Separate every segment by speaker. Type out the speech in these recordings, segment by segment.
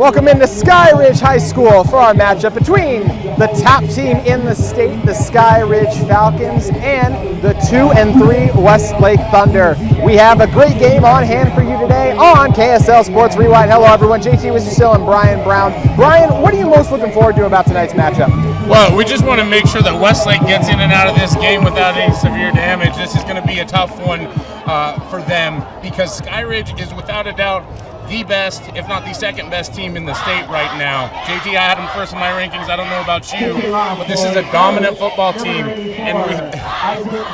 Speaker 1: Welcome into Skyridge High School for our matchup between the top team in the state, the Skyridge Falcons, and the 2-3 Westlake Thunder. We have a great game on hand for you today on KSL Sports Rewind. Hello everyone, JT Wistersill and Brian Brown. Brian, what are you most looking forward to about tonight's matchup?
Speaker 2: Well, we just want to make sure that Westlake gets in and out of this game without any severe damage. This is going to be a tough one for them because Skyridge is without a doubt the best, if not the second best team in the state right now. JT, I had them first in my rankings. I don't know about you, but this is a dominant football team, and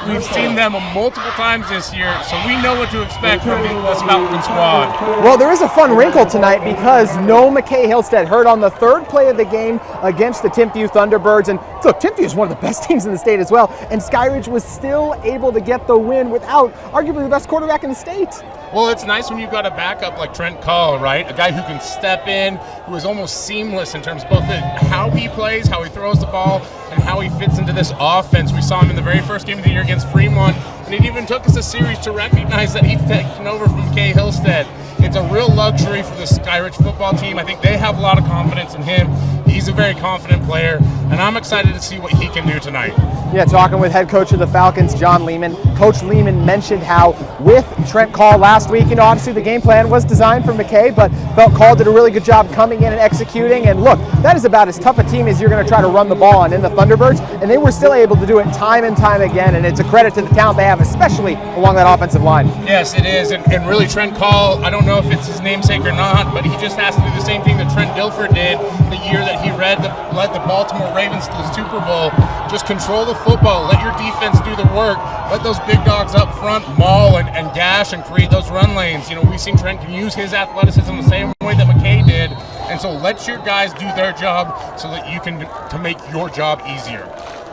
Speaker 2: we've seen them multiple times this year, so we know what to expect from this Falcon squad.
Speaker 1: Well, there is a fun wrinkle tonight because no McKay Hillstead hurt on the third play of the game against the Timpview Thunderbirds. And look, Timpview is one of the best teams in the state as well, and Skyridge was still able to get the win without arguably the best quarterback in the state.
Speaker 2: Well, it's nice when you've got a backup like Trent Call, right? A guy who can step in, who is almost seamless in terms of both how he plays, how he throws the ball, and how he fits into this offense. We saw him in the very first game of the year against Fremont, and it even took us a series to recognize that he'd taken over from Kay Hillstead. It's a real luxury for the Skyridge football team. I think they have a lot of confidence in him. He's a very confident player, and I'm excited to see what he can do tonight.
Speaker 1: Yeah, talking with head coach of the Falcons, John Lehman. Coach Lehman mentioned how with Trent Call last week, obviously the game plan was designed for McKay, but felt Call did a really good job coming in and executing. And look, that is about as tough a team as you're going to try to run the ball on in the Thunderbirds, and they were still able to do it time and time again, and it's a credit to the talent they have, especially along that offensive line.
Speaker 2: Yes, it is, and really Trent Call, I don't know if it's his namesake or not, but he just has to do the same thing that Trent Dilfer did the year that he led the Baltimore Ravens to the Super Bowl. Just control the football, let your defense do the work, let those big dogs up front maul and gash and create those run lanes. We've seen Trent can use his athleticism the same way that McKay did, and so let your guys do their job so that you can to make your job easier.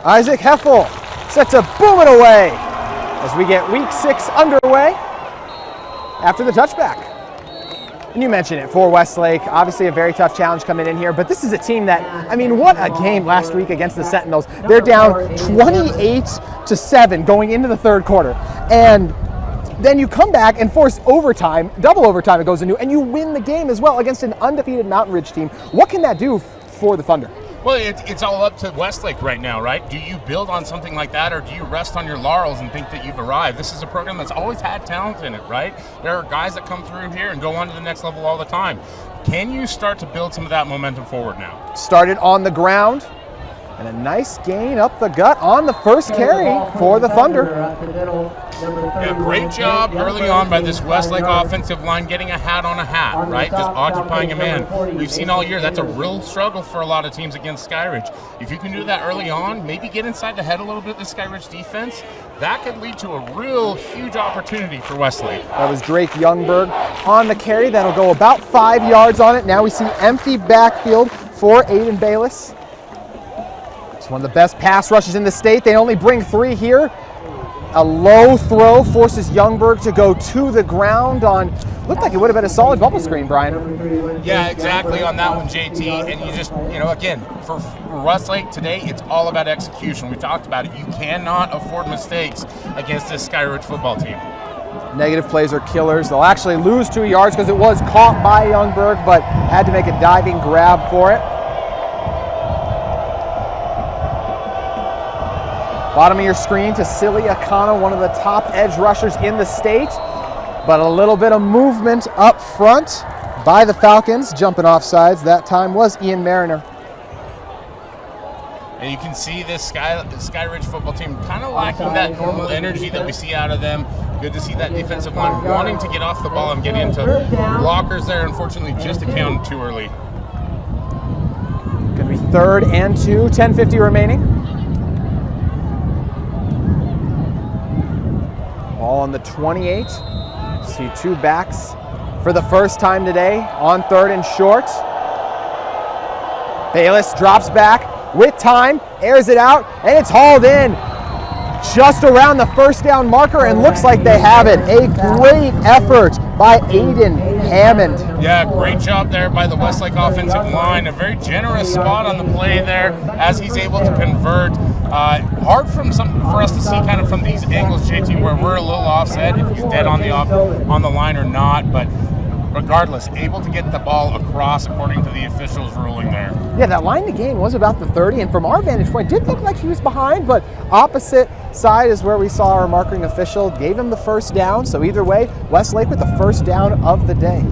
Speaker 1: Isaac Heffel sets a booming away as we get week 6 underway after the touchback. And you mentioned it, for Westlake, obviously a very tough challenge coming in here, but this is a team that, what a game last week against the Sentinels. They're down 28-7 going into the third quarter. And then you come back and force overtime, double overtime it goes into, and you win the game as well against an undefeated Mountain Ridge team. What can that do for the Thunder?
Speaker 2: Well, it's all up to Westlake right now, right? Do you build on something like that, or do you rest on your laurels and think that you've arrived? This is a program that's always had talent in it, right? There are guys that come through here and go on to the next level all the time. Can you start to build some of that momentum forward now? Started on the ground, and a nice gain up the gut on the first carry for the Thunder. Yeah, great job early on by this Westlake offensive line getting a hat on a hat, right? Just occupying a man. We've seen all year that's a real struggle for a lot of teams against Skyridge. If you can do that early on, maybe get inside the head a little bit of the Skyridge defense, that could lead to a real huge opportunity for Westlake. That was Drake Youngberg on the carry. That'll go about 5 yards on it. Now we see empty backfield for Aiden Bayless. It's one of the best pass rushes in the state. They only bring 3 here. A low throw forces Youngberg to go to the ground on, looked like it would have been a solid bubble screen, Brian. Yeah, exactly on that one, JT. And you just, again, for Westlake today, it's all about execution. We talked about it. You cannot afford mistakes against this Skyridge football team. Negative plays are killers. They'll actually lose 2 yards because it was caught by Youngberg, but had to make a diving grab for it. Bottom of your screen, Tausili Akana, one of the top edge rushers in the state. But a little bit of movement up front by the Falcons. Jumping off sides, that time was Ian Mariner. And you can see this Skyridge football team kind of lacking that normal energy that we see out of them. Good to see that defensive line wanting to get off the ball and get into blockers there. Unfortunately, just accounted too early. Going to be 3rd and 2, 10:50 remaining. Ball on the 28. See 2 backs for the first time today on 3rd and short. Bayless drops back with time, airs it out, and it's hauled in just around the first down marker, and looks like they have it. A great effort by Aiden Hammond. Yeah, great job there by the Westlake offensive line. A very generous spot on the play there as he's able to convert. Hard for us to see kind of from these angles, JT, where we're a little offset if he's dead on the line or not. But regardless, able to get the ball across according to the officials' ruling there.
Speaker 1: Yeah, that line of game was about the 30, and from our vantage point, did look like he was behind, but opposite side is where we saw our marking official gave him the first down. So either way, Westlake with the first down of the day.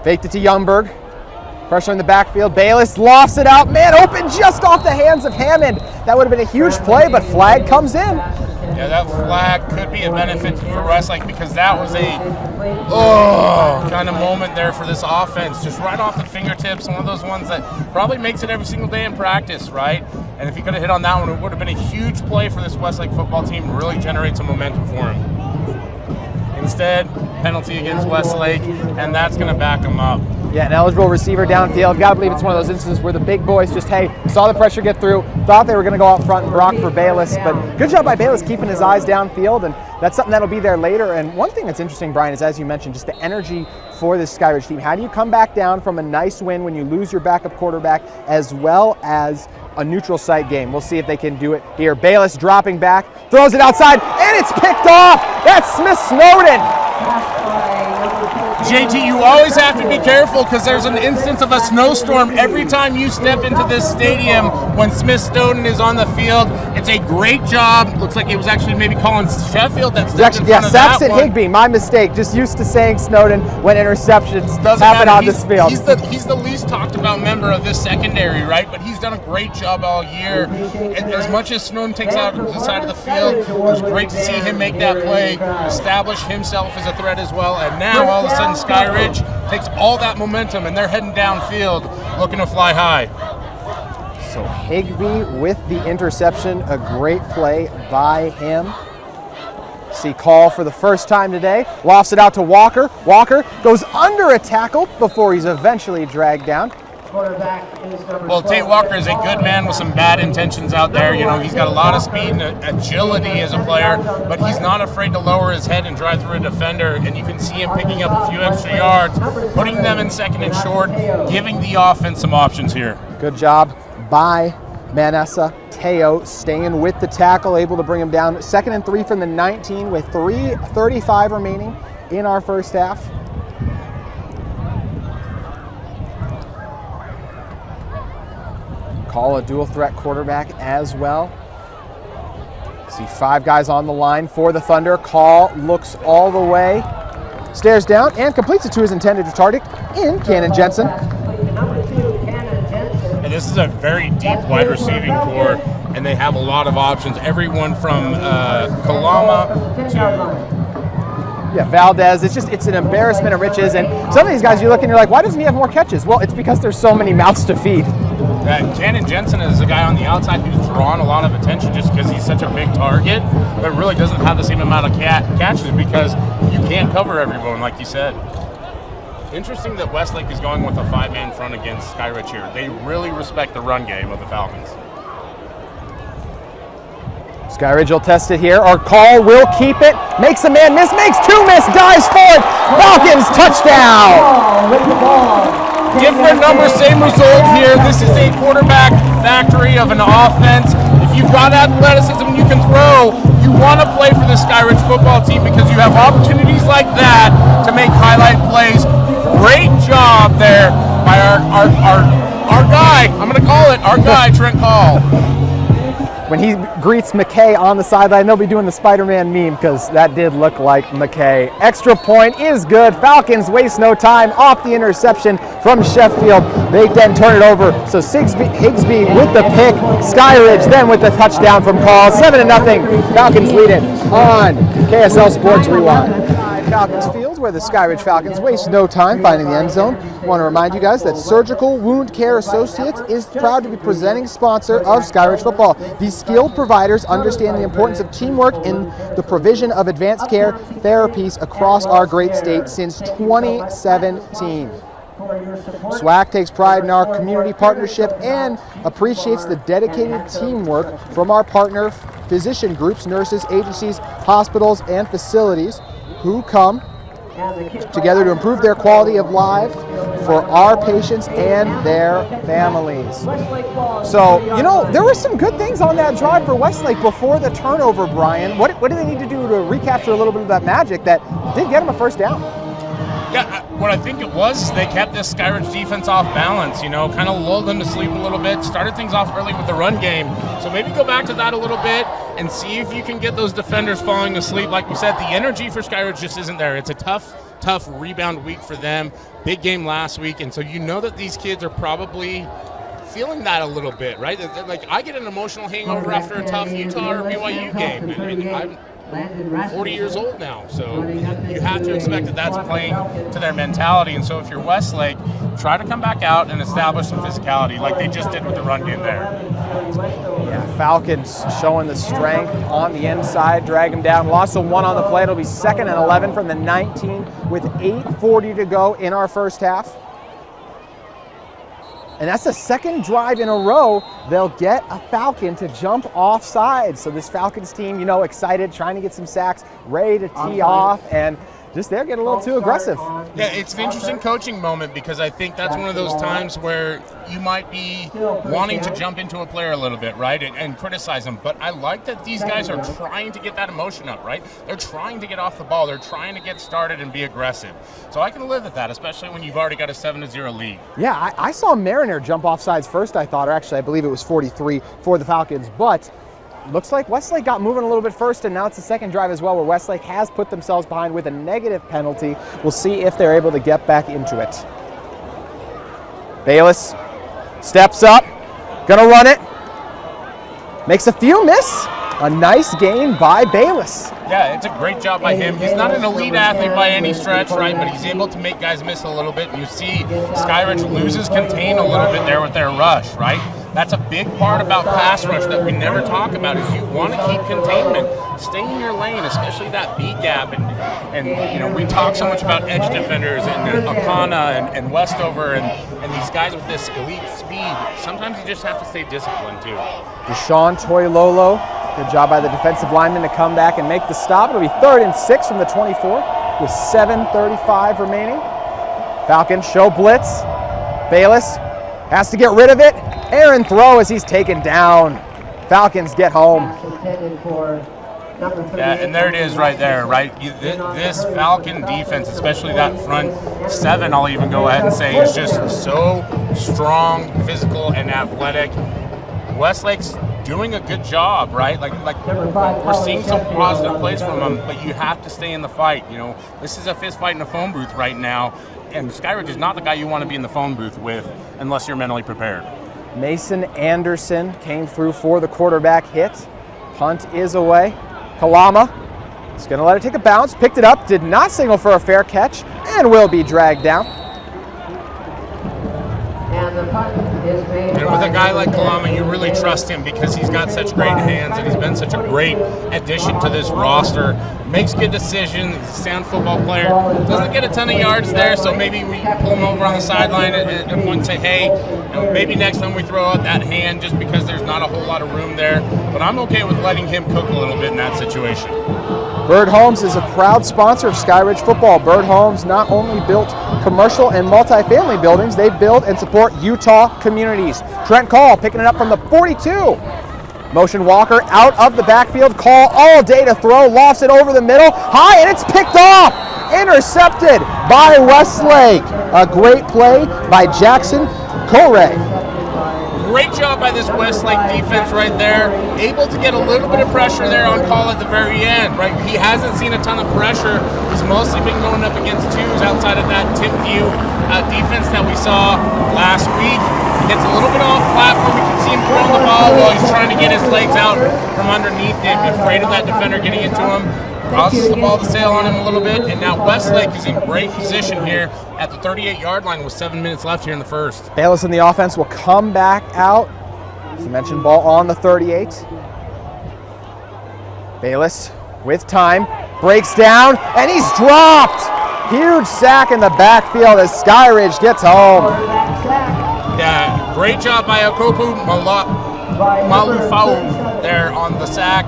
Speaker 1: Faked it to Youngberg. Pressure in the backfield. Bayless lofts it out. Man open just off the hands of Hammond. That would have been a huge play, but flag comes in.
Speaker 2: Yeah, that flag could be a benefit for Westlake because that was a kind of moment there for this offense. Just right off the fingertips. One of those ones that probably makes it every single day in practice, right? And if he could have hit on that one, it would have been a huge play for this Westlake football team to really generate some momentum for him. Instead, penalty against Westlake, and that's going to back him up.
Speaker 1: Yeah, an eligible receiver downfield. Got to believe it's one of those instances where the big boys just, hey, saw the pressure get through, thought they were going to go out front and block for Bayless, but good job by Bayless keeping his eyes downfield, and that's something that'll be there later. And one thing that's interesting, Brian, is as you mentioned, just the energy for this Skyridge team. How do you come back down from a nice win when you lose your backup quarterback as well as a neutral site game? We'll see if they can do it here. Bayless dropping back, throws it outside, and it's picked off. That's Smith Snowden.
Speaker 2: JT, you always have to be careful because there's an instance of a snowstorm every time you step into this stadium when Smith Snowden is on the field. It's a great job. Looks like it was actually maybe Colin Sheffield that stepped in front of that
Speaker 1: Saxon
Speaker 2: one.
Speaker 1: Higby, my mistake. Just used to saying Snowden when interceptions
Speaker 2: Doesn't
Speaker 1: happen
Speaker 2: matter.
Speaker 1: on this field.
Speaker 2: He's the least talked about member of this secondary, right? But he's done a great job all year. And as much as Snowden takes out the side of the field, it was great to see him make that play, establish himself as a threat as well. And now all of a sudden Skyridge takes all that momentum and they're heading downfield looking to fly high.
Speaker 1: So Higby with the interception, a great play by him. See call for the first time today, lofts it out to Walker. Walker goes under a tackle before he's eventually dragged down.
Speaker 2: Well, Tate Walker is a good man with some bad intentions out there. You know, he's got a lot of speed and agility as a player, but he's not afraid to lower his head and drive through a defender, and you can see him picking up a few extra yards, putting them in second and short, giving the offense some options here.
Speaker 1: Good job by Manessa. Teo staying with the tackle, able to bring him down. 2nd and 3 from the 19 with 3:35 remaining in our first half. Call a dual threat quarterback as well. See 5 guys on the line for the Thunder. Call looks all the way, stares down, and completes it to his intended target in Cannon Jensen.
Speaker 2: And this is a very deep wide receiving core, and they have a lot of options. Everyone from Kalama to
Speaker 1: Valdez. It's an embarrassment of riches, and some of these guys you look and you're like, why doesn't he have more catches? Well, it's because there's so many mouths to feed.
Speaker 2: Cannon Jensen is a guy on the outside who's drawn a lot of attention just because he's such a big target, but really doesn't have the same amount of catches because you can't cover everyone, like you said. Interesting that Westlake is going with a 5-man front against Skyridge here. They really respect the run game of the Falcons.
Speaker 1: Skyridge will test it here. Our call will keep it. Makes a man miss, makes 2 miss, dives forward. Falcons touchdown.
Speaker 2: Different number, same result here. This is a quarterback factory of an offense. If you've got athleticism and you can throw, you want to play for the Skyridge football team because you have opportunities like that to make highlight plays. Great job there by our guy. I'm going to call it our guy, Trent Call.
Speaker 1: When he greets McKay on the sideline, they'll be doing the Spider-Man meme because that did look like McKay. Extra point is good. Falcons waste no time off the interception from Sheffield. They then turn it over. So Higsby with the pick. Skyridge then with the touchdown from Call. 7-0. Falcons lead it on KSL Sports Rewind. Falcons Field, where the Skyridge Falcons waste no time finding the end zone. I want to remind you guys that Surgical Wound Care Associates is proud to be presenting sponsor of Skyridge football. These skilled providers understand the importance of teamwork in the provision of advanced care therapies across our great state since 2017. SWAC takes pride in our community partnership and appreciates the dedicated teamwork from our partner physician groups, nurses, agencies, hospitals, and facilities who come together to improve their quality of life for our patients and their families. So, you know, there were some good things on that drive for Westlake before the turnover, Brian. What do they need to do to recapture a little bit of that magic that did get them a first down?
Speaker 2: Yeah, what I think it was, they kept this Skyridge defense off balance, you know, kind of lulled them to sleep a little bit, started things off early with the run game. So maybe go back to that a little bit and see if you can get those defenders falling asleep. Like we said, the energy for Skyridge just isn't there. It's a tough rebound week for them. Big game last week, and so you know that these kids are probably feeling that a little bit, right? Like, I get an emotional hangover after a tough Utah or BYU game. I'm 40 years old now, so you have to expect that that's playing to their mentality. And so if you're Westlake, try to come back out and establish some physicality like they just did with the run game there.
Speaker 1: Yeah, Falcons showing the strength on the inside, drag them down. Lost a 1 on the play. It'll be 2nd and 11 from the 19 with 8:40 to go in our first half. And that's the second drive in a row they'll get a Falcon to jump off sides. So this Falcons team, you know, excited, trying to get some sacks, ready to tee off, and just they're getting a little too aggressive.
Speaker 2: Yeah, it's an interesting coaching moment because I think that's one of those times where you might be wanting to jump into a player a little bit, right, and criticize them. But I like that these guys are trying to get that emotion up, right? They're trying to get off the ball. They're trying to get started and be aggressive. So I can live with that, especially when you've already got a 7-0 lead.
Speaker 1: Yeah, I saw Mariner jump off sides first, I thought, or actually I believe it was 43 for the Falcons, but looks like Westlake got moving a little bit first, and now it's the second drive as well where Westlake has put themselves behind with a negative penalty. We'll see if they're able to get back into it. Bayless steps up, gonna run it, makes a few miss. A nice gain by Bayless.
Speaker 2: Yeah, it's a great job by him. He's not an elite athlete by any stretch, right, but he's able to make guys miss a little bit. And you see Skyridge loses contain a little bit there with their rush, right? That's a big part about pass rush that we never talk about is you want to keep containment. Stay in your lane, especially that B gap. And you know, we talk so much about edge defenders and Akana and Westover and these guys with this elite speed. Sometimes you just have to stay disciplined too.
Speaker 1: Deshaun Toilolo, good job by the defensive lineman to come back and make the stop. It'll be 3rd and 6 from the 24 with 7:35 remaining. Falcons show blitz. Bayless has to get rid of it. Aaron throw as he's taken down. Falcons get home.
Speaker 2: Yeah, and there it is right there, right? This Falcon defense, especially that front 7, I'll even go ahead and say, is just so strong, physical, and athletic. Westlake's doing a good job, right? Like we're seeing some positive plays from them, but you have to stay in the fight. You know, this is a fist fight in a phone booth right now, and Skyridge is not the guy you want to be in the phone booth with unless you're mentally prepared.
Speaker 1: Mason Anderson came through for the quarterback hit. Punt is away. Kalama is going to let it take a bounce, picked it up, did not signal for a fair catch, and will be dragged down.
Speaker 2: And with a guy like Kalama, you really trust him because he's got such great hands and he's been such a great addition to this roster. Makes good decisions, he's a sound football player. Doesn't get a ton of yards there, so maybe we pull him over on the sideline at a point and say, hey, and maybe next time we throw out that hand just because there's not a whole lot of room there. But I'm okay with letting him cook a little bit in that situation.
Speaker 1: Bird Homes is a proud sponsor of Skyridge football. Bird Homes not only built commercial and multifamily buildings, they build and support Utah communities. Trent Call picking it up from the 42. Motion Walker out of the backfield. Call all day to throw. Lofts it over the middle. High, and it's picked off. Intercepted by Westlake. A great play by Jackson Corey.
Speaker 2: Great job by this Westlake defense right there. Able to get a little bit of pressure there on Call at the very end, right? He hasn't seen a ton of pressure. He's mostly been going up against twos outside of that tip view defense that we saw last week. He gets a little bit off platform. We can see him throwing the ball while he's trying to get his legs out from underneath him. Afraid of that defender getting into him. Crosses the ball to sail on him a little bit, and now Westlake is in great position here at the 38-yard line with 7 minutes left here in the first.
Speaker 1: Bayless in the offense will come back out. As I mentioned, ball on the 38. Bayless with time, breaks down, and he's dropped. Huge sack in the backfield as Skyridge gets home.
Speaker 2: Yeah, great job by Okopu Malufau there on the sack.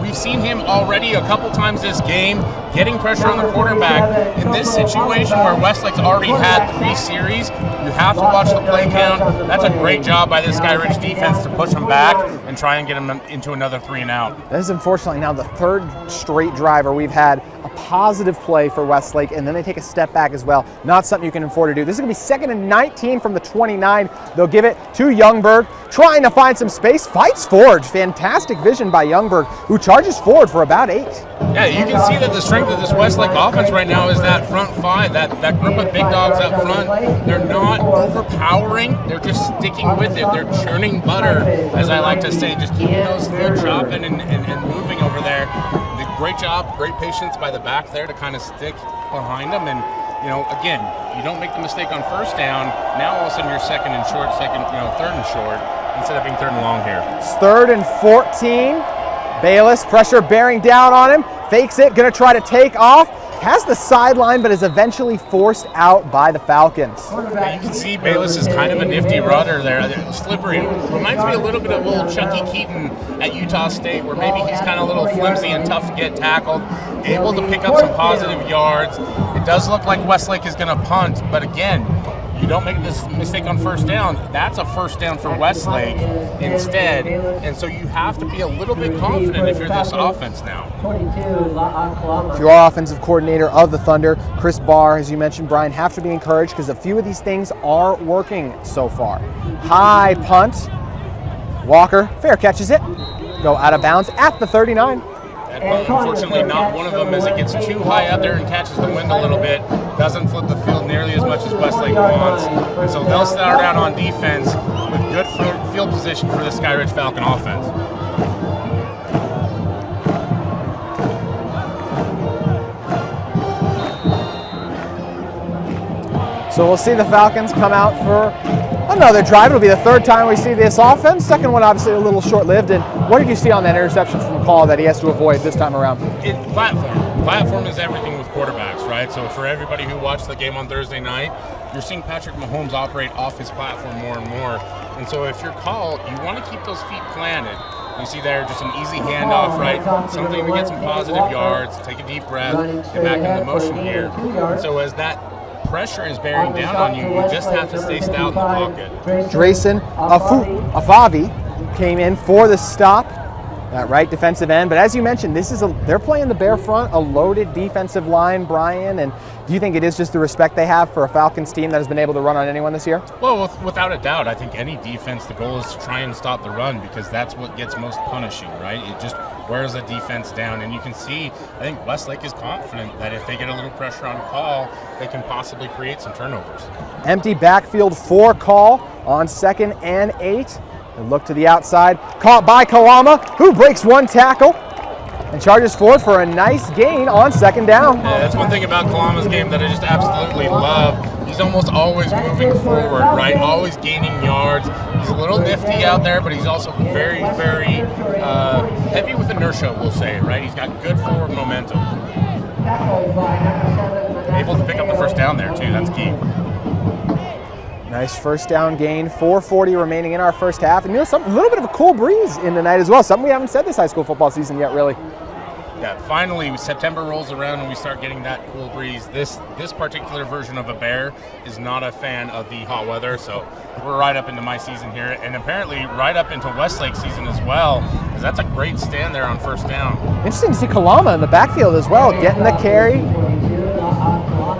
Speaker 2: We've seen him already a couple times this game getting pressure on the quarterback. In this situation where Westlake's already had 3 series, you have to watch the play count. That's a great job by this Skyridge defense to push him back and try and get him into another 3 and out.
Speaker 1: This is unfortunately now the 3rd straight drive where we've had a positive play for Westlake, and then they take a step back as well. Not something you can afford to do. This is going to be 2nd and 19 from the 29. They'll give it to Youngberg, trying to find some space, fights forward. Fantastic vision by Youngberg, who charges forward for about 8.
Speaker 2: Yeah, you can see that the strength of this Westlake offense right now is that front 5, that group of big dogs up front. They're not overpowering, they're just sticking with it. They're churning butter, as I like to say, just keeping those feet chopping and moving over there. Great job, great patience by the back there to kind of stick behind them. And, again, you don't make the mistake on 1st down. Now all of a sudden you're 2nd and short, 3rd and short, instead of being 3rd and long here.
Speaker 1: It's 3rd and 14. Bayless, pressure bearing down on him, fakes it, gonna try to take off, has the sideline, but is eventually forced out by the Falcons.
Speaker 2: Yeah, you can see Bayless is kind of a nifty rudder there, slippery. Reminds me a little bit of little Chucky Keaton at Utah State, where maybe he's kind of a little flimsy and tough to get tackled, able to pick up some positive yards. It does look like Westlake is gonna punt, but again, you don't make this mistake on 1st down. That's a 1st down for Westlake instead. And so you have to be a little bit confident if you're this offense now.
Speaker 1: If you are offensive coordinator of the Thunder, Chris Barr, as you mentioned, Brian, have to be encouraged because a few of these things are working so far. High punt. Walker, fair catches it. Go out of bounds at the 39.
Speaker 2: Unfortunately, not one of them, as it gets too high up there and catches the wind a little bit. Doesn't flip the field nearly as much as Westlake wants. And so they'll start out on defense with good field position for the Skyridge Falcon offense.
Speaker 1: So we'll see the Falcons come out for another drive. It'll be the 3rd time we see this offense. 2nd one obviously a little short-lived. And what did you see on that interception from Call that he has to avoid this time around?
Speaker 2: Platform is everything with quarterbacks, right? So for everybody who watched the game on Thursday night, you're seeing Patrick Mahomes operate off his platform more and more. And so if you're Call, you want to keep those feet planted. You see there just an easy handoff, right? Something to get some positive yards, take a deep breath, get back into motion here. And so as that pressure is bearing down on you, you just have to stay stout in the pocket.
Speaker 1: Drayson Afavi came in for the stop, that right defensive end. But as you mentioned, they're playing the bare front, a loaded defensive line, Brian. And do you think it is just the respect they have for a Falcons team that has been able to run on anyone this year?
Speaker 2: Well, without a doubt, I think any defense, the goal is to try and stop the run because that's what gets most punishing, right? It just wears a defense down. And you can see, I think Westlake is confident that if they get a little pressure on Call, they can possibly create some turnovers.
Speaker 1: Empty backfield for Call on 2nd and 8. And look to the outside, caught by Kalama, who breaks 1 tackle and charges forward for a nice gain on 2nd down.
Speaker 2: Yeah, that's one thing about Kalama's game that I just absolutely love. He's almost always moving forward, right? Always gaining yards. He's a little nifty out there, but he's also very, very heavy with inertia, we'll say, right? He's got good forward momentum. Able to pick up the 1st down there, too. That's key.
Speaker 1: Nice 1st down gain, 4:40 remaining in our 1st half. And a little bit of a cool breeze in the night as well. Something we haven't said this high school football season yet, really.
Speaker 2: Yeah, finally, September rolls around and we start getting that cool breeze. This particular version of a bear is not a fan of the hot weather, so we're right up into my season here, and apparently right up into Westlake's season as well, because that's a great stand there on 1st down.
Speaker 1: Interesting to see Kalama in the backfield as well, getting the carry.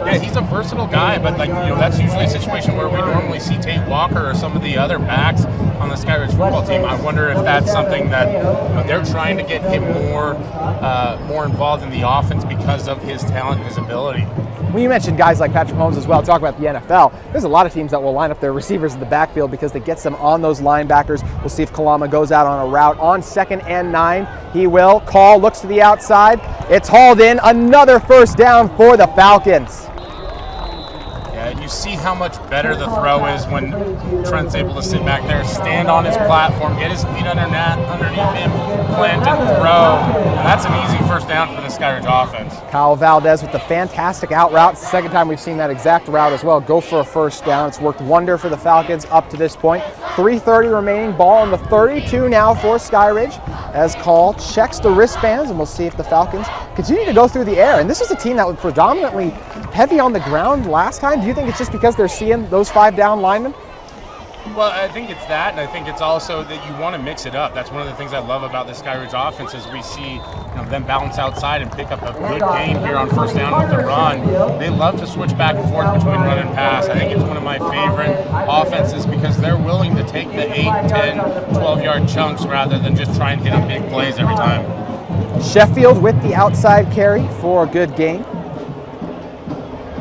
Speaker 2: Yeah, he's a versatile guy, but that's usually a situation where we normally see Tate Walker or some of the other backs on the Skyridge football team. I wonder if that's something that they're trying to get him more involved in the offense because of his talent and his ability.
Speaker 1: When you mentioned guys like Patrick Mahomes as well, talk about the NFL, there's a lot of teams that will line up their receivers in the backfield because they get them on those linebackers. We'll see if Kalama goes out on a route on 2nd and 9. He will. Call looks to the outside. It's hauled in. Another 1st down for the Falcons.
Speaker 2: Yeah, And you see how much better the throw is when Trent's able to sit back there, stand on his platform, get his feet underneath him, plant and throw. And that's an easy first down for the Skyridge offense.
Speaker 1: Kyle Valdez with the fantastic out route. It's the second time we've seen that exact route as well. Go for a first down. It's worked wonder for the Falcons up to this point. 3:30 remaining, ball on the 32 now for Skyridge as Call checks the wristbands, and we'll see if the Falcons continue to go through the air. And this is a team that was predominantly heavy on the ground last time. Do you think it's just because they're seeing those 5 down linemen?
Speaker 2: Well, I think it's that, and I think it's also that you want to mix it up. That's one of the things I love about the Skyridge offense is we see them bounce outside and pick up a good gain here on first down with the run. They love to switch back and forth between run and pass. I think it's one of my favorite offenses because they're willing to take the 8, 10, 12-yard chunks rather than just try and hit up big plays every time.
Speaker 1: Sheffield with the outside carry for a good gain.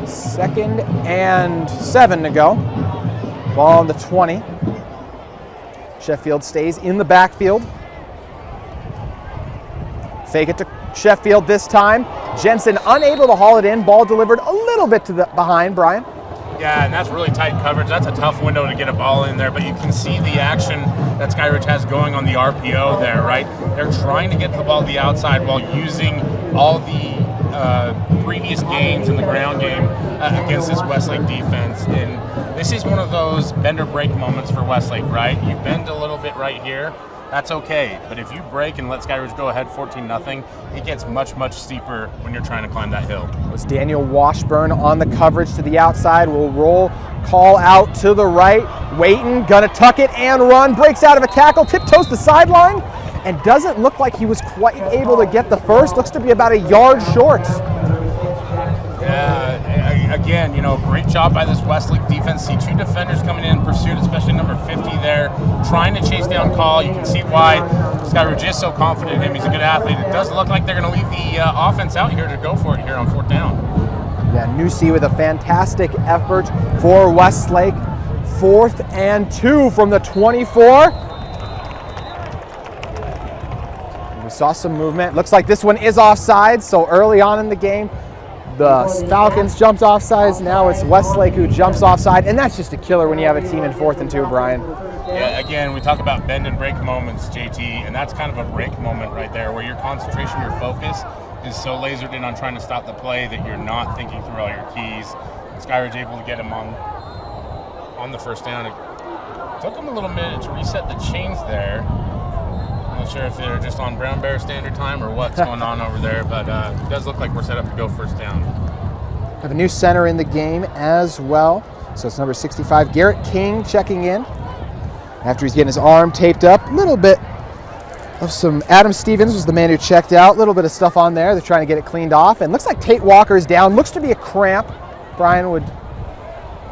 Speaker 1: 2nd and 7 to go. Ball on the 20. Sheffield stays in the backfield. Fake it to Sheffield this time. Jensen unable to haul it in. Ball delivered a little bit to the behind, Brian.
Speaker 2: Yeah, and that's really tight coverage. That's a tough window to get a ball in there, but you can see the action that Skyridge has going on the RPO there, right? They're trying to get the ball to the outside while using all the previous gains in the ground game against this Westlake defense. And this is one of those bend or break moments for Westlake, right? You bend a little bit right here, that's okay. But if you break and let Skyridge go ahead 14-0, it gets much, much steeper when you're trying to climb that hill.
Speaker 1: It was Daniel Washburn on the coverage to the outside. Will roll, call out to the right. Waiting, gonna tuck it and run. Breaks out of a tackle, tiptoes the sideline, and doesn't look like he was quite able to get the first. Looks to be about a yard short.
Speaker 2: Yeah, again, great job by this Westlake defense. See 2 defenders coming in pursuit, especially number 50 there, trying to chase down Call. You can see why Skyridge is so confident in him. He's a good athlete. It does look like they're going to leave the offense out here to go for it here on 4th down.
Speaker 1: Yeah, Newsy with a fantastic effort for Westlake. 4th and 2 from the 24. We saw some movement. Looks like this one is offside, so early on in the game, the Falcons jumped offsides. Now it's Westlake who jumps offside, and that's just a killer when you have a team in 4th and 2, Brian.
Speaker 2: Yeah, again, we talk about bend and break moments, JT, and that's kind of a break moment right there where your concentration, your focus is so lasered in on trying to stop the play that you're not thinking through all your keys. Skyridge able to get him on the first down. It took him a little minute to reset the chains there. I'm not sure if they're just on Brown Bear standard time or what's going on over there, but it does look like we're set up to go first down.
Speaker 1: Have a new center in the game as well. So it's number 65, Garrett King checking in. After he's getting his arm taped up, a little bit of some, Adam Stevens was the man who checked out, a little bit of stuff on there. They're trying to get it cleaned off, and looks like Tate Walker's down. Looks to be a cramp, Brian would,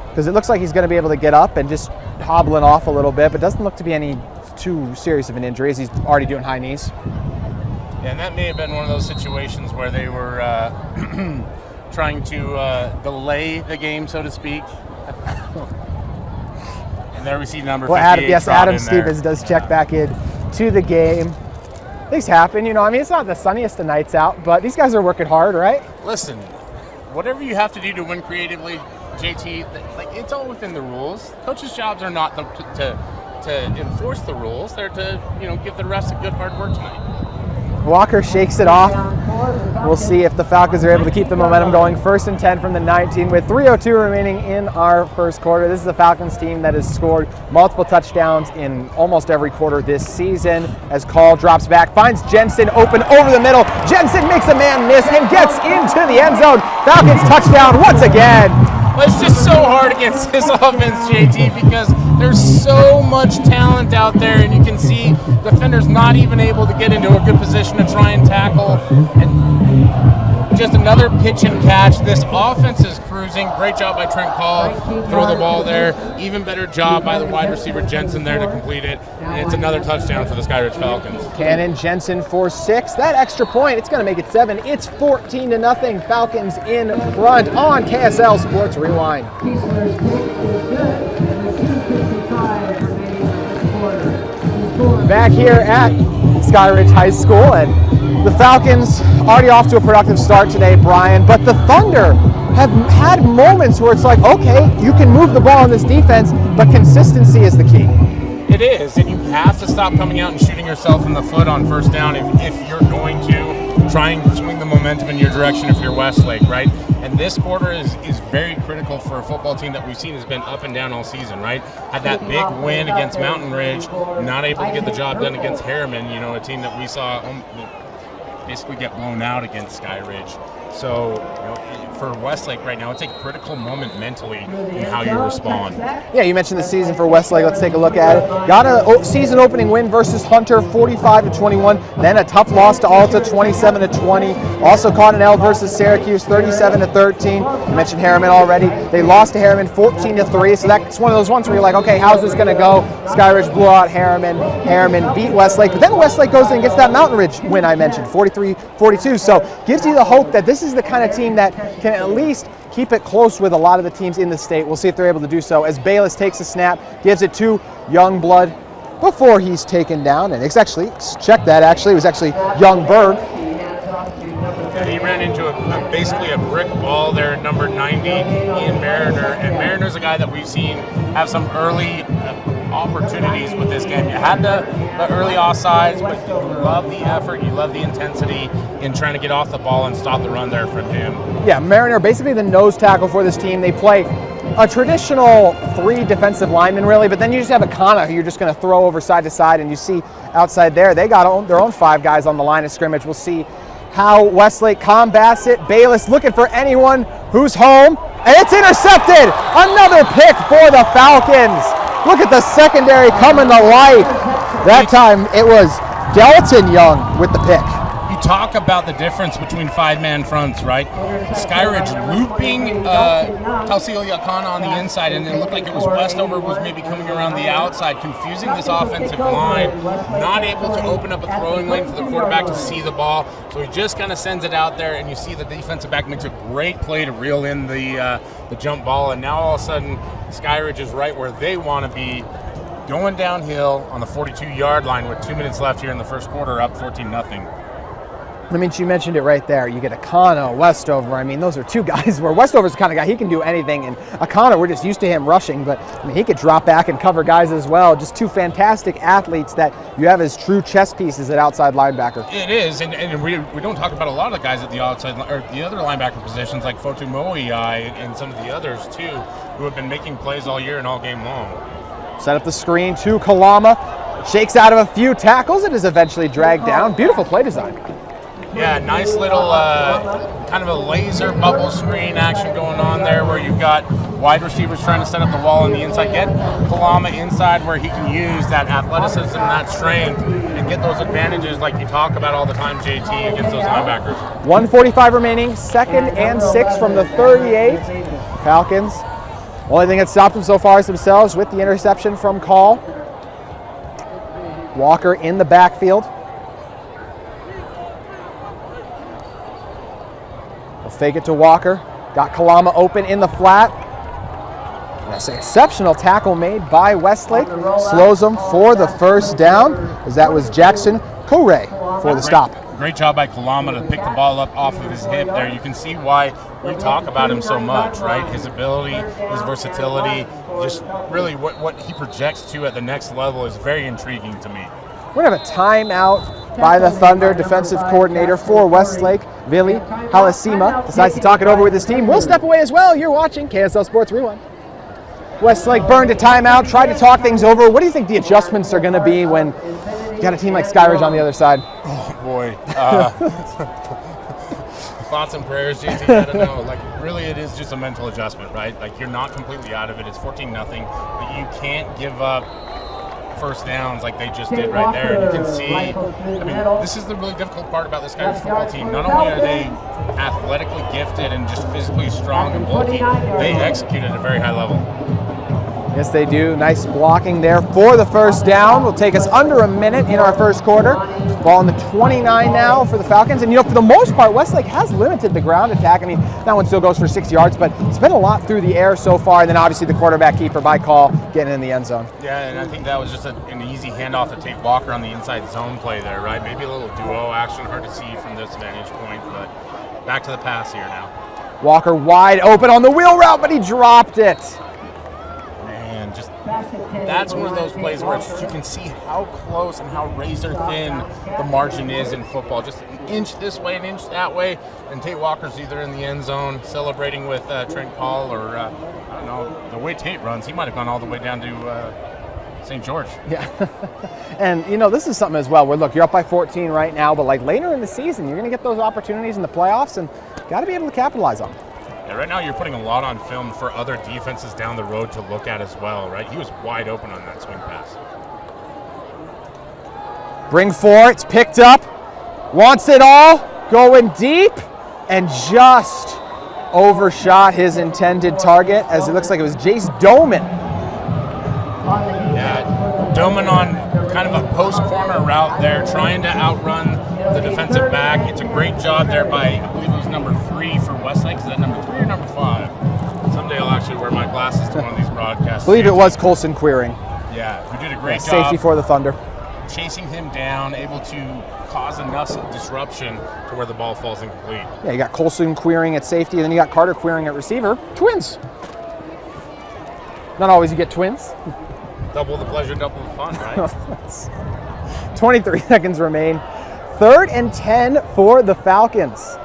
Speaker 1: because it looks like he's going to be able to get up and just hobbling off a little bit, but doesn't look to be any too serious of an injury as he's already doing high knees.
Speaker 2: Yeah, and that may have been one of those situations where they were trying to delay the game, so to speak. And there we see number 58.
Speaker 1: Well, Adam Stevens does check back in to the game. Things happen, it's not the sunniest of nights out, but these guys are working hard, right?
Speaker 2: Listen, whatever you have to do to win creatively, JT, it's all within the rules. Coaches' jobs are not to enforce the rules. They're to, give the refs a good hard work tonight.
Speaker 1: Walker shakes it off. We'll see if the Falcons are able to keep the momentum going. 1st and 10 from the 19 with 3:02 remaining in our first quarter. This is the Falcons team that has scored multiple touchdowns in almost every quarter this season. As Call drops back, finds Jensen open over the middle. Jensen makes a man miss and gets into the end zone. Falcons touchdown once again.
Speaker 2: Well, it's just so hard against this offense, JT, because there's so much talent out there, and you can see defenders not even able to get into a good position to try and tackle. And just another pitch and catch. This offense is cruising. Great job by Trent Call. Throw the ball there. Even better job by the wide receiver Jensen there to complete it. And it's another touchdown for the Skyridge Falcons.
Speaker 1: Cannon Jensen for 6. That extra point, it's going to make it 7. It's 14-0. Falcons in front on KSL Sports Rewind. Back here at Skyridge High School, and the Falcons already off to a productive start today, Brian, but the Thunder have had moments where it's like, okay, you can move the ball in this defense, but consistency is the key.
Speaker 2: It is, and you have to stop coming out and shooting yourself in the foot on first down if you're going to try and swing the momentum in your direction if you're Westlake, right? And this quarter is very critical for a football team that we've seen has been up and down all season, right? Had that big win against Mountain Ridge, not able to get the job done against Harriman, a team that we saw basically get blown out against Skyridge. So, for Westlake right now, it's a critical moment mentally in how you respond.
Speaker 1: Yeah, you mentioned the season for Westlake. Let's take a look at it. Got a season opening win versus Hunter, 45-21. Then a tough loss to Alta, 27-20. Also caught an L versus Syracuse, 37-13. You mentioned Harriman already. They lost to Harriman 14-3. So that's one of those ones where you're like, okay, how's this going to go? Skyridge blew out Harriman. Harriman beat Westlake. But then Westlake goes in and gets that Mountain Ridge win I mentioned, 43-42. So gives you the hope that this is the kind of team that can at least keep it close with a lot of the teams in the state. We'll see if they're able to do so as Bayless takes a snap, gives it to Youngblood before he's taken down. And it's actually, check that actually, it was actually Youngberg.
Speaker 2: Yeah, he ran into basically a brick wall there, number 90, Ian Mariner. And Mariner's a guy that we've seen have some early opportunities with this game. You had the early offsides, but you love the effort, you love the intensity in trying to get off the ball and stop the run there from him. Yeah,
Speaker 1: Mariner, basically the nose tackle for this team. They play a traditional 3 defensive linemen, really, but then you just have Akana, who you're just going to throw over side to side, and you see outside there, they got their own 5 guys on the line of scrimmage. We'll see how Westlake combats it. Bayless looking for anyone who's home, and it's intercepted! Another pick for the Falcons! Look at the secondary coming to life. That time it was Delton Young with the pick.
Speaker 2: You talk about the difference between 5-man fronts, right? Skyridge looping Tausili Akana on the inside, and it looked like it was Westover was maybe coming around the outside, confusing this offensive line, not able to open up a throwing lane for the quarterback to see the ball. So he just kind of sends it out there, and you see the defensive back makes a great play to reel in the jump ball, and now all of a sudden Skyridge is right where they want to be, going downhill on the 42-yard line with 2 minutes left here in the first quarter, up 14-0.
Speaker 1: I mean, she mentioned it right there. You get Akana, Westover. I mean, those are 2 guys where Westover's the kind of guy, he can do anything. And Akana, we're just used to him rushing, but I mean, he could drop back and cover guys as well. Just 2 fantastic athletes that you have as true chess pieces at outside linebacker.
Speaker 2: It is, and we don't talk about a lot of the guys at the outside, or the other linebacker positions like Fotu Moiai and some of the others too, who have been making plays all year and all game long.
Speaker 1: Set up the screen to Kalama. Shakes out of a few tackles and is eventually dragged down. Beautiful play design.
Speaker 2: Yeah, nice little kind of a laser bubble screen action going on there where you've got wide receivers trying to set up the wall on the inside. Get Kalama inside where he can use that athleticism, that strength, and get those advantages like you talk about all the time, JT, against those linebackers. 1:45
Speaker 1: remaining, 2nd and 6 from the 38. Falcons. Only thing that stopped them so far is themselves with the interception from Call. Walker in the backfield. Fake it to Walker. Got Kalama open in the flat. That's an exceptional tackle made by Westlake. Slows them for the first down, as that was Jackson Corey for the stop.
Speaker 2: Great job by Kalama to pick the ball up off of his hip there. You can see why we talk about him so much, right? His ability, his versatility, just really what he projects to at the next level is very intriguing to me.
Speaker 1: We're going to have a timeout by the Thunder. Defensive coordinator for Westlake, Vili Halasima, decides to talk it over with his team. We'll step away as well. You're watching KSL Sports Rewind. Westlake burned a timeout, tried to talk things over. What do you think the adjustments are going to be when you got a team like Skyridge on the other side?
Speaker 2: Oh, boy. Thoughts and prayers, JT, I don't know. Like, really, it is just a mental adjustment, right? Like, you're not completely out of it. It's 14-0, but you can't give up first downs like they just did right there. And you can see, I mean, this is the really difficult part about this Skyridge football team. Not only are they athletically gifted and just physically strong and bulky, they execute at a very high level.
Speaker 1: Yes, they do. Nice blocking there for the first down. Will take us under a minute in our first quarter. Ball on the 29 now for the Falcons. And, you know, for the most part, Westlake has limited the ground attack. I mean, that one still goes for 6 yards, but it's been a lot through the air so far. And then, obviously, the quarterback keeper by call getting in the end zone.
Speaker 2: Yeah, and I think that was just an easy handoff to take Walker on the inside zone play there, right? Maybe a little duo action, hard to see from this vantage point, but back to the pass here now.
Speaker 1: Walker wide open on the wheel route, but he dropped it.
Speaker 2: Man, just that's one of those plays where you can see how close and how razor thin the margin is in football. Just an inch this way, an inch that way, and Tate Walker's either in the end zone celebrating with Trent Call, or I don't know, the way Tate runs, he might have gone all the way down to St. George.
Speaker 1: Yeah. And, you know, this is something as well where, look, you're up by 14 right now, but like later in the season, you're going to get those opportunities in the playoffs and got to be able to capitalize on them.
Speaker 2: Yeah, right now you're putting a lot on film for other defenses down the road to look at as well, right? He was wide open on that swing pass.
Speaker 1: Bring four, it's picked up, wants it all, going deep, and just overshot his intended target as it looks like it was Jace Doman.
Speaker 2: Yeah, Doman on kind of a post corner route there, trying to outrun the defensive back. It's a great job there by, I believe it was number 3 for Westlake. Is that number 3 or number 5? Someday I'll actually wear my glasses to one of these broadcasts.
Speaker 1: I believe it was Colson Queering.
Speaker 2: Yeah, who did a great job.
Speaker 1: Safety for the Thunder.
Speaker 2: Chasing him down, able to cause enough disruption to where the ball falls incomplete.
Speaker 1: Yeah, you got Colson Queering at safety, and then you got Carter Queering at receiver. Twins. Not always you get twins.
Speaker 2: Double the pleasure, double the fun, right?
Speaker 1: 23 seconds remain. 3rd and 10 for the Falcons.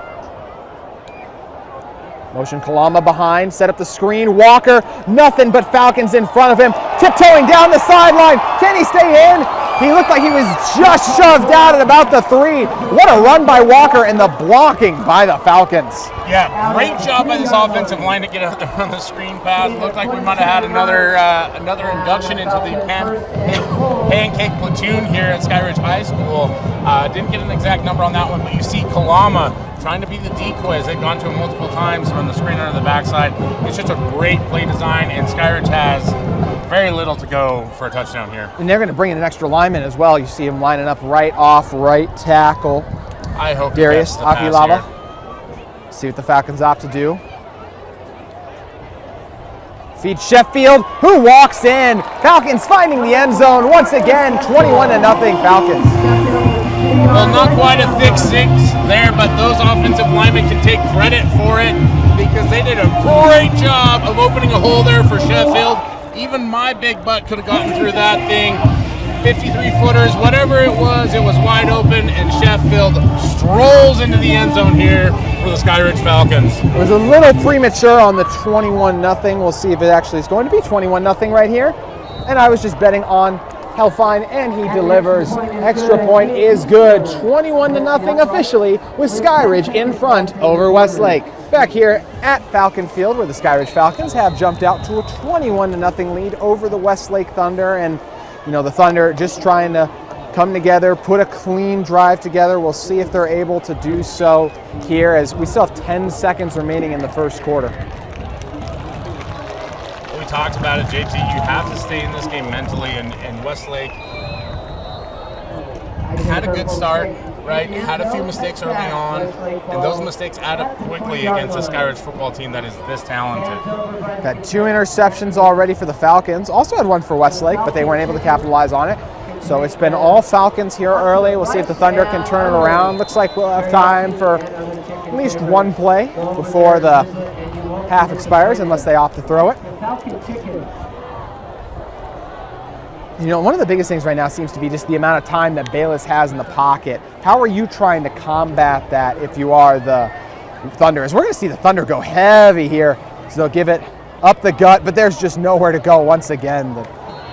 Speaker 1: Motion Kalama behind, set up the screen. Walker, nothing but Falcons in front of him. Tiptoeing down the sideline. Can he stay in? He looked like he was just shoved out at about the 3. What a run by Walker and the blocking by the Falcons.
Speaker 2: Yeah, great job by this offensive line to get out there on the screen pass. Looked like we might have had another induction into the pancake platoon here at Skyridge High School. Didn't get an exact number on that one, but you see Kalama trying to be the decoy as they've gone to him multiple times from the screen under the backside. It's just a great play design, and Skyridge has very little to go for a touchdown here.
Speaker 1: And they're going to bring in an extra lineman as well. You see him lining up right off right tackle.
Speaker 2: I hope
Speaker 1: Darius Akilava. See what the Falcons opt to do. Feed Sheffield, who walks in. Falcons finding the end zone once again, 21-0 Falcons.
Speaker 2: Well, not quite a thick 6 there, but those offensive linemen can take credit for it because they did a great job of opening a hole there for Sheffield. Even my big butt could have gotten through that thing. 53-footers, whatever it was wide open, and Sheffield strolls into the end zone here for the Skyridge Falcons.
Speaker 1: It was a little premature on the 21-0. We'll see if it actually is going to be 21-0 right here. And I was just betting on Helfine, and he delivers. Extra point is good. 21-0 officially with Skyridge in front over Westlake. Back here at Falcon Field, where the Skyridge Falcons have jumped out to a 21-0 lead over the Westlake Thunder. And, you know, the Thunder just trying to come together, put a clean drive together. We'll see if they're able to do so here, as we still have 10 seconds remaining in the first quarter.
Speaker 2: We talked about it, JT. You have to stay in this game mentally, and Westlake had a good start, right? Had a few mistakes early on, and those mistakes add up quickly against a Skyridge football team that is this talented.
Speaker 1: Got 2 interceptions already for the Falcons. Also had 1 for Westlake, but they weren't able to capitalize on it. So it's been all Falcons here early. We'll see if the Thunder can turn it around. Looks like we'll have time for at least 1 play before the half expires, unless they opt to throw it. You know, one of the biggest things right now seems to be just the amount of time that Bayless has in the pocket. How are you trying to combat that if you are the Thunder? As we're going to see the Thunder go heavy here, so they'll give it up the gut, but there's just nowhere to go once again.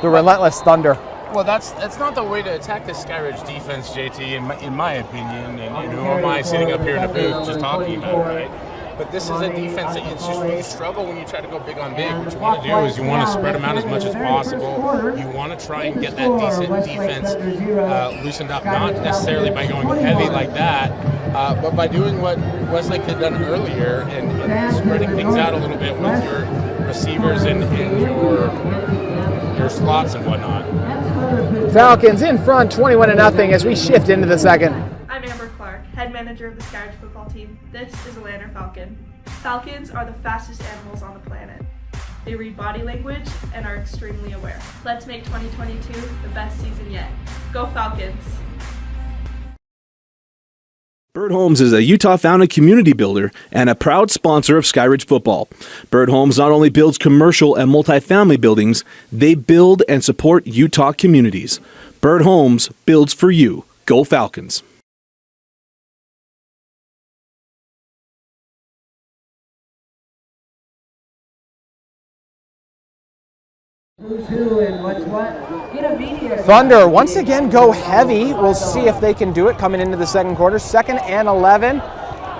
Speaker 1: The relentless Thunder.
Speaker 2: Well, that's not the way to attack this Skyridge defense, JT, in my opinion. And who am I sitting up here in the booth just talking about, right? But this is a defense that it's just you struggle when you try to go big on big. What you want to do is you want to spread them out as much as possible. You want to try and get that decent defense loosened up, not necessarily by going heavy like that, but by doing what Westlake had done earlier and spreading things out a little bit with your receivers and your slots and whatnot.
Speaker 1: Falcons in front, 21-0 as we shift into the second.
Speaker 3: I'm Amber Clark, head manager of the Skyridge football team. This is a Lanner Falcon. Falcons are the fastest animals on the planet. They read body language and are extremely aware. Let's make 2022 the best season yet. Go Falcons!
Speaker 4: Bird Homes is a Utah-founded community builder and a proud sponsor of Skyridge football. Bird Homes not only builds commercial and multifamily buildings, they build and support Utah communities. Bird Homes builds for you. Go Falcons.
Speaker 5: Who's who and what's what? Get a media.
Speaker 1: Thunder once again go heavy. We'll see if they can do it coming into the second quarter. 2nd and 11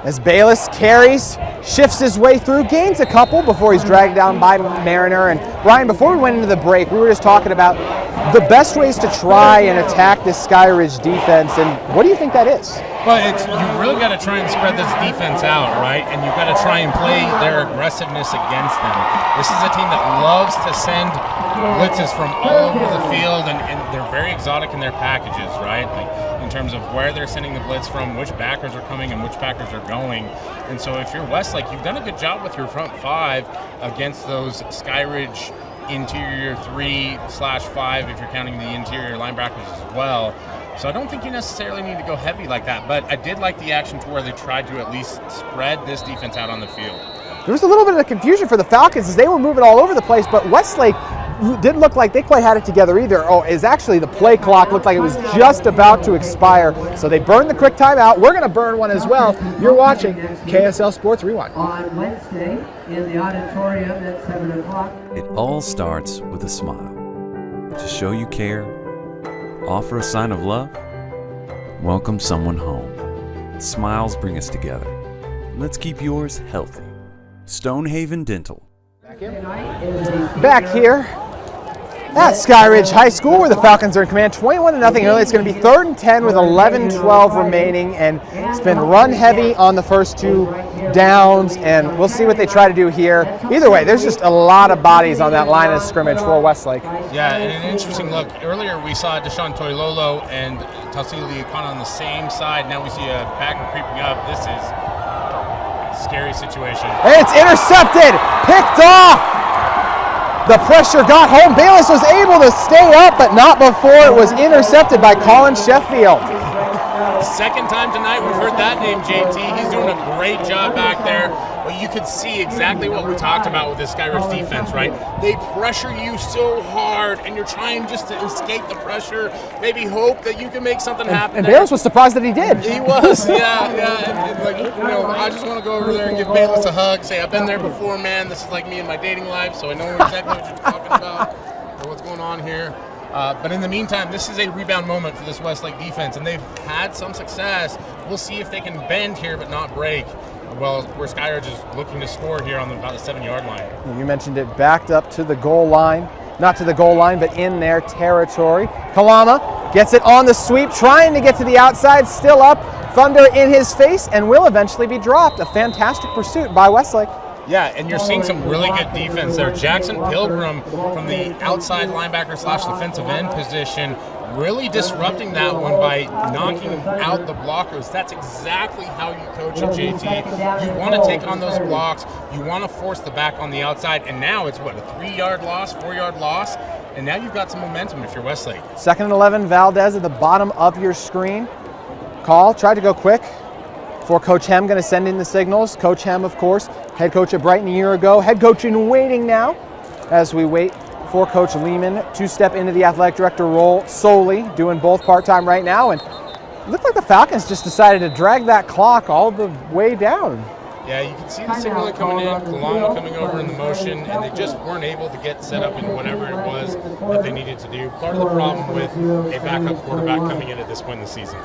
Speaker 1: as Bayless carries, shifts his way through, gains a couple before he's dragged down by Mariner. And Brian, before we went into the break, we were just talking about the best ways to try and attack this Skyridge defense. And what do you think that is?
Speaker 2: Well, you really got to try and spread this defense out, right? And you've got to try and play their aggressiveness against them. This is a team that loves to send blitzes from all over the field, and they're very exotic in their packages, right? Like in terms of where they're sending the blitz from, which backers are coming and which backers are going. And so if you're Westlake, you've done a good job with your front five against those Skyridge interior 3/5 if you're counting the interior linebackers as well. So I don't think you necessarily need to go heavy like that, but I did like the action to where they tried to at least spread this defense out on the field.
Speaker 1: There was a little bit of confusion for the Falcons as they were moving all over the place, but Westlake didn't look like they quite had it together either. Oh, is actually the play clock looked like it was just about to expire, so they burned the quick timeout. We're going to burn one as well. You're watching KSL Sports Rewind.
Speaker 5: On Wednesday in the auditorium at 7 o'clock.
Speaker 6: It all starts with a smile. To show you care, offer a sign of love, welcome someone home. Smiles bring us together. Let's keep yours healthy. Stonehaven Dental.
Speaker 1: Back here at Skyridge High School where the Falcons are in command 21-0 early. It's going to be 3rd and 10 with 11-12 remaining, and it's been run heavy on the first 2 downs, and we'll see what they try to do here. Either way, there's just a lot of bodies on that line of scrimmage for Westlake.
Speaker 2: Yeah, and an interesting look. Earlier we saw Deshaun Toilolo and Tausili Akana on the same side. Now we see a packer creeping up. This is a scary situation.
Speaker 1: And it's intercepted, picked off. The pressure got home. Bayless was able to stay up, but not before it was intercepted by Colin Sheffield.
Speaker 2: Second time tonight we've heard that name, JT. He's doing a great job back there. But you could see exactly what we talked about with this Skyridge defense, right? They pressure you so hard, and you're trying just to escape the pressure, maybe hope that you can make something happen.
Speaker 1: And Bayless was surprised that he did.
Speaker 2: He was, yeah. And like, I just want to go over there and give Bayless a hug, say, I've been there before, man. This is like me in my dating life, so I know exactly what you're talking about or what's going on here. But in the meantime, this is a rebound moment for this Westlake defense, and they've had some success. We'll see if they can bend here but not break. Well, where Skyridge is looking to score here on about the 7-yard line.
Speaker 1: You mentioned it, backed up to the goal line. Not to the goal line, but in their territory. Kalama gets it on the sweep, trying to get to the outside, still up. Thunder in his face, and will eventually be dropped. A fantastic pursuit by Westlake.
Speaker 2: Yeah, and you're seeing some really good defense there. Jackson Pilgrim from the outside linebacker / defensive end position, really disrupting that one by knocking out the blockers. That's exactly how you coach it, JT. You want to take on those blocks. You want to force the back on the outside. And now it's, a 3-yard loss, 4-yard loss? And now you've got some momentum if you're Westlake. 2nd and 11, Valdez at the bottom of your screen. Call, tried to go quick. For Coach Hem, going to send in the signals. Coach Hem, of course, head coach at Brighton a year ago. Head coach in waiting now as we wait for Coach Lehman to step into the athletic director role solely, doing both part-time right now. And it looked like the Falcons just decided to drag that clock all the way down. Yeah, you can see the signal coming in, Kalama coming over in the motion, and they just weren't able to get set up in whatever it was that they needed to do. Part of the problem with a backup quarterback coming in at this point in the season.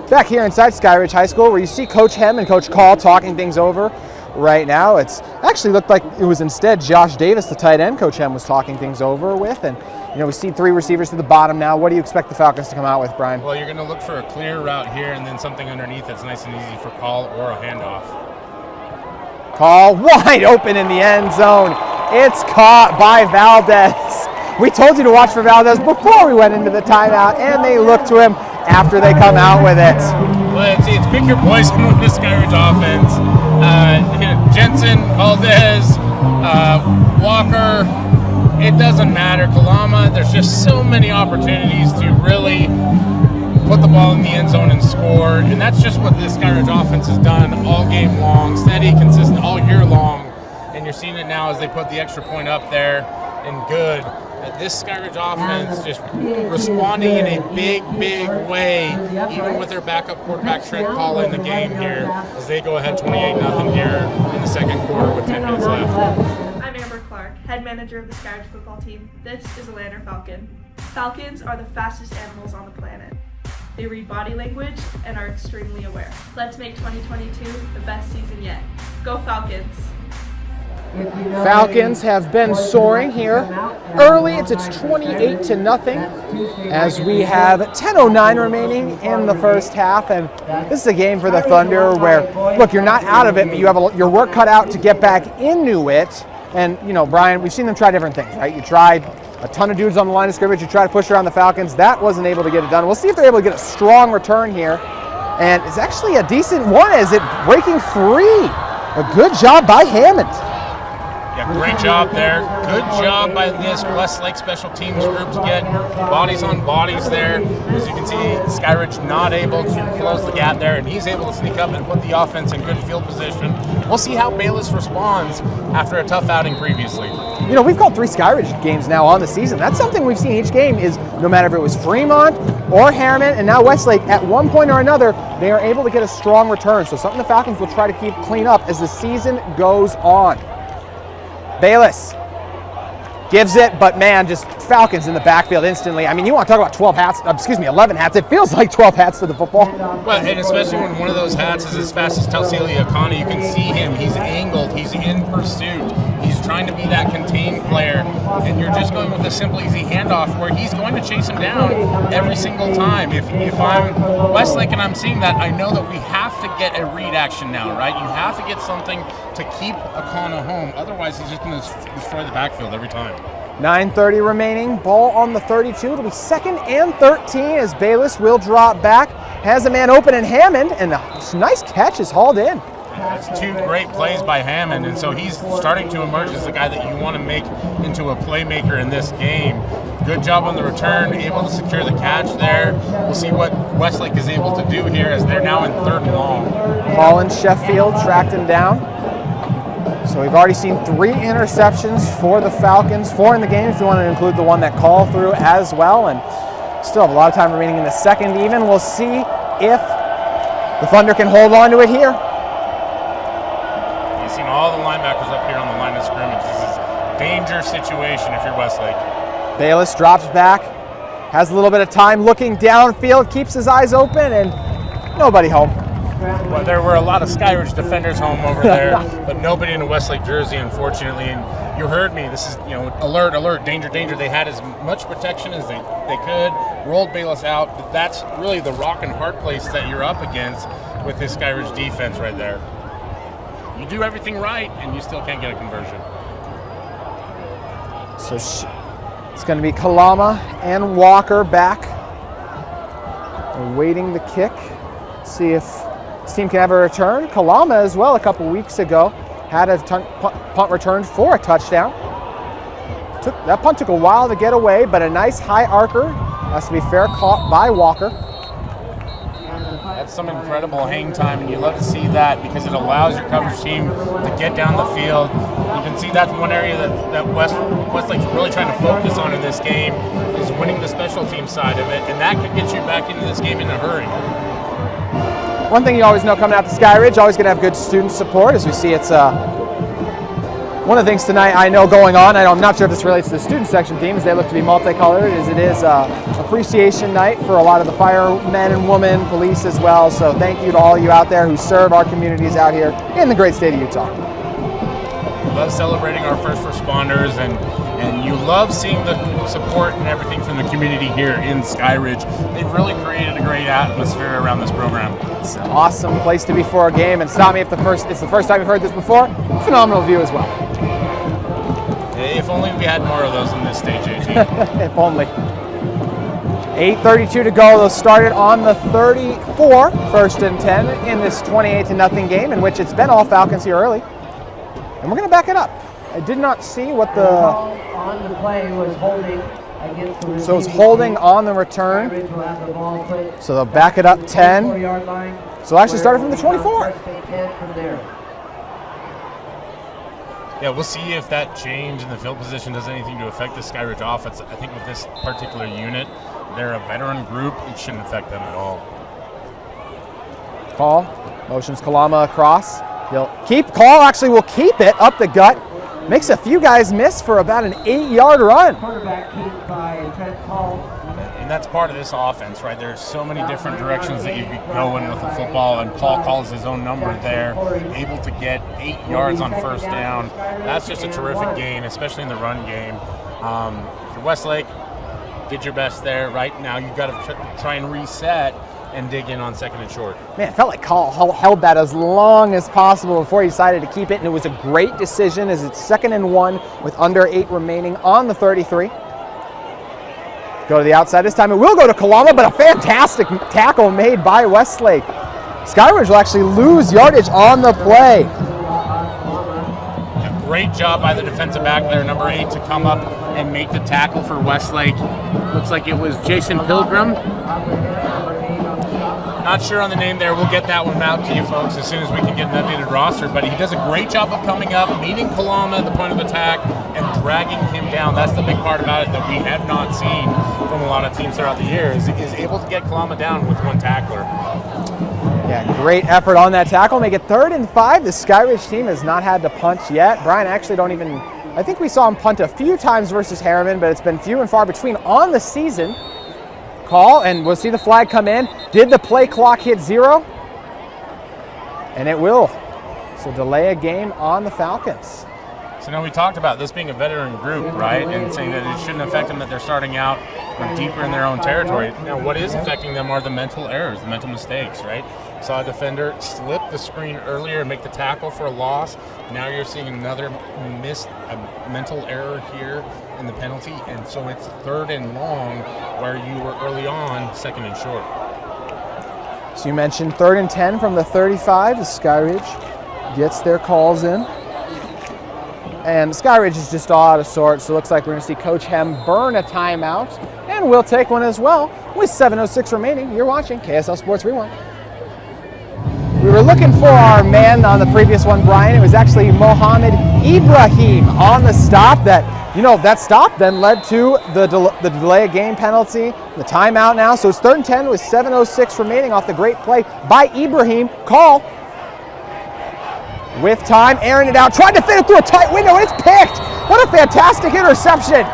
Speaker 2: Back here inside Skyridge High School, where you see Coach Hem and Coach Call talking things over right now. It's actually looked like it was instead Josh Davis, the tight end, Coach Hem was talking things over with. And we see 3 receivers to the bottom now. What do you expect the Falcons to come out with, Brian? Well, you're going to look for a clear route here and then something underneath that's nice and easy for Call or a handoff. Call wide open in the end zone. It's caught by Valdez. We told you to watch for Valdez before we went into the timeout, and they look to him after they come out with it. Well, it's pick your poison with this Skyridge offense. Jensen, Valdez, Walker, it doesn't matter. Kalama, there's just so many opportunities to really put the ball in the end zone and score. And that's just what this Skyridge offense has done all game long, steady, consistent all year long. And you're seeing it now as they put the extra point up there and good. This Skyridge offense just responding in a big, big way, even with their backup quarterback Trent calling the game here as they go ahead 28-0 here in the second quarter with 10 minutes left.
Speaker 3: I'm Amber Clark, head manager of the Skyridge football team. This is Atlanta Falcon. Falcons are the fastest animals on the planet. They read body language and are extremely aware. Let's make 2022 the best season yet. Go Falcons!
Speaker 1: Falcons have been soaring here. Early, it's 28-0 as we have 10:09 remaining in the first half, and this is a game for the Thunder where, look, you're not out of it, but you have your work cut out to get back into it. And, you know, Brian, we've seen them try different things, right? You tried a ton of dudes on the line of scrimmage. You tried to push around the Falcons. That wasn't able to get it done. We'll see if they're able to get a strong return here. And it's actually a decent one as it breaking free. A good job by Hammond.
Speaker 2: Yeah, great job there. Good job by this Westlake special teams group to get bodies on bodies there. As you can see, Skyridge not able to close the gap there, and he's able to sneak up and put the offense in good field position. We'll see how Bayless responds after a tough outing previously.
Speaker 1: You know, we've called 3 Skyridge games now on the season. That's something we've seen each game is no matter if it was Fremont or Harriman and now Westlake, at one point or another, they are able to get a strong return. So something the Falcons will try to keep clean up as the season goes on. Bayless gives it, but man, just Falcons in the backfield instantly. I mean, you want to talk about 11 hats. It feels like 12 hats to the football.
Speaker 2: Well, and especially when one of those hats is as fast as Tausili Akana, you can see him. He's angled. He's in pursuit. He's trying to be that contained player, and you're just going with a simple, easy handoff where he's going to chase him down every single time. If I'm Westlake and I'm seeing that, I know that we have to get a read action now, right? You have to get something to keep Akana home. Otherwise, he's just going to destroy the backfield every time.
Speaker 1: 9:30 remaining, ball on the 32. It'll be 2nd and 13 as Bayless will drop back. Has a man open in Hammond, and a nice catch is hauled in.
Speaker 2: That's 2 great plays by Hammond, and so he's starting to emerge as the guy that you want to make into a playmaker in this game. Good job on the return, able to secure the catch there. We'll see what Westlake is able to do here as they're now in 3rd and long.
Speaker 1: Colin Sheffield tracked him down. So we've already seen 3 interceptions for the Falcons, 4 in the game if you want to include the one that called through as well, and still have a lot of time remaining in the second even. We'll see if the Thunder can hold on to it here.
Speaker 2: You've seen all the linebackers up here on the line of scrimmage. This is a danger situation if you're Westlake.
Speaker 1: Bayless drops back, has a little bit of time looking downfield, keeps his eyes open, and nobody home.
Speaker 2: Well, there were a lot of Skyridge defenders home over there, but nobody in a Westlake jersey, unfortunately. And you heard me. This is, alert, alert, danger, danger. They had as much protection as they could, rolled Bayless out. But that's really the rock and hard place that you're up against with this Skyridge defense right there. You do everything right, and you still can't get a conversion.
Speaker 1: So it's going to be Kalama and Walker back, awaiting the kick. See if this team can have a return. Kalama as well a couple weeks ago had a punt return for a touchdown. That punt took a while to get away, but a nice high arcer. Has to be fair, caught by Walker.
Speaker 2: That's some incredible hang time, and you love to see that because it allows your coverage team to get down the field. You can see that's one area that Westlake's really trying to focus on in this game is winning the special team side of it, and that could get you back into this game in a hurry.
Speaker 1: One thing you always know coming out to Skyridge, always going to have good student support. As we see, it's one of the things tonight I know going on. I'm not sure if this relates to the student section team, as they look to be multicolored, as it is appreciation night for a lot of the firemen and women, police as well. So thank you to all you out there who serve our communities out here in the great state of Utah.
Speaker 2: Love celebrating our first responders, and you love seeing the support and everything from the community here in Skyridge. They've really created a great atmosphere around this program.
Speaker 1: It's an awesome place to be for a game, and stop me if it's the first time you've heard this before. Phenomenal view as well.
Speaker 2: If only we had more of those in this stage, AT.
Speaker 1: If only. 8:32 to go. They'll start it on the 34, 1st and 10 in this 28-0 game, in which it's been all Falcons here early. And we're going to back it up. I did not see what the
Speaker 5: on the play was holding
Speaker 1: So it's holding on the return. So they'll back it up 10. So actually started from the 24.
Speaker 2: Yeah, we'll see if that change in the field position does anything to affect the Skyridge offense. I think with this particular unit, they're a veteran group. It shouldn't affect them at all.
Speaker 1: Call. Motions Kalama across. He'll keep. Call actually will keep it up the gut. Makes a few guys miss for about an 8-yard run.
Speaker 5: Quarterback keep by Trent Call.
Speaker 2: And that's part of this offense, right? There's so many different directions that you could go in with the football, and Paul calls his own number there, able to get 8 yards on first down. That's just a terrific gain, especially in the run game. For Westlake, did your best there. Right now, you've got to try and reset and dig in on second and short.
Speaker 1: Man, it felt like Call held that as long as possible before he decided to keep it, and it was a great decision as it's 2nd and 1 with under 8 remaining on the 33. Go to the outside this time. It will go to Kalama, but a fantastic tackle made by Westlake. Skyridge will actually lose yardage on the play.
Speaker 2: A great job by the defensive back there, number 8, to come up and make the tackle for Westlake. Looks like it was Jason Pilgrim. Not sure on the name there. We'll get that one out to you folks as soon as we can get an updated roster. But he does a great job of coming up, meeting Kalama at the point of attack, and dragging him down. That's the big part about it that we have not seen from a lot of teams throughout the year, is able to get Kalama down with one tackler.
Speaker 1: Yeah, great effort on that tackle. Make it 3rd and 5. The Skyridge team has not had to punt yet. Brian actually don't even, I think we saw him punt a few times versus Harriman, but it's been few and far between on the season. Call, and we'll see the flag come in. Did the play clock hit 0? And it will. So delay a game on the Falcons.
Speaker 2: So now we talked about this being a veteran group, right? And saying that it shouldn't affect them that they're starting out deeper in their own territory. Now what is affecting them are the mental errors, the mental mistakes, right? Saw a defender slip the screen earlier and make the tackle for a loss. Now you're seeing another mental error here in the penalty, and so it's 3rd and long where you were early on 2nd and short.
Speaker 1: So you mentioned 3rd and 10 from the 35. The Skyridge gets their calls in. And Skyridge is just all out of sorts, so it looks like we're going to see Coach Hem burn a timeout, and we'll take one as well with 7:06 remaining. You're watching KSL Sports Rewind. We were looking for our man on the previous one, Brian. It was actually Mohammed Ibrahim on the stop that stop then led to the delay of game penalty, the timeout now. So it's 3rd and 10 with 7:06 remaining off the great play by Ibrahim. Call. With time, airing it out, tried to fit it through a tight window, and it's picked. What a fantastic interception.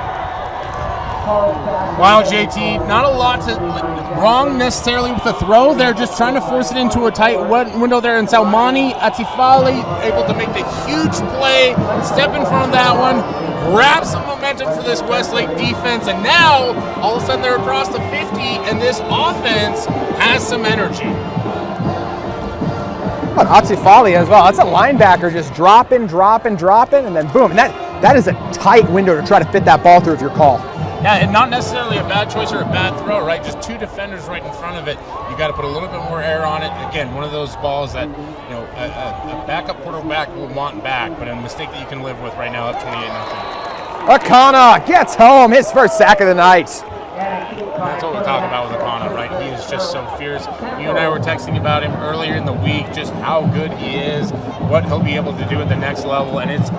Speaker 2: Wow, JT, not a lot wrong necessarily with the throw. They're just trying to force it into a tight window there, and Salmani Atifali able to make the huge play, step in front of that one, grab some momentum for this Westlake defense, and now all of a sudden they're across the 50, and this offense has some energy.
Speaker 1: But Atifali as well. That's a linebacker just dropping, and then boom. And that is a tight window to try to fit that ball through if you're called.
Speaker 2: Yeah, and not necessarily a bad choice or a bad throw, right? Just 2 defenders right in front of it. You got to put a little bit more air on it. Again, one of those balls that a backup quarterback will want back, but a mistake that you can live with right now, up 28-0.
Speaker 1: Akana gets home, his first sack of the night.
Speaker 2: That's what we're talking about with Akana, right? He is just so fierce. You and I were texting about him earlier in the week, just how good he is, what he'll be able to do at the next level. And it's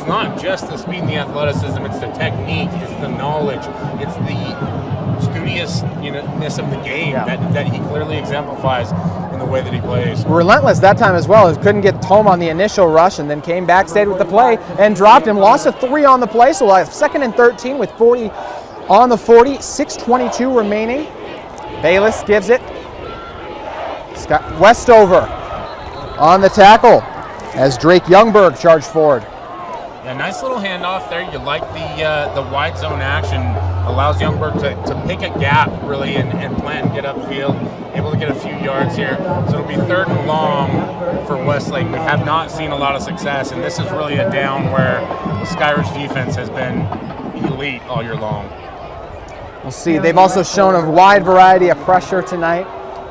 Speaker 2: not just the speed and the athleticism, it's the technique, it's the knowledge, it's the studiousness of the game that he clearly exemplifies in the way that he plays.
Speaker 1: Relentless that time as well. He couldn't get home on the initial rush and then came back, stayed with the play, and dropped him. Lost a 3 on the play, so we'll have 2nd and 13 with 40 on the 40, 6:22 remaining. Bayless gives it. Westover on the tackle as Drake Youngberg charged forward.
Speaker 2: Yeah, nice little handoff there. You like the wide zone action. Allows Youngberg to pick a gap, really, and plan and get upfield. Able to get a few yards here. So it'll be 3rd and long for Westlake. We have not seen a lot of success, and this is really a down where the Skyridge defense has been elite all year long.
Speaker 1: We'll see. They've also shown a wide variety of pressure tonight.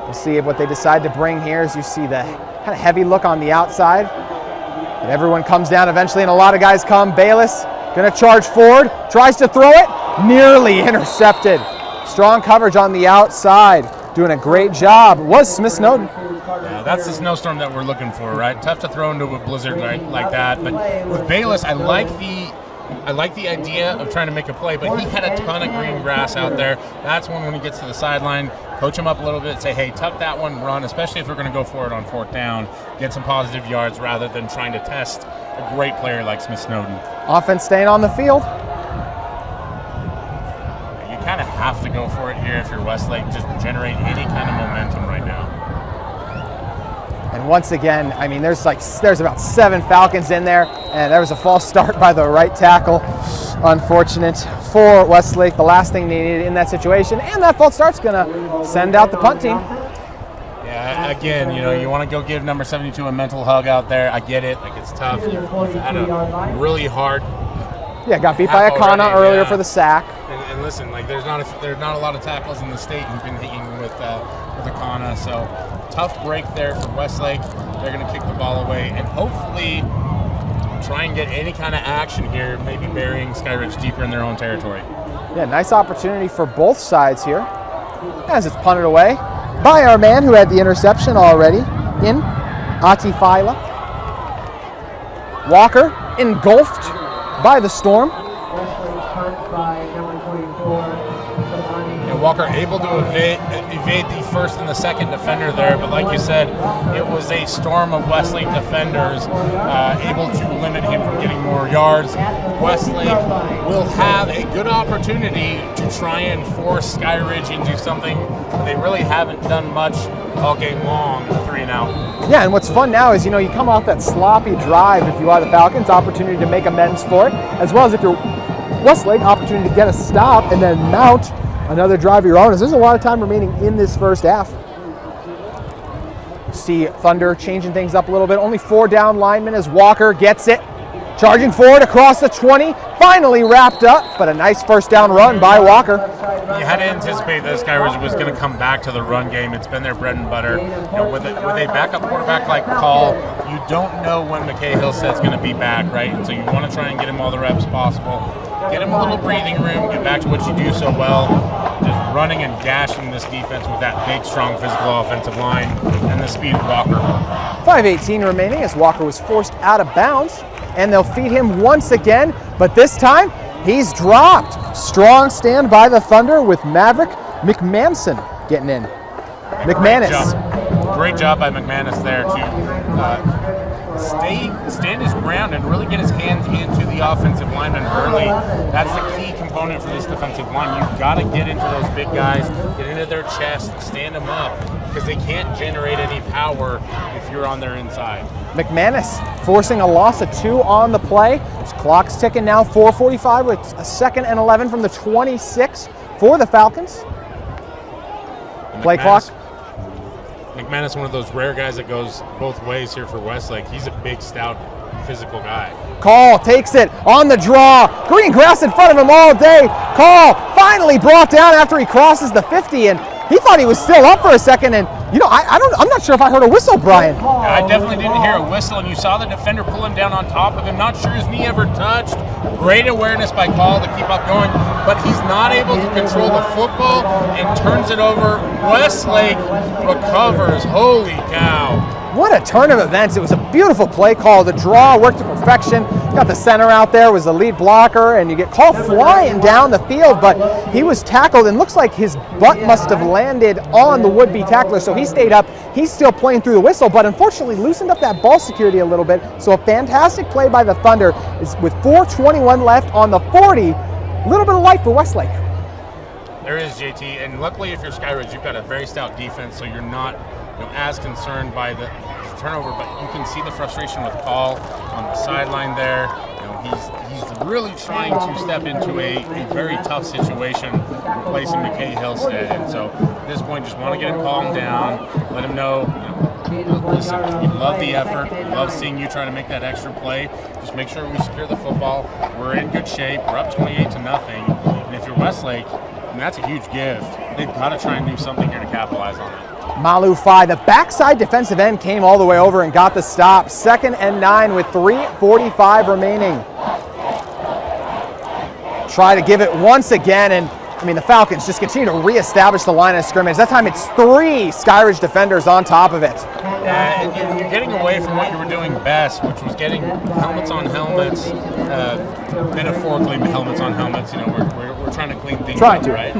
Speaker 1: We'll see what they decide to bring here as you see the kind of heavy look on the outside. But everyone comes down eventually, and a lot of guys come. Bayless going to charge forward, tries to throw it, nearly intercepted. Strong coverage on the outside. Doing a great job was Smith Snowden.
Speaker 2: Yeah, that's the snowstorm that we're looking for, right? Tough to throw into a blizzard like that. But with Bayless, I like the idea of trying to make a play, but he had a ton of green grass out there. That's when he gets to the sideline, coach him up a little bit, say, hey, tuck that one, run, especially if we're going to go for it on 4th down, get some positive yards rather than trying to test a great player like Smith Snowden.
Speaker 1: Offense staying on the field.
Speaker 2: You kind of have to go for it here if you're Westlake, just generate any kind of momentum right now.
Speaker 1: And once again, I mean, there's about 7 Falcons in there, and there was a false start by the right tackle. Unfortunate for Westlake, the last thing they needed in that situation, and that false start's gonna send out the punt team.
Speaker 2: Yeah, again, you want to go give number 72 a mental hug out there. I get it, it's tough. You've had a really hard.
Speaker 1: Yeah, got beat by Akana earlier for the sack.
Speaker 2: And listen, there's not a lot of tackles in the state who've been hanging with Akana, so tough break there for Westlake. They're going to kick the ball away and hopefully try and get any kind of action here, maybe burying Skyridge deeper in their own territory.
Speaker 1: Yeah, nice opportunity for both sides here as it's punted away by our man who had the interception already in Atifila. Walker engulfed by the storm.
Speaker 2: And Walker able to evade the first and the second defender there, but like you said, it was a storm of Westlake defenders able to limit him from getting more yards. Westlake will have a good opportunity to try and force Skyridge into something they really haven't done much all game long, 3 and out.
Speaker 1: Yeah, and what's fun now is, you come off that sloppy drive if you are the Falcons, opportunity to make amends for it, as well as if you're Westlake, opportunity to get a stop and then mount another drive of your own, as there's a lot of time remaining in this first half. See Thunder changing things up a little bit. Only 4 down linemen as Walker gets it. Charging forward across the 20. Finally wrapped up, but a nice first down run by Walker.
Speaker 2: You had to anticipate that Skyridge was going to come back to the run game. It's been their bread and butter. With a backup quarterback like Call, you don't know when McKay Hillstead's going to be back, right? And so you want to try and get him all the reps possible. Get him a little breathing room, get back to what you do so well, just running and gashing this defense with that big, strong, physical offensive line and the speed of Walker.
Speaker 1: 5:18 remaining as Walker was forced out of bounds, and they'll feed him once again, but this time he's dropped. Strong stand by the Thunder with Maverick McManson getting in. McManus.
Speaker 2: Great job by McManus there to stand his ground and really get his hands into the offensive lineman early. That's the key component for this defensive line. You've got to get into those big guys, get into their chest, stand them up, because they can't generate any power if you're on their inside.
Speaker 1: McManus forcing a loss of 2 on the play. His clock's ticking now, 4:45 with a 2nd and 11 from the 26 for the Falcons. Play clock.
Speaker 2: McManus, one of those rare guys that goes both ways here for Westlake. He's a big, stout, physical guy.
Speaker 1: Call takes it on the draw. Green grass in front of him all day. Call finally brought down after he crosses the 50, and he thought he was still up for a second. And I'm not sure if I heard a whistle, Brian.
Speaker 2: Yeah, I definitely didn't hear a whistle, and you saw the defender pull him down on top of him. Not sure his knee ever touched. Great awareness by Call to keep up going, but he's not able to control the football and turns it over. Westlake recovers. Holy cow.
Speaker 1: What a turn of events. It was a beautiful play call. The draw worked to perfection. Got the center out there, was the lead blocker, and you get Call flying down the field, but he was tackled, and looks like his butt must have landed on the would-be tackler, so he stayed up. He's still playing through the whistle, but unfortunately loosened up that ball security a little bit. So a fantastic play by the Thunder is with 4:21 left on the 40. A little bit of life for Westlake.
Speaker 2: There is, JT, and luckily if you're Skyridge, you've got a very stout defense, so you're not as concerned by the turnover, but you can see the frustration with Call on the sideline there. He's really trying to step into a very tough situation replacing McKay Hillstead, and so at this point just want to get him calmed down, let him know, listen, we love the effort, we love seeing you try to make that extra play, just make sure we secure the football, we're in good shape, we're up 28-0, and if you're Westlake, and that's a huge gift, they've got to try and do something here to capitalize on it.
Speaker 1: Malufai, the backside defensive end, came all the way over and got the stop. 2nd and 9 with 3:45 remaining. try to give it once again, and I mean, the Falcons just continue to reestablish the line of scrimmage. That time it's 3 Skyridge defenders on top of it.
Speaker 2: And you're getting away from what you were doing best, which was getting helmets on helmets, metaphorically helmets on helmets. You know, we're trying to clean things up, right?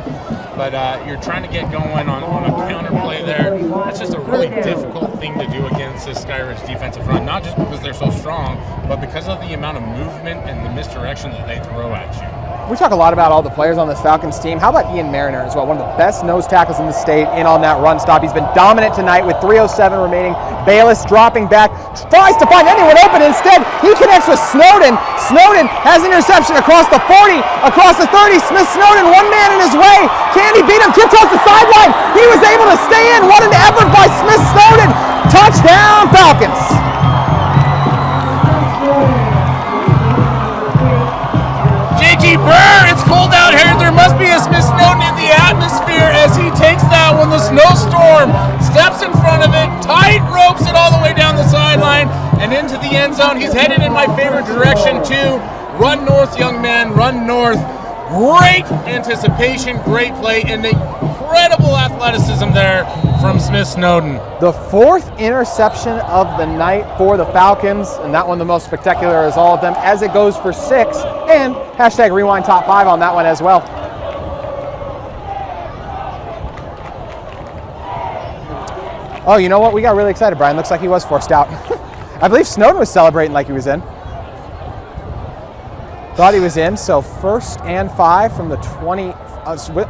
Speaker 2: But you're trying to get going on a counterplay there. That's just a really difficult thing to do against this Skyridge defensive front, not just because they're so strong, but because of the amount of movement and the misdirection that they throw at you.
Speaker 1: We talk a lot about all the players on this Falcons team. How about Ian Mariner as well? One of the best nose tackles in the state in on that run stop. He's been dominant tonight with 3:07 remaining. Bayless dropping back, tries to find anyone open. Instead, he connects with Snowden. Snowden has an interception across the 40, across the 30. Smith Snowden, one man in his way. Can he beat him? Tiptoes the sideline. He was able to stay in. What an effort by Smith Snowden. Touchdown, Falcons.
Speaker 2: JT Burr, it's cold out here. There must be a Smith Snowden in the atmosphere as he takes that when the snowstorm steps in front of it, tight ropes it all the way down the sideline and into the end zone. He's headed in my favorite direction too. Run north, young man, run north. Great anticipation, great play, and incredible athleticism there from Smith Snowden.
Speaker 1: The 4th interception of the night for the Falcons, and that one the most spectacular as all of them, as it goes for 6, and hashtag rewind top 5 on that one as well. Oh, you know what? We got really excited, Brian. Looks like he was forced out. I believe Snowden was celebrating like he was in. Thought he was in, so 1st and 5 from the 20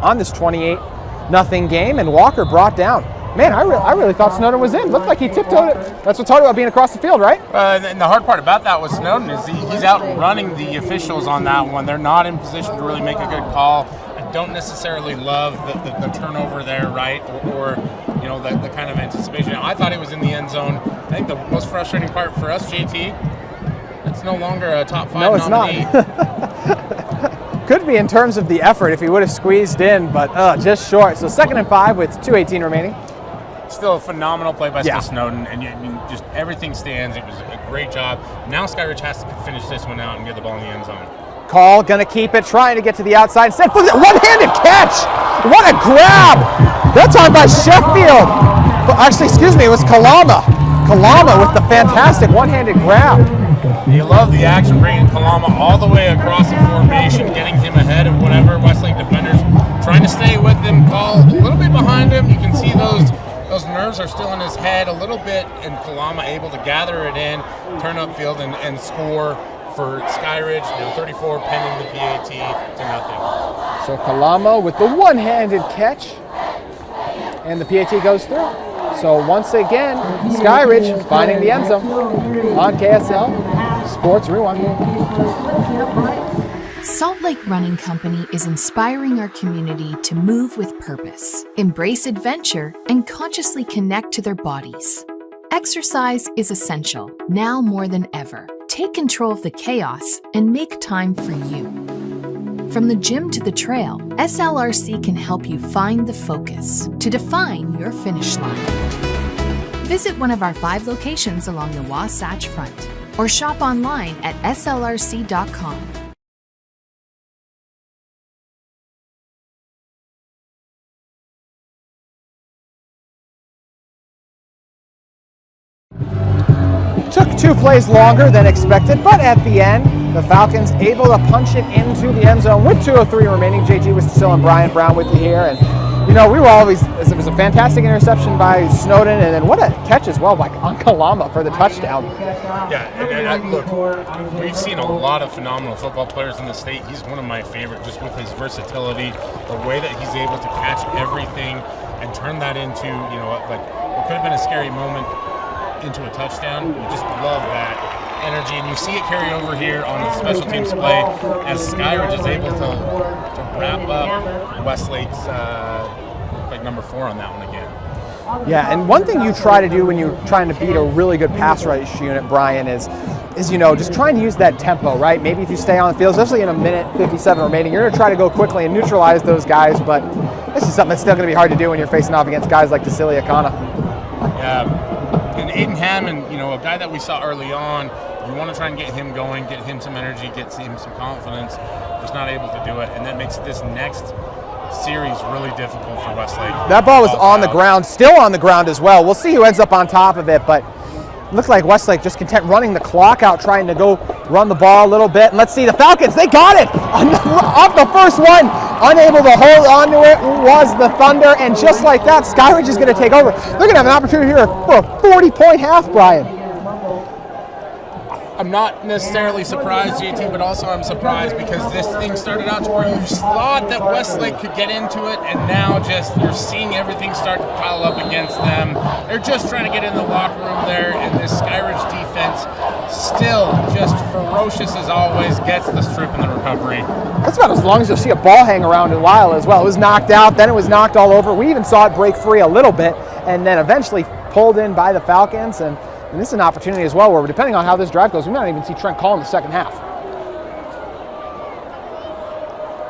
Speaker 1: on this 28-0 game, and Walker brought down. Man, I really thought Snowden was in. Looked like he tiptoed it. That's what's hard about being across the field, right?
Speaker 2: And the hard part about that with Snowden is he's out running the officials on that one. They're not in position to really make a good call. I don't necessarily love the turnover there, right? Or you know, the kind of anticipation. I thought he was in the end zone. I think the most frustrating part for us, JT, it's no longer a top 5
Speaker 1: no, it's
Speaker 2: nominee.
Speaker 1: Not. Could be in terms of the effort if he would have squeezed in, but just short. So 2nd and 5 with 2:18 remaining.
Speaker 2: Still a phenomenal play by
Speaker 1: Yeah.
Speaker 2: Smith Snowden, and I mean, just everything stands. It was a great job. Now Skyridge has to finish this one out and get the ball in the end zone.
Speaker 1: Call, gonna keep it, trying to get to the outside. Instead, one-handed catch. What a grab! That time by Sheffield. Actually, excuse me, it was Kalama. Kalama with the fantastic one-handed grab.
Speaker 2: You love the action, bringing Kalama all the way across the formation, getting him ahead of whatever Westlake defenders, trying to stay with him. Call a little bit behind him. You can see those nerves are still in his head a little bit, and Kalama able to gather it in, turn upfield, and score for Skyridge. Now 34 pending the PAT to nothing.
Speaker 1: So Kalama with the one-handed catch, and the PAT goes through. So once again, Skyridge finding the end zone on KSL Sports Rewind.
Speaker 7: Salt Lake Running Company is inspiring our community to move with purpose, embrace adventure, and consciously connect to their bodies. Exercise is essential, now more than ever. Take control of the chaos and make time for you. From the gym to the trail, SLRC can help you find the focus to define your finish line. Visit one of our 5 locations along the Wasatch Front or shop online at slrc.com.
Speaker 1: Took 2 plays longer than expected, but at the end, the Falcons able to punch it into the end zone with 2:03 remaining. JT was still and Brian Brown with you here, and you know, we were always, it was a fantastic interception by Snowden, and then what a catch as well by Kalama for the touchdown.
Speaker 2: Yeah, and look, we've seen a lot of phenomenal football players in the state. He's one of my favorite just with his versatility, the way that he's able to catch everything and turn that into, you know, like what could have been a scary moment into a touchdown. You just love that energy, and you see it carry over here on the special teams play as Skyridge is able to wrap up Westlake's like number 4 on that one again.
Speaker 1: Yeah, and one thing you try to do when you're trying to beat a really good pass rush unit, Brian, is you know, just trying to use that tempo, right? Maybe if you stay on the field, especially in a minute 57 remaining, you're going to try to go quickly and neutralize those guys, but this is something that's still going to be hard to do when you're facing off against guys like Tausili, Akana.
Speaker 2: Yeah. And Aiden Hammond, you know, a guy that we saw early on, you want to try and get him going, get him some energy, get him some confidence. was not able to do it, and that makes this next series really difficult for Westlake.
Speaker 1: That ball was on the ground, still on the ground as well. We'll see who ends up on top of it, but looked like Westlake just content running the clock out, trying to go run the ball a little bit. And let's see, the Falcons, they got it! Off the first one, unable to hold on to it was the Thunder, and just like that, Skyridge is going to take over. They're going to have an opportunity here for a 40-point half, Brian.
Speaker 2: I'm not necessarily surprised, JT, but also I'm surprised because this thing started out to where you thought that Westlake could get into it, and now just you're seeing everything start to pile up against them. They're just trying to get in the locker room there, and this Skyridge defense still just ferocious as always, gets the strip in the recovery.
Speaker 1: That's about as long as you'll see a ball hang around in a while as well. It was knocked out, then it was knocked all over. We even saw it break free a little bit, and then eventually pulled in by the Falcons. And this is an opportunity as well where, depending on how this drive goes, we might even see Trent Call in the second half.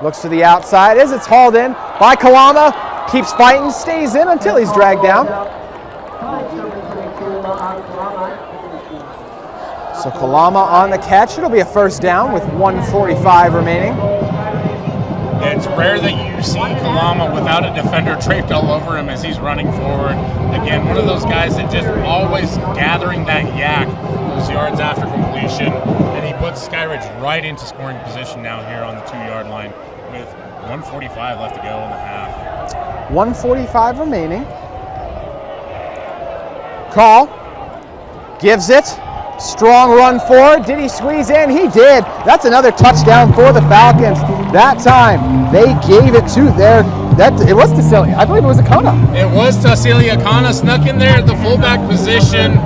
Speaker 1: Looks to the outside as it's hauled in by Kalama. Keeps fighting, stays in until he's dragged down. So Kalama on the catch. It'll be a first down with 1:45 remaining.
Speaker 2: It's rare that you see Kalama without a defender draped all over him as he's running forward. Again, one of those guys that just always gathering that yak, those yards after completion, and he puts Skyridge right into scoring position now here on the 2-yard line with 1:45 left to go in the half.
Speaker 1: 1:45 remaining. Call gives it. Strong run forward. Did he squeeze in? He did. That's another touchdown for the Falcons. That time they gave it to it was Tausili. I believe it was Akana.
Speaker 2: It was Tausili. Akana snuck in there at the fullback position.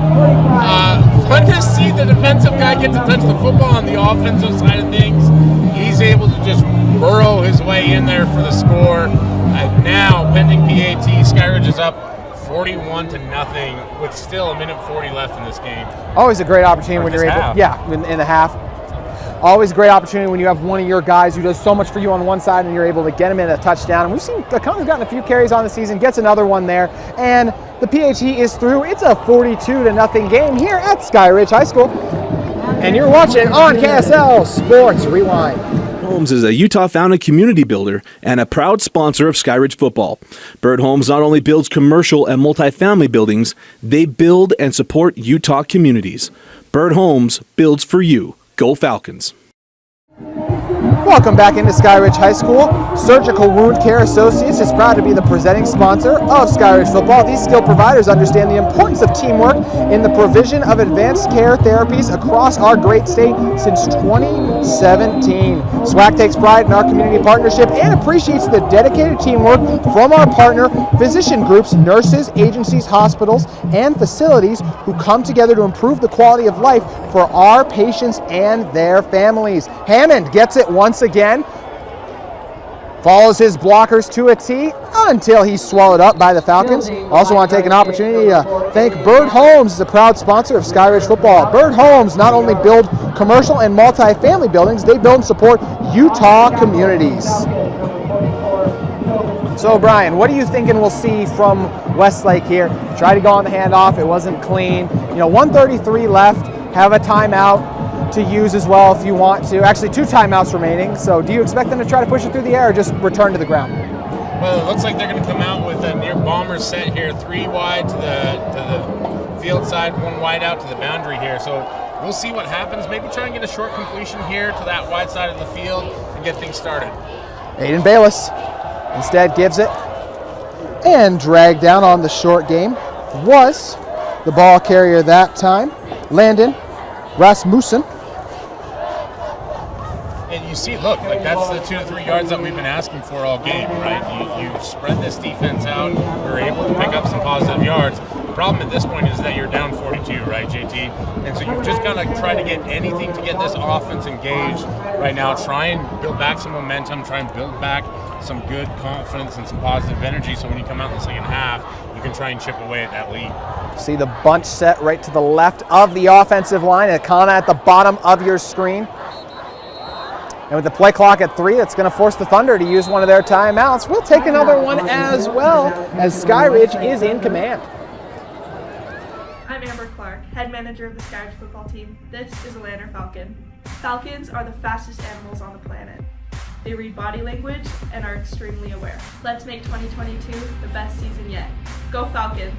Speaker 2: Fun to see the defensive guy get to touch the football on the offensive side of things. He's able to just burrow his way in there for the score. Now, pending PAT, Skyridge is up 41-0 with still 1:40 left in this game.
Speaker 1: Always a great opportunity when you're able, in the half. Always a great opportunity when you have one of your guys who does so much for you on one side and you're able to get him in a touchdown. And we've seen Akana's gotten a few carries on the season, gets another one there, and the PAT is through. It's a 42-0 game here at Skyridge High School, and you're watching on KSL Sports Rewind.
Speaker 4: Homes is a Utah-founded community builder and a proud sponsor of Skyridge football. Bird Homes not only builds commercial and multifamily buildings, they build and support Utah communities. Bird Homes builds for you. Go Falcons.
Speaker 1: Welcome back into Skyridge High School. Surgical Wound Care Associates is proud to be the presenting sponsor of Skyridge football. These skilled providers understand the importance of teamwork in the provision of advanced care therapies across our great state since 2017. SWAC takes pride in our community partnership and appreciates the dedicated teamwork from our partner physician groups, nurses, agencies, hospitals, and facilities who come together to improve the quality of life for our patients and their families. Hammond gets it once again, follows his blockers to a T until he's swallowed up by the Falcons. Also want to take an opportunity to thank Bird Homes, the proud sponsor of Skyridge football. Bird Homes not only build commercial and multi-family buildings, they build and support Utah communities. So Brian, what are you thinking we'll see from Westlake here? Try to go on the handoff, it wasn't clean. 1:33 left, have a timeout to use as well if you want to. Actually, 2 timeouts remaining. So do you expect them to try to push it through the air or just return to the ground?
Speaker 2: Well, it looks like they're going to come out with a near bomber set here, 3 wide to the field side, 1 wide out to the boundary here. So we'll see what happens. Maybe try and get a short completion here to that wide side of the field and get things started.
Speaker 1: Aiden Bayless instead gives it, and dragged down on the short game was the ball carrier that time, Landon Rasmussen.
Speaker 2: And you see, look, like that's the 2 to 3 yards that we've been asking for all game, right? You spread this defense out, you're able to pick up some positive yards. The problem at this point is that you're down 42, right, JT? And so you've just got to try to get anything to get this offense engaged right now. Try and build back some momentum, try and build back some good confidence and some positive energy so when you come out in the second half, you can try and chip away at that lead.
Speaker 1: See the bunch set right to the left of the offensive line. Akana at the bottom of your screen. And with the play clock at 3, that's going to force the Thunder to use one of their timeouts. We'll take another one as well as Skyridge is in command.
Speaker 3: I'm Amber Clark, head manager of the Skyridge football team. This is Atlanta Falcon. Falcons are the fastest animals on the planet. They read body language and are extremely aware. Let's make 2022 the best season yet. Go Falcons!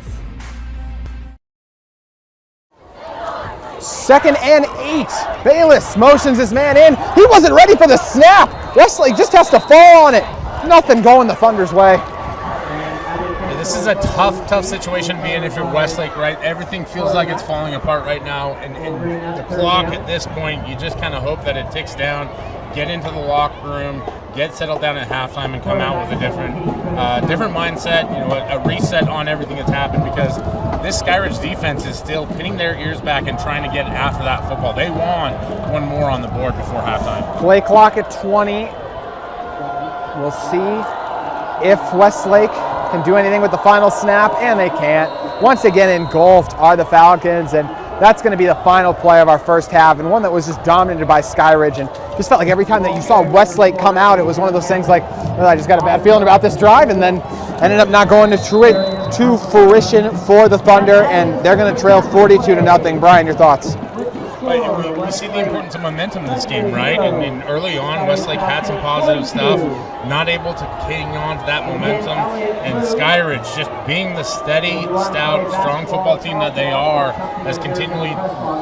Speaker 1: 2nd and 8. Bayless motions his man in. He wasn't ready for the snap. Westlake just has to fall on it. Nothing going the Thunder's way.
Speaker 2: This is a tough situation to be in if you're Westlake, right? Everything feels like it's falling apart right now, and the clock at this point, you just kind of hope that it ticks down, get into the locker room, get settled down at halftime, and come out with a different mindset, a reset on everything that's happened, because this Skyridge defense is still pinning their ears back and trying to get after that football. They want one more on the board before halftime.
Speaker 1: Play clock at 20. We'll see if Westlake can do anything with the final snap, and they can't. Once again, engulfed are the Falcons, and that's going to be the final play of our first half, and one that was just dominated by Skyridge, and just felt like every time that you saw Westlake come out, it was one of those things like, well, I just got a bad feeling about this drive, and then ended up not going to fruition for the Thunder, and they're going to trail 42-0. Brian, your thoughts?
Speaker 2: We see the importance of momentum in this game, right? And early on, Westlake had some positive stuff, not able to hang on to that momentum. And Skyridge, just being the steady, stout, strong football team that they are, has continually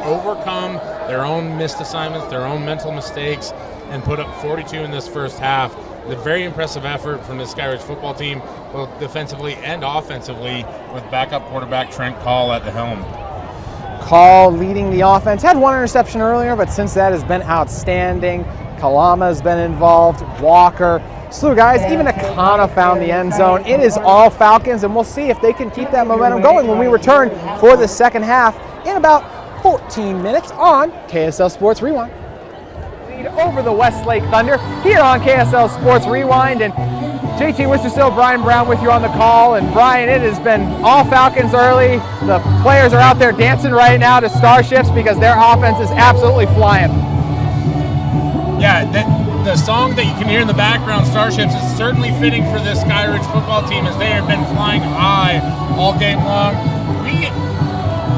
Speaker 2: overcome their own missed assignments, their own mental mistakes, and put up 42 in this first half. A very impressive effort from the Skyridge football team, both defensively and offensively, with backup quarterback Trent Call at the helm.
Speaker 1: Call leading the offense. Had one interception earlier, but since that has been outstanding. Kalama has been involved. Walker. Slew guys. Even Akana found the end zone. It is all Falcons, and we'll see if they can keep that momentum going when we return for the second half in about 14 minutes on KSL Sports Rewind. Lead over the Westlake Thunder here on KSL Sports Rewind, and JT Wistersill, Brian Brown with you on the call. And Brian, it has been all Falcons early. The players are out there dancing right now to Starships because their offense is absolutely flying.
Speaker 2: Yeah, the song that you can hear in the background, Starships, is certainly fitting for this Skyridge football team, as they have been flying high all game long.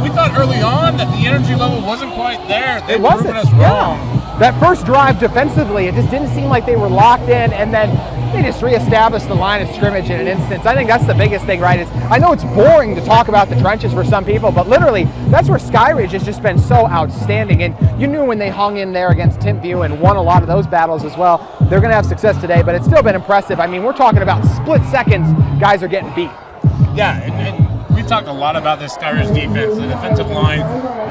Speaker 2: We thought early on that the energy level wasn't quite there. They've proven us wrong.
Speaker 1: Yeah. That first drive defensively, it just didn't seem like they were locked in, and then they just reestablished the line of scrimmage in an instance. I think that's the biggest thing, right? I know it's boring to talk about the trenches for some people, but literally, that's where Skyridge has just been so outstanding. And you knew when they hung in there against Timpview and won a lot of those battles as well, they're going to have success today, but it's still been impressive. I mean, we're talking about split seconds, guys are getting beat.
Speaker 2: Yeah, and we've talked a lot about this Skyridge defense. The defensive line,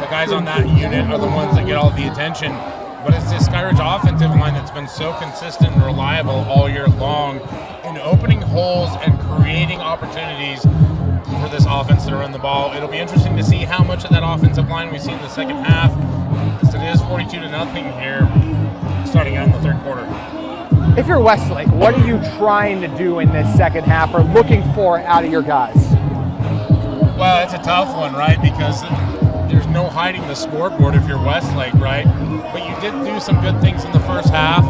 Speaker 2: the guys on that unit are the ones that get all the attention. But it's this Skyridge offensive line that's been so consistent and reliable all year long in opening holes and creating opportunities for this offense to run the ball. It'll be interesting to see how much of that offensive line we see in the second half. So it is 42-0 here, starting out in the third quarter.
Speaker 1: If you're Westlake, what are you trying to do in this second half or looking for out of your guys?
Speaker 2: Well, it's a tough one, right? Because there's no hiding the scoreboard if you're Westlake, right? But you did do some good things in the first half,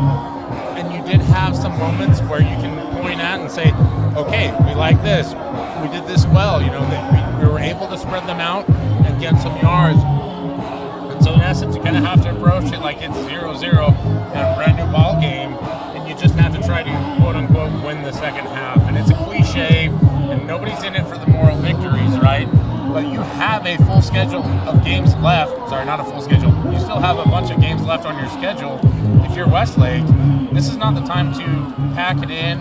Speaker 2: and you did have some moments where you can point at and say, okay, we like this. We did this well. We were able to spread them out and get some yards. And so in essence, you kind of have to approach it like it's 0-0 in a brand new ball game, and you just have to try to, quote unquote, win the second half. And it's a cliche, and nobody's in it for the moral victories, right? But you have a full schedule of games left. Sorry, not a full schedule. You still have a bunch of games left on your schedule. If you're Westlake, this is not the time to pack it in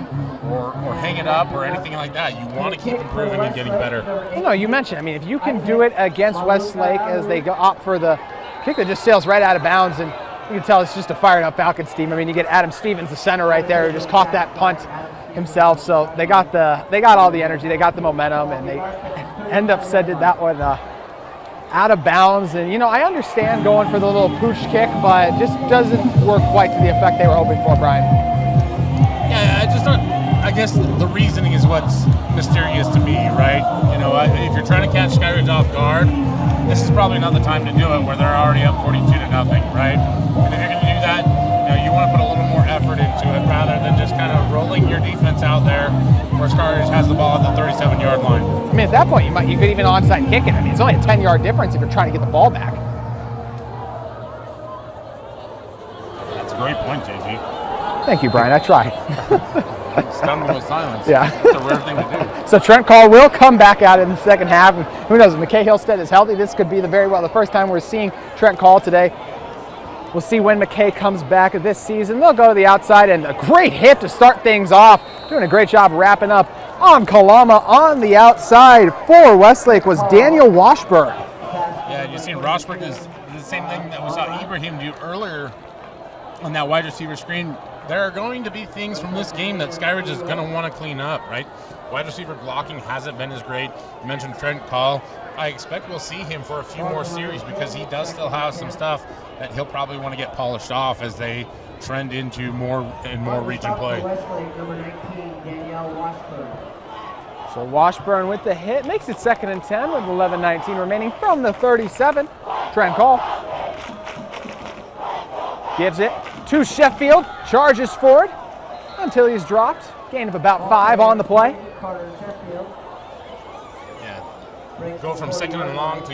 Speaker 2: or hang it up or anything like that. You want to keep improving and getting better.
Speaker 1: You mentioned, if you can do it against Westlake as they go up for the kick that just sails right out of bounds, and you can tell it's just a fired up Falcons team. You get Adam Stevens, the center right there, who just caught that punt himself. So they got all the energy, they got the momentum, and they end up sending that one out of bounds. And I understand going for the little pooch kick, but it just doesn't work quite to the effect they were hoping for, Brian.
Speaker 2: Yeah, I guess the reasoning is what's mysterious to me, right? If you're trying to catch Skyridge off guard, this is probably not the time to do it where they're already up 42-0, right? And if you're going to do that, you want to put a little more effort into it rather than just kind of rolling your defense out there where Skyridge has the ball at the 37-yard line.
Speaker 1: At that point, you could even onside kick it. It's only a 10-yard difference if you're trying to get the ball back.
Speaker 2: That's a great point, JG.
Speaker 1: Thank you, Brian. I try.
Speaker 2: Stunned with silence.
Speaker 1: Yeah.
Speaker 2: It's a rare thing to do.
Speaker 1: So Trent Call will come back out in the second half. And who knows, if McKay Hillstead is healthy, this could be the first time we're seeing Trent Call today. We'll see when McKay comes back this season. They'll go to the outside, and a great hit to start things off. Doing a great job wrapping up on Kalama on the outside. For Westlake was Daniel Washburn.
Speaker 2: Yeah, you've seen Washburn is the same thing that we saw Ibrahim do earlier on that wide receiver screen. There are going to be things from this game that Skyridge is going to want to clean up, right? Wide receiver blocking hasn't been as great. You mentioned Trent Call. I expect we'll see him for a few more series because he does still have some stuff that he'll probably want to get polished off as they trend into more and more region play.
Speaker 1: So Washburn with the hit makes it 2nd and 10 with 11:19 remaining from the 37. Trent Call gives it to Sheffield, charges forward until he's dropped. Gain of about 5 on the play.
Speaker 2: Yeah, go from 2nd and long to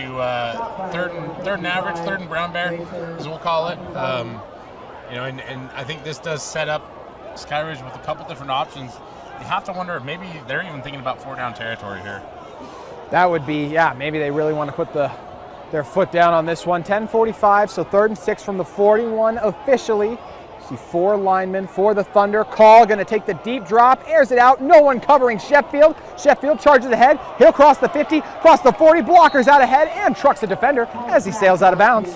Speaker 2: 3rd and average, 3rd and brown bear, as we'll call it. And I think this does set up Skyridge with a couple different options. You have to wonder if maybe they're even thinking about 4-down territory here.
Speaker 1: That would be, maybe they really want to put their foot down on this one. 10:45, so 3rd and 6 from the 41 officially. See 4 linemen for the Thunder. Call going to take the deep drop, airs it out. No one covering Sheffield. Sheffield charges ahead. He'll cross the 50, cross the 40, blockers out ahead, and trucks a defender as he sails out of bounds.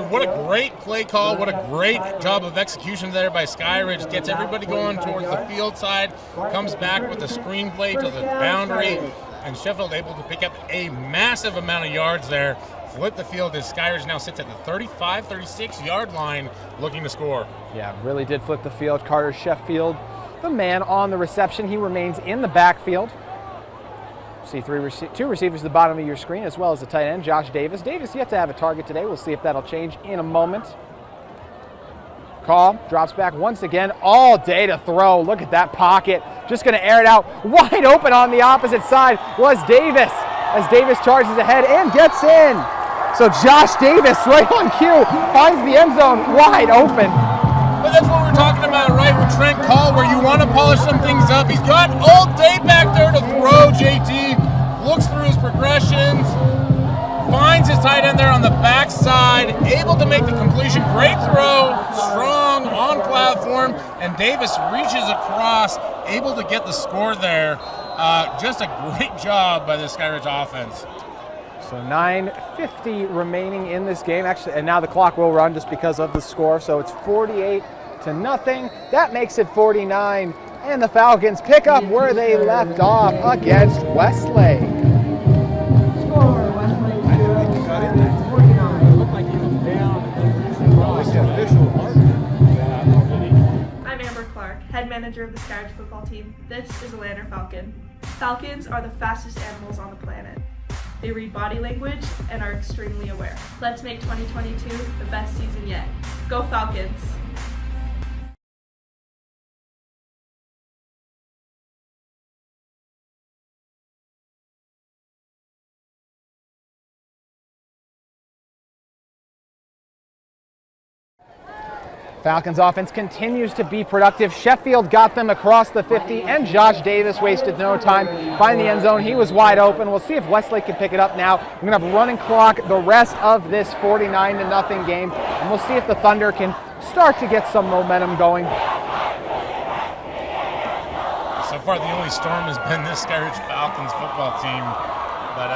Speaker 2: What a great play call. What a great job of execution there by Skyridge. Gets everybody going towards the field side. Comes back with a screen play to the boundary. And Sheffield able to pick up a massive amount of yards there. Flip the field as Skyridge now sits at the 35, 36-yard line looking to score. Yeah,
Speaker 1: really did flip the field. Carter Sheffield, the man on the reception. He remains in the backfield. See 2 receivers at the bottom of your screen, as well as the tight end, Josh Davis. Davis yet to have a target today. We'll see if that'll change in a moment. Call drops back once again, all day to throw. Look at that pocket. Just going to air it out. Wide open on the opposite side was Davis, as Davis charges ahead and gets in. So Josh Davis, right on cue, finds the end zone wide open.
Speaker 2: But that's what we're talking about, right, with Trent Call, where you want to polish some things up. He's got all day back there to throw, JT. Looks through his progressions. Finds his tight end there on the backside. Able to make the completion. Great throw. Strong on platform. And Davis reaches across. Able to get the score there. Just a great job by the Skyridge offense.
Speaker 1: So 9:50 remaining in this game. Actually, and now the clock will run just because of the score. So it's 48-0. That makes it 49. And the Falcons pick up where they left off against Westlake.
Speaker 5: Score, Westlake 49.
Speaker 3: I'm Amber Clark, head manager of the Skyridge football team. This is a Lantern Falcon. Falcons are the fastest animals on the planet. They read body language and are extremely aware. Let's make 2022 the best season yet. Go Falcons!
Speaker 1: Falcons offense continues to be productive. Sheffield got them across the 50, and Josh Davis wasted no time. Find the end zone. He was wide open. We'll see if Westlake can pick it up now. We're going to have a running clock the rest of this 49-0 game, and we'll see if the Thunder can start to get some momentum going.
Speaker 2: So far, the only storm has been this Skyridge Falcons football team. But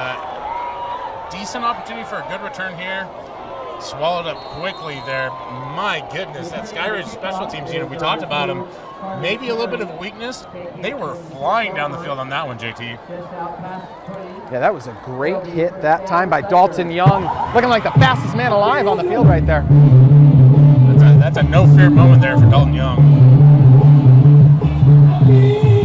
Speaker 2: decent opportunity for a good return here. Swallowed up quickly there. My goodness, that Skyridge special teams unit, we talked about them. Maybe a little bit of a weakness. They were flying down the field on that one, JT.
Speaker 1: Yeah, that was a great hit that time by Dalton Young. Looking like the fastest man alive on the field right there.
Speaker 2: That's a no-fear moment there for Dalton Young.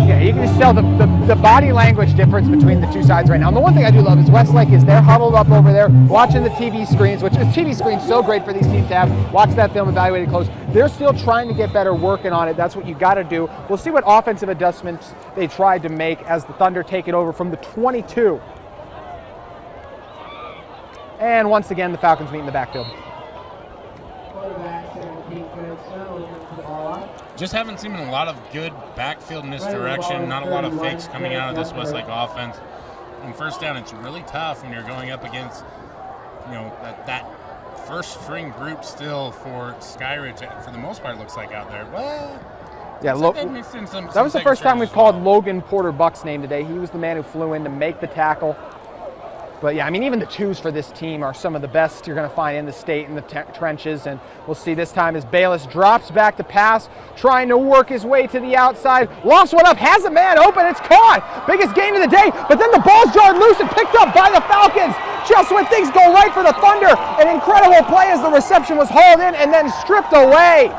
Speaker 1: Yeah, you can just tell the body language difference between the two sides right now. And the one thing I do love is Westlake is they're huddled up over there watching the TV screens, which is TV screens so great for these teams to have. Watch that film, evaluate it close. They're still trying to get better, working on it. That's what you got to do. We'll see what offensive adjustments they tried to make as the Thunder take it over from the 22. And once again, the Falcons meet in the backfield.
Speaker 5: Quarterback 17 for Snowden to the ball.
Speaker 2: Just haven't seen a lot of good backfield misdirection, not a lot of fakes coming out of this Westlake offense. And first down, it's really tough when you're going up against, that first string group still for Skyridge. For the most part, it looks like out there. Well,
Speaker 1: yeah, that was the first time we've called Logan Porter Buck's name today. He was the man who flew in to make the tackle. But yeah, I mean, even the twos for this team are some of the best you're going to find in the state in the trenches. And we'll see this time as Bayless drops back to pass, trying to work his way to the outside. Lofts one up, has a man open, it's caught. Biggest gain of the day, but then the ball's jarred loose and picked up by the Falcons. Just when things go right for the Thunder, an incredible play as the reception was hauled in and then stripped away.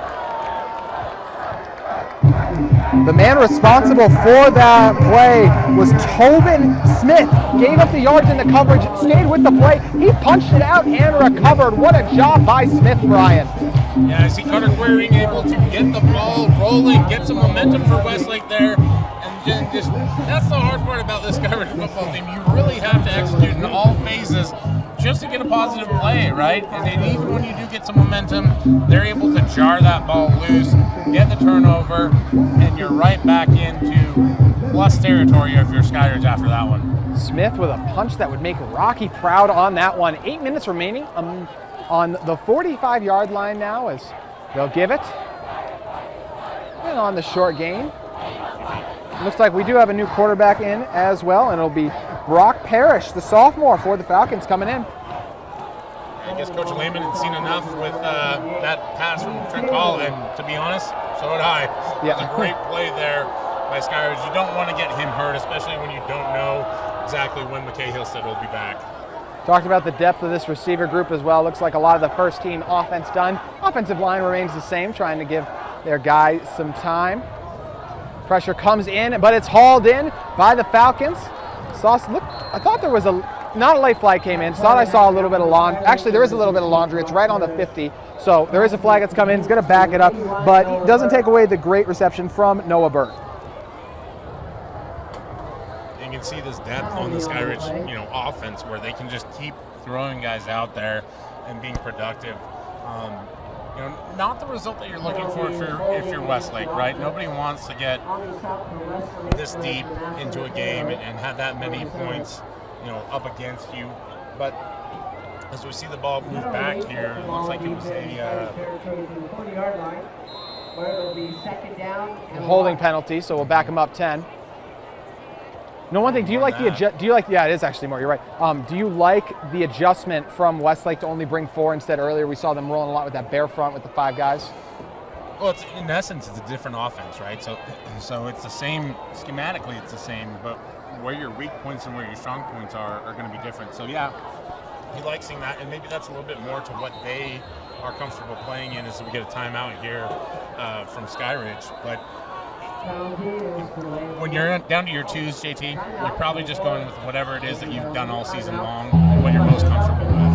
Speaker 1: The man responsible for that play was Tobin Smith. Gave up the yards in the coverage, stayed with the play. He punched it out and recovered. What a job by Smith, Brian.
Speaker 2: Yeah, I see Carter Queering able to get the ball rolling, get some momentum for Westlake there. And just that's the hard part about this Skyridge football team. You really have to execute in all phases just to get a positive play, right? And then even when you do get some momentum, they're able to jar that ball loose, get the turnover, and you're right back into plus territory if you're Skyridge after that one.
Speaker 1: Smith with a punch that would make Rocky proud on that one. 8 minutes remaining on the 45-yard line now as they'll give it. And on the short gain. Looks like we do have a new quarterback in as well, and it'll be Brock Parrish, the sophomore for the Falcons, coming in.
Speaker 2: I guess Coach Lehman had seen enough with that pass from Trent Call, and to be honest, so did I.
Speaker 1: Yeah.
Speaker 2: It was a great play there by Skyridge. You don't want to get him hurt, especially when you don't know exactly when McKay Hillstead will be back.
Speaker 1: Talked about the depth of this receiver group as well. Looks like a lot of the first team offense done. Offensive line remains the same, trying to give their guy some time. Pressure comes in, but it's hauled in by the Falcons. Look, I thought there was not a late flag came in. Thought I saw a little bit of laundry. Actually, there is a little bit of laundry. It's right on the 50. So there is a flag that's come in. It's going to back it up, but it doesn't take away the great reception from Noah Burt.
Speaker 2: You can see this depth on the Skyridge, offense where they can just keep throwing guys out there and being productive. Not the result that you're looking for if you're Westlake, right? Nobody wants to get this deep into a game and have that many points, up against you. But as we see the ball move back here, it looks like it was a
Speaker 1: holding penalty, so we'll back him up 10. One thing, do you like yeah, it is actually more, you're right. Do you like the adjustment from Westlake to only bring 4 instead earlier? We saw them rolling a lot with that bare front with the 5 guys.
Speaker 2: Well, in essence, it's a different offense, right? So it's the same, schematically it's the same, but where your weak points and where your strong points are going to be different. So yeah, he likes seeing that, and maybe that's a little bit more to what they are comfortable playing in as we get a timeout here from Skyridge. But when you're down to your 2s, JT, you're probably just going with whatever it is that you've done all season long and what you're most comfortable with.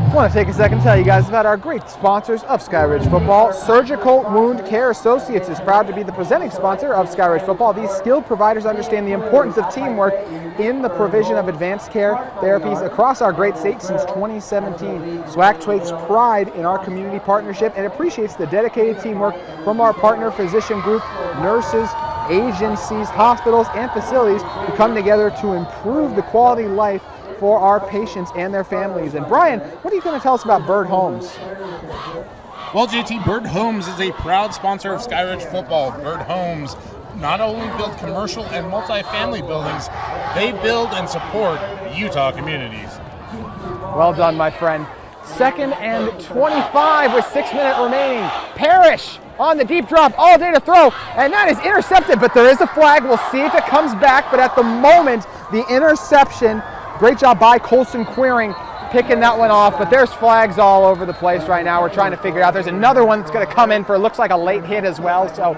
Speaker 1: I want to take a second to tell you guys about our great sponsors of Skyridge Football. Surgical Wound Care Associates is proud to be the presenting sponsor of Skyridge Football. These skilled providers understand the importance of teamwork in the provision of advanced care therapies across our great state since 2017. SWAC takes pride in our community partnership and appreciates the dedicated teamwork from our partner physician group, nurses, agencies, hospitals, and facilities who come together to improve the quality of life for our patients and their families. And Brian, what are you going to tell us about Bird Homes?
Speaker 2: Well, JT, Bird Homes is a proud sponsor of Skyridge Football. Bird Homes not only build commercial and multifamily buildings, they build and support Utah communities.
Speaker 1: Well done, my friend. 2nd and 25 with 6 minutes remaining. Parrish on the deep drop, all day to throw, and that is intercepted, but there is a flag. We'll see if it comes back, but at the moment, the interception. Great job by Colson Queering picking that one off, but there's flags all over the place right now. We're trying to figure it out. There's another one that's going to come in for, it looks like a late hit as well. So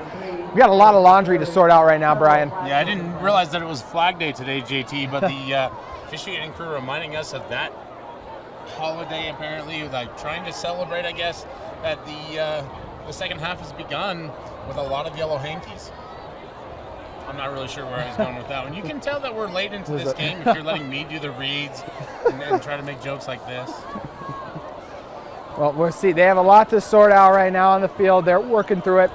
Speaker 1: we got a lot of laundry to sort out right now, Brian.
Speaker 2: Yeah, I didn't realize that it was Flag Day today, JT, but the officiating crew reminding us of that holiday apparently, like trying to celebrate, I guess, that the second half has begun with a lot of yellow hankies. I'm not really sure where I was going with that one. You can tell that we're late into this game if you're letting me do the reads and try to make jokes like this.
Speaker 1: Well, we'll see. They have a lot to sort out right now on the field. They're working through it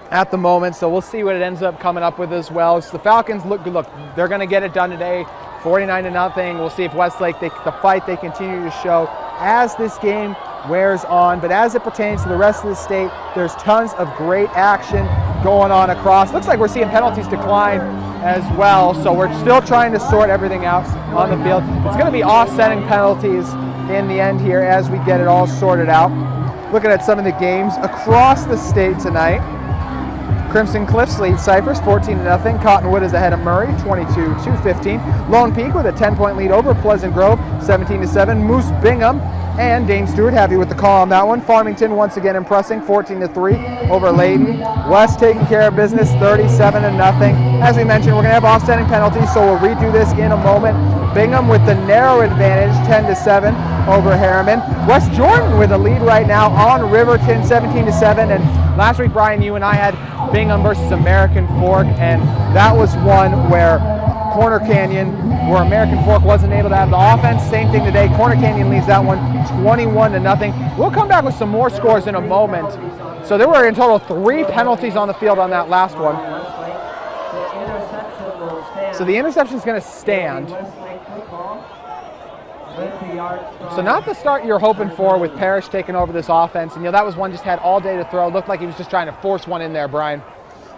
Speaker 1: at the moment, so we'll see what it ends up coming up with as well. So the Falcons look good. Look, they're going to get it done today, 49-0. We'll see if Westlake, the fight they continue to show as this game wears on. But as it pertains to the rest of the state, there's tons of great action going on across. Looks like we're seeing penalties decline as well, so we're still trying to sort everything out on the field. It's going to be offsetting penalties in the end here as we get it all sorted out. Looking at some of the games across the state tonight. Crimson Cliffs lead Cypress 14-0. Cottonwood is ahead of Murray 22-15. Lone Peak with a 10-point lead over Pleasant Grove 17-7. Moose Bingham and Dane Stewart happy with the call on that one. Farmington once again impressing 14-3 over Layton. West taking care of business 37-0. As we mentioned, we're going to have offsetting penalties, so we'll redo this in a moment. Bingham with the narrow advantage 10-7 over Harriman. West Jordan with a lead right now on Riverton 17-7. And last week, Brian, you and I had Bingham versus American Fork, and that was one where Corner Canyon, where American Fork wasn't able to have the offense. Same thing today. Corner Canyon leads that one 21-0. We'll come back with some more scores in a moment. So there were in total 3 penalties on the field on that last one. So the interception is going to stand. So not the start you're hoping for with Parrish taking over this offense. And that was one just had all day to throw. Looked like he was just trying to force one in there, Brian.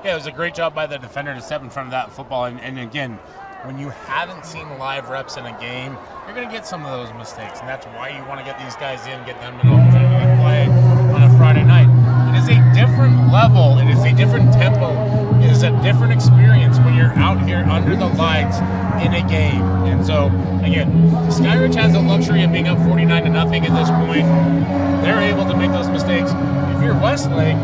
Speaker 2: Yeah, it was a great job by the defender to step in front of that football. And again, when you haven't seen live reps in a game, you're going to get some of those mistakes. And that's why you want to get these guys in, get them an opportunity to play on a Friday night. It is a different level. It is a different tempo. It is a different experience when you're out here under the lights in a game. And so, again, Skyridge has the luxury of being up 49-0 at this point. They're able to make those mistakes. If you're Westlake,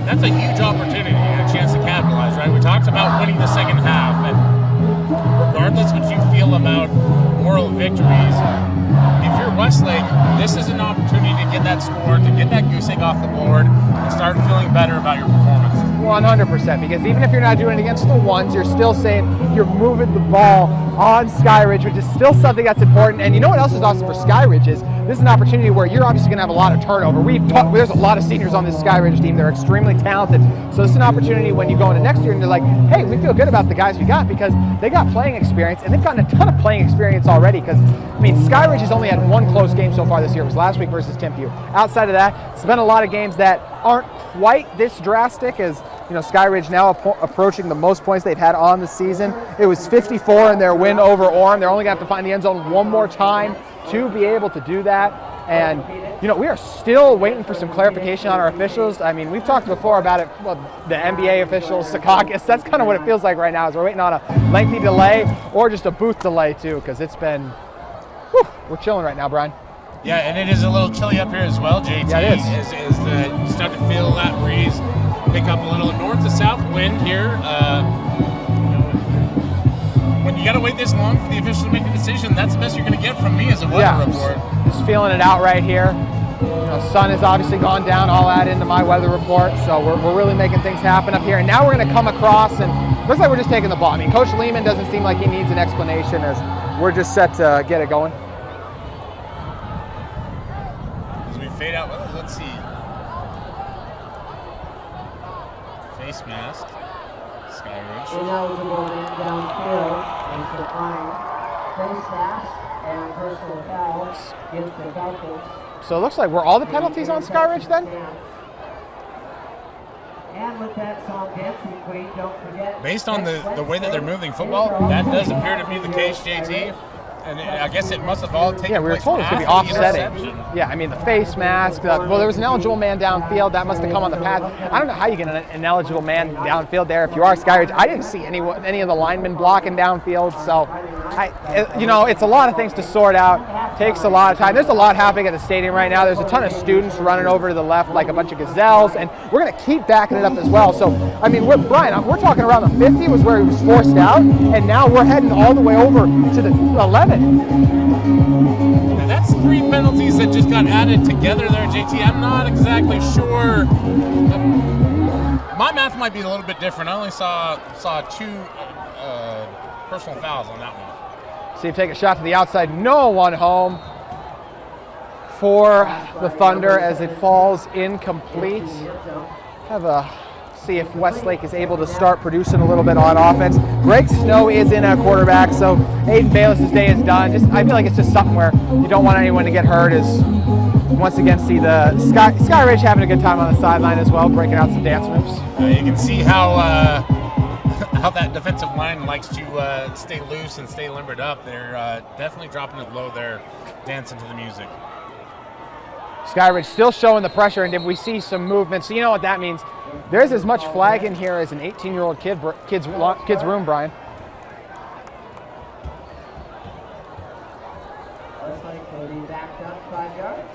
Speaker 2: that's a huge opportunity and a chance to capitalize, right? We talked about winning the second half, and regardless what you feel about moral victories, if you're Westlake, this is an opportunity to get that score, to get that goose egg off the board, and start feeling better about your performance.
Speaker 1: 100%, because even if you're not doing it against the ones, you're still saying you're moving the ball on Skyridge, which is still something that's important. And you know what else is awesome for Skyridge is this is an opportunity where you're obviously going to have a lot of turnover. There's a lot of seniors on this Skyridge team. They're extremely talented. So this is an opportunity when you go into next year and you're like, hey, we feel good about the guys we got because they got playing experience, and they've gotten a ton of playing experience already because, Skyridge has only had one close game so far this year. It was last week versus Timpview. Outside of that, it's been a lot of games that aren't quite this drastic as, Skyridge now approaching the most points they've had on the season. It was 54 in their win over Orem. They're only going to have to find the end zone one more time to be able to do that. And, we are still waiting for some clarification on our officials. We've talked before about it, the NBA officials, Secaucus. That's kind of what it feels like right now is we're waiting on a lengthy delay or just a booth delay, too, because it's been, we're chilling right now, Brian.
Speaker 2: Yeah, and it is a little chilly up here as well, JT.
Speaker 1: Yeah, it is.
Speaker 2: As you start to feel that breeze pick up a little north to south wind here. When you got to wait this long for the officials to make a decision, that's the best you're going to get from me as a weather report.
Speaker 1: Just feeling it out right here. Sun has obviously gone down. I'll add into my weather report. So we're really making things happen up here. And now we're going to come across, and looks like we're just taking the ball. Coach Lehman doesn't seem like he needs an explanation as we're just set to get it going.
Speaker 2: As we fade out, well, let's see. Face mask. Skyridge.
Speaker 5: Ineligible downfield is defined. Face mask and personal foul against the Falcons.
Speaker 1: So it looks like were all the penalties on Skyridge then?
Speaker 5: And with that song Dancing Queen, don't forget.
Speaker 2: Based on the way that they're moving football, that does appear to be the case, JT. And I guess it must have all taken place.
Speaker 1: Yeah, we were told it was going to be offsetting. Yeah, the face mask. Well, there was an eligible man downfield. That must have come on the pad. I don't know how you get an ineligible man downfield there if you are Skyridge. I didn't see any of the linemen blocking downfield. So, it's a lot of things to sort out. Takes a lot of time. There's a lot happening at the stadium right now. There's a ton of students running over to the left like a bunch of gazelles, and we're going to keep backing it up as well. So, Brian, we're talking around the 50 was where he was forced out, and now we're heading all the way over to the 11.
Speaker 2: Now that's 3 penalties that just got added together there, JT. I'm not exactly sure. My math might be a little bit different. I only saw 2 personal fouls on that one.
Speaker 1: See him take a shot to the outside. No one home. for the Thunder as it falls incomplete. See if Westlake is able to start producing a little bit on offense. Greg Snow is in at quarterback, so Aiden Bayless's day is done. I feel like it's just something where you don't want anyone to get hurt. Is once again see the Skyridge having a good time on the sideline as well, breaking out some dance moves.
Speaker 2: You can see how that defensive line likes to stay loose and stay limbered up. They're definitely dropping it low there, dancing to the music.
Speaker 1: Skyridge still showing the pressure, and if we see some movement, so you know what that means. There's as much flag in here as an 18-year-old kid's room, Brian.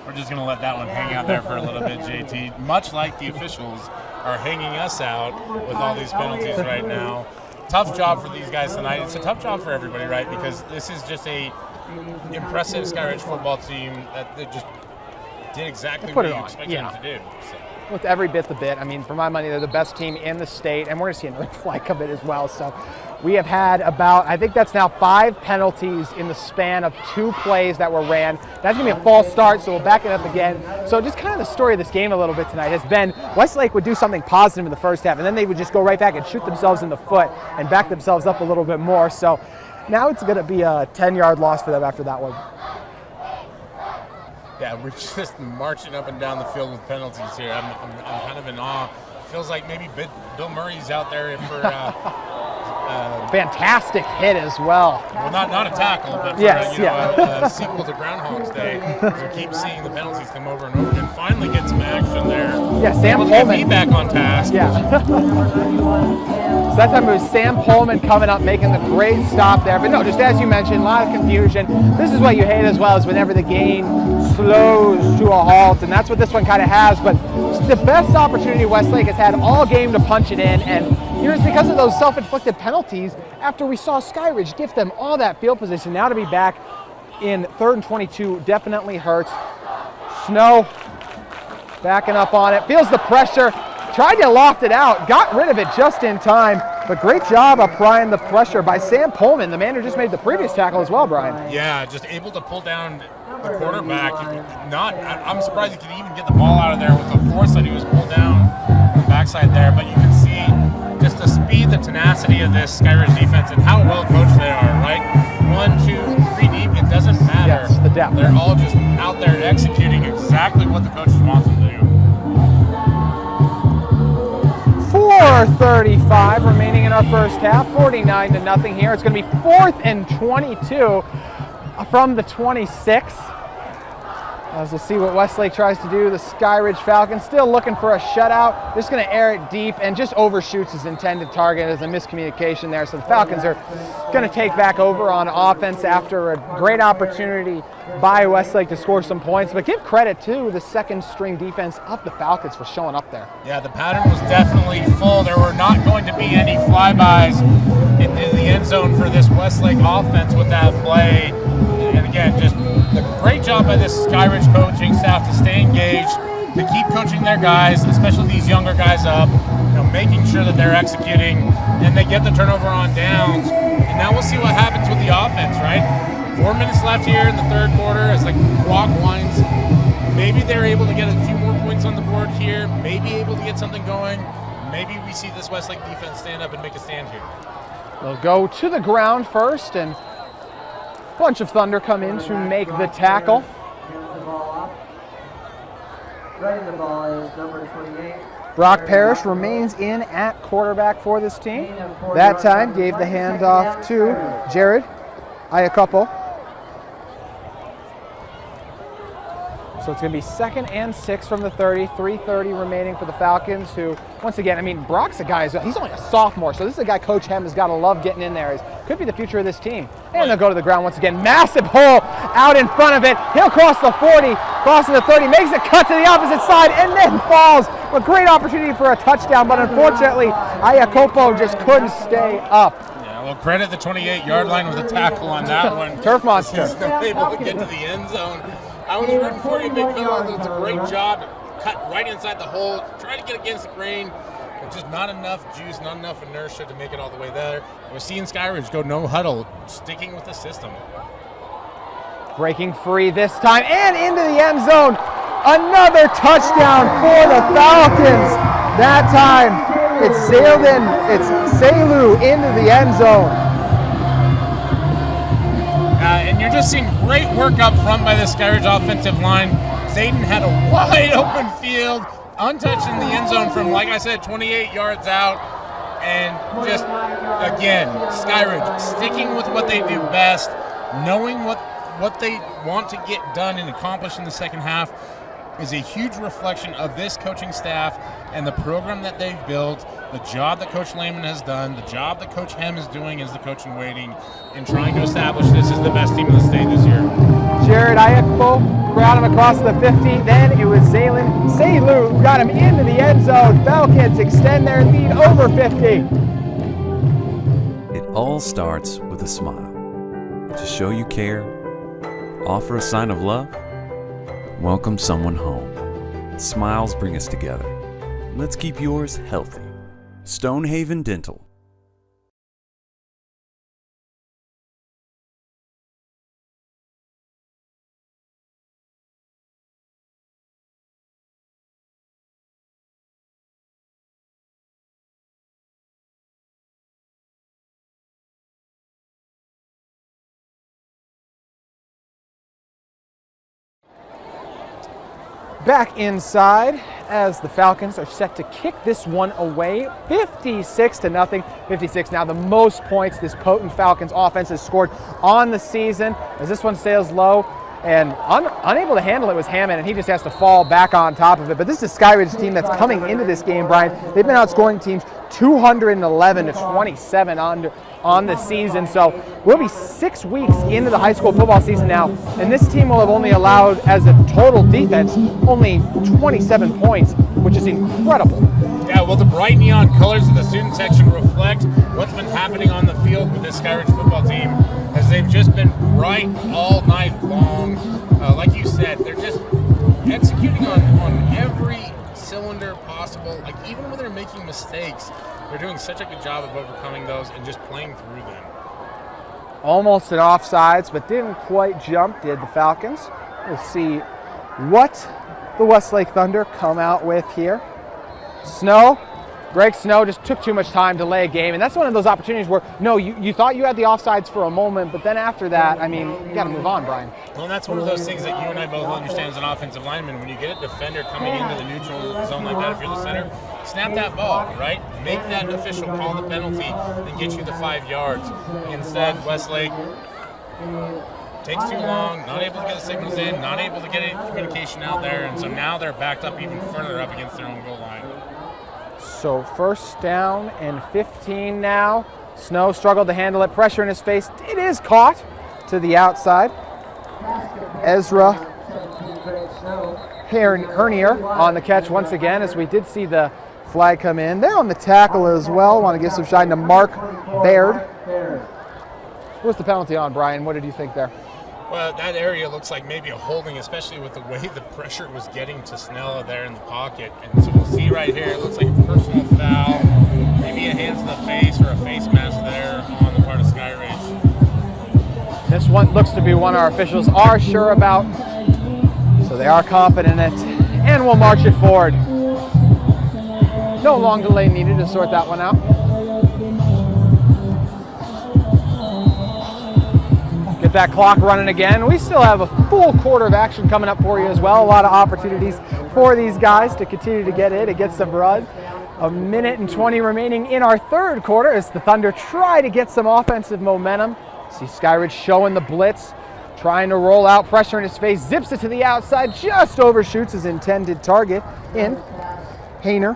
Speaker 2: We're just going to let that one hang out there for a little bit, JT. Much like the officials are hanging us out with all these penalties right now. Tough job for these guys tonight. It's a tough job for everybody, right? Because this is just a impressive Skyridge football team that they just did exactly what you expected them to do. So.
Speaker 1: With every bit the bit. I mean, for my money, they're the best team in the state, and we're going to see another flag come in as well. So we have had about, I think that's now 5 penalties in the span of 2 plays that were ran. That's going to be a false start, so we'll back it up again. So just kind of the story of this game a little bit tonight has been Westlake would do something positive in the first half, and then they would just go right back and shoot themselves in the foot and back themselves up a little bit more. So now it's going to be a 10-yard loss for them after that one.
Speaker 2: Yeah, we're just marching up and down the field with penalties here. I'm kind of in awe. Feels like maybe Bill Murray's out there for
Speaker 1: fantastic hit as well.
Speaker 2: Well, not a tackle, but for
Speaker 1: yes,
Speaker 2: a sequel to Groundhog's Day. So keep seeing the penalties come over and over again. Finally get some action there.
Speaker 1: Yeah, Sam Pullman.
Speaker 2: Get me back on task.
Speaker 1: Yeah. So that time it was Sam Pullman coming up, making the great stop there. But no, just as you mentioned, a lot of confusion. This is what you hate as well, is whenever the game slows to a halt, and that's what this one kind of has. But it's the best opportunity Westlake has had all game to punch it in, and it's because of those self-inflicted penalties after we saw Skyridge give them all that field position. Now to be back in 3rd and 22 definitely hurts. Snow backing up on it, feels the pressure, tried to loft it out, got rid of it just in time, but great job applying the pressure by Sam Pullman, the man who just made the previous tackle as well, Brian.
Speaker 2: Yeah, just able to pull down the quarterback. I'm surprised he could even get the ball out of there with the force that he was pulled down the backside there, but you can see just the speed, the tenacity of this Skyridge defense and how well coached they are, right? 1, 2, 3 deep, it doesn't matter.
Speaker 1: Yes, the depth.
Speaker 2: They're all just out there executing exactly what the coaches want them to do.
Speaker 1: 4:35 remaining in our first half, 49-0 here. It's going to be 4th and 22 from the 26. As we'll see what Westlake tries to do. The Skyridge Falcons still looking for a shutout. Just going to air it deep and just overshoots his intended target as a miscommunication there. So the Falcons are going to take back over on offense after a great opportunity by Westlake to score some points. But give credit to the second string defense of the Falcons for showing up there.
Speaker 2: Yeah, the pattern was definitely full. There were not going to be any flybys into the end zone for this Westlake offense with that play. And again, just a great job by this Skyridge coaching staff to stay engaged, to keep coaching their guys, especially these younger guys up, making sure that they're executing, and they get the turnover on downs. And now we'll see what happens with the offense, right? 4 minutes left here in the 3rd quarter as the clock winds. Maybe they're able to get a few more points on the board here, maybe able to get something going. Maybe we see this Westlake defense stand up and make a stand here.
Speaker 1: They'll go to the ground first, and bunch of Thunder come in to make the tackle.
Speaker 5: Running the ball is number 28.
Speaker 1: Brock Parrish remains in at quarterback for this team. That time gave the handoff to Jared Iacopo. So it's going to be 2nd and 6 from the 30, 3:30 remaining for the Falcons, who, once again, I mean, Brock's a guy, he's only a sophomore, so this is a guy Coach Hem has got to love getting in there. He could be the future of this team. And they'll go to the ground once again. Massive hole out in front of it. He'll cross the 40, crossing the 30, makes a cut to the opposite side, and then falls. A great opportunity for a touchdown, but unfortunately, Iacopo just couldn't stay up.
Speaker 2: Yeah, well, credit the 28-yard line with a tackle on that one.
Speaker 1: Turf monster.
Speaker 2: He's not able to get to the end zone. I was rooting for you, big fella. It's a great job to cut right inside the hole, try to get against the grain, but just not enough juice, not enough inertia to make it all the way there. We're seeing Skyridge go no huddle, sticking with the system.
Speaker 1: Breaking free this time and into the end zone. Another touchdown for the Falcons. That time it's Seilu into the end zone.
Speaker 2: And you're just seeing great work up front by the Skyridge offensive line. Zayden had a wide open field, untouched in the end zone from, like I said, 28 yards out. And just, again, Skyridge sticking with what they do best, knowing what they want to get done and accomplish in the second half is a huge reflection of this coaching staff and the program that they've built, the job that Coach Lehman has done, the job that Coach Hem is doing as the coach in waiting, in trying to establish this as the best team in the state this year.
Speaker 1: Jared Ayakpo crowd him across the 50. Then it was Seilu who got him into the end zone. Falcons extend their lead over 50.
Speaker 6: It all starts with a smile. To show you care, offer a sign of love, welcome someone home. Smiles bring us together. Let's keep yours healthy. Stonehaven Dental.
Speaker 1: Back inside as the Falcons are set to kick this one away, 56-0. 56 now, the most points this potent Falcons offense has scored on the season. As this one sails low and unable to handle it was Hammond, and he just has to fall back on top of it. But this is a Skyridge team that's coming into this game, Brian. They've been outscoring teams 211-27 on the season. So we'll be 6 weeks into the high school football season now, and this team will have only allowed, as a total defense, only 27 points, which is incredible.
Speaker 2: Yeah, well, the bright neon colors of the student section reflect what's been happening on the field with this Skyridge football team, as they've just been bright all night long. Like you said, they're just executing on every cylinder possible. Like, even when they're making mistakes, they're doing such a good job of overcoming those and just playing through them.
Speaker 1: Almost an offsides, but didn't quite jump, did the Falcons. We'll see what the Westlake Thunder come out with here. Greg Snow just took too much time to lay a game, and that's one of those opportunities where, no, you thought you had the offsides for a moment, but then after that, I mean, you got to move on, Brian.
Speaker 2: Well, that's one of those things that you and I both understand as an offensive lineman. When you get a defender coming into the neutral zone like that, if you're the center, snap that ball, right? Make that official call the penalty and get you the 5 yards. Instead, Westlake takes too long, not able to get the signals in, not able to get any communication out there, and so now they're backed up even further up against their own goal line.
Speaker 1: So first down and 15 now. Snow struggled to handle it. Pressure in his face. It is caught to the outside. Ezra Hernier on the catch once again, as we did see the flag come in. They're on the tackle as well. Want to give some shine to Mark Baird. What was the penalty on, Brian? What did you think there?
Speaker 2: Well, that area looks like maybe a holding, especially with the way the pressure was getting to Snella there in the pocket. And so we'll see right here, it looks like a personal foul, maybe a hands to the face or a face mask there on the part of Skyridge.
Speaker 1: This one looks to be one our officials are sure about, so they are confident in it, and we'll march it forward. No long delay needed to sort that one out. Get that clock running again. We still have a full quarter of action coming up for you as well. A lot of opportunities for these guys to continue to get in and get some run. 1:20 remaining in our third quarter as the Thunder try to get some offensive momentum. See Skyridge showing the blitz, trying to roll out, pressure in his face, zips it to the outside, just overshoots his intended target in Hayner.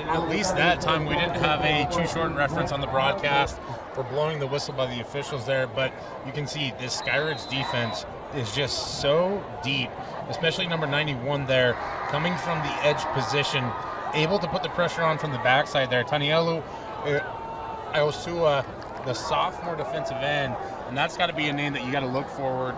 Speaker 2: At least that time we didn't have a too short reference on the broadcast for blowing the whistle by the officials there, but you can see this Skyridge defense is just so deep, especially number 91 there, coming from the edge position, able to put the pressure on from the backside there. Tanielu Iosua, the sophomore defensive end, and that's got to be a name that you got to look forward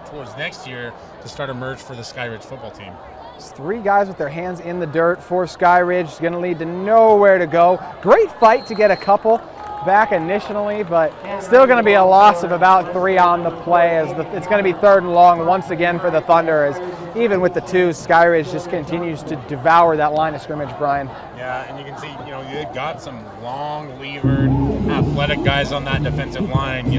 Speaker 2: towards next year to start emerge for the Skyridge football team.
Speaker 1: It's 3 guys with their hands in the dirt for Skyridge. It's going to lead to nowhere to go. Great fight to get a couple, back initially, but still going to be a loss of about 3 on the play as it's going to be 3rd and long once again for the Thunder, as even with the 2, Skyridge just continues to devour that line of scrimmage, Brian.
Speaker 2: Yeah, and you can see, they've got some long-levered, athletic guys on that defensive line.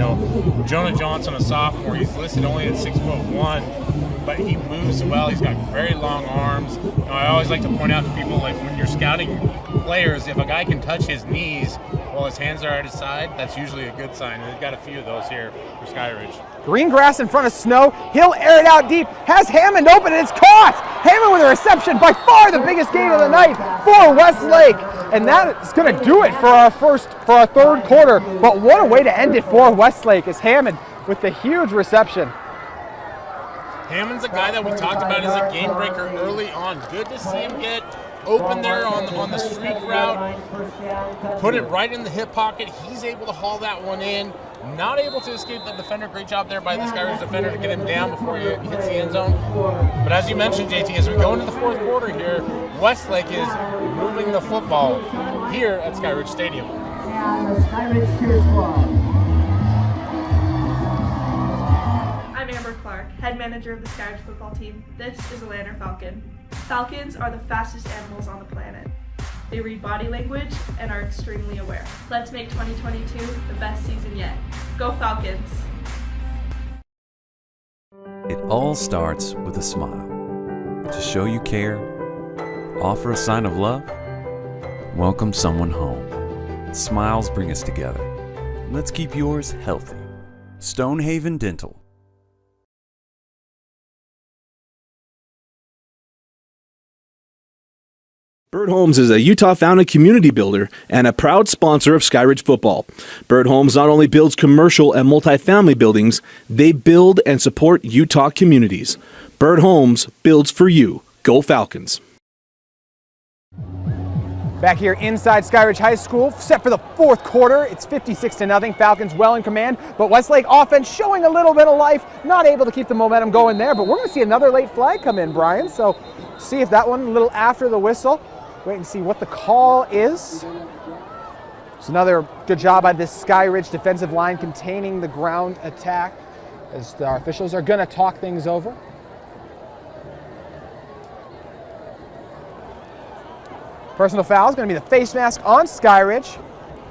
Speaker 2: Jonah Johnson, a sophomore, he's listed only at 6'1", but he moves well. He's got very long arms. I always like to point out to people, like, when you're scouting players, if a guy can touch his knees while his hands are at his side, that's usually a good sign. And they've got a few of those here for Skyridge.
Speaker 1: Green grass in front of Snow. He'll air it out deep. Has Hammond open, and it's caught. Hammond with a reception, by far the biggest game of the night for Westlake. And that is going to do it for our 3rd quarter. But what a way to end it for Westlake, is Hammond with the huge reception.
Speaker 2: Hammond's a guy that we talked about as a game breaker early on. Good to see him get open there on the streak route, put it right in the hip pocket. He's able to haul that one in, not able to escape the defender. Great job there by the Skyridge defender to get him down before he hits the end zone. But as you mentioned, JT, as we go into the 4th quarter here, Westlake is moving the football here at Skyridge Stadium.
Speaker 5: And the Skyridge Cheers Club.
Speaker 3: I'm Amber Clark, head manager of the Skyridge football team. This is a Atlanta Falcon. Falcons are the fastest animals on the planet. They read body language and are extremely aware. Let's make 2022 the best season yet. Go Falcons!
Speaker 6: It all starts with a smile. To show you care, offer a sign of love, welcome someone home. Smiles bring us together. Let's keep yours healthy. Stonehaven Dental.
Speaker 4: Bird Homes is a Utah-founded community builder and a proud sponsor of Skyridge football. Bird Homes not only builds commercial and multifamily buildings, they build and support Utah communities. Bird Homes builds for you. Go Falcons.
Speaker 1: Back here inside Skyridge High School, set for the 4th quarter. It's 56-0. Falcons well in command, but Westlake offense showing a little bit of life, not able to keep the momentum going there. But we're going to see another late flag come in, Brian. So see if that one a little after the whistle. Wait and see what the call is. It's another good job by this Skyridge defensive line containing the ground attack, as our officials are going to talk things over. Personal foul is going to be the face mask on Skyridge.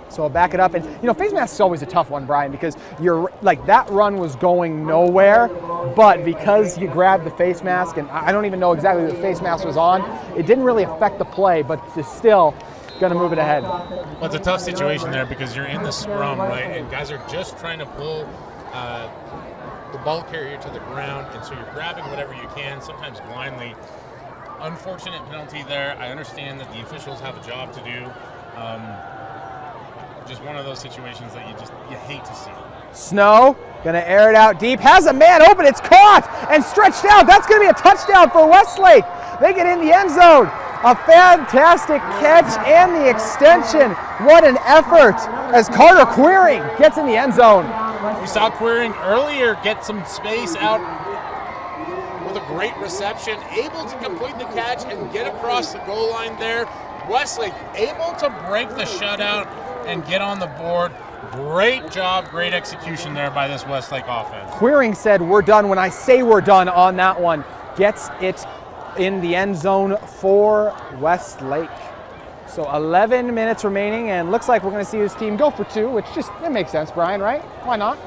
Speaker 1: So I'll back it up. And, face mask is always a tough one, Brian, because that run was going nowhere, but because you grabbed the face mask, and I don't even know exactly what the face mask was on, it didn't really affect the play, but it's still going to move it ahead.
Speaker 2: Well, it's a tough situation there because you're in the scrum, right, and guys are just trying to pull the ball carrier to the ground, and so you're grabbing whatever you can, sometimes blindly. Unfortunate penalty there. I understand that the officials have a job to do. Just one of those situations that you hate to see.
Speaker 1: Snow gonna air it out deep, has a man open, it's caught and stretched out. That's gonna be a touchdown for Westlake. They get in the end zone. A fantastic catch and the extension. What an effort as Carter Queering gets in the end zone.
Speaker 2: We saw Queering earlier get some space out with a great reception, able to complete the catch and get across the goal line there. Westlake able to break the shutout and get on the board. Great job, great execution there by this Westlake offense.
Speaker 1: Queering said, "We're done when I say we're done" on that one. Gets it in the end zone for Westlake. So 11 minutes remaining, and looks like we're going to see this team go for 2, which it makes sense, Brian, right? Why not?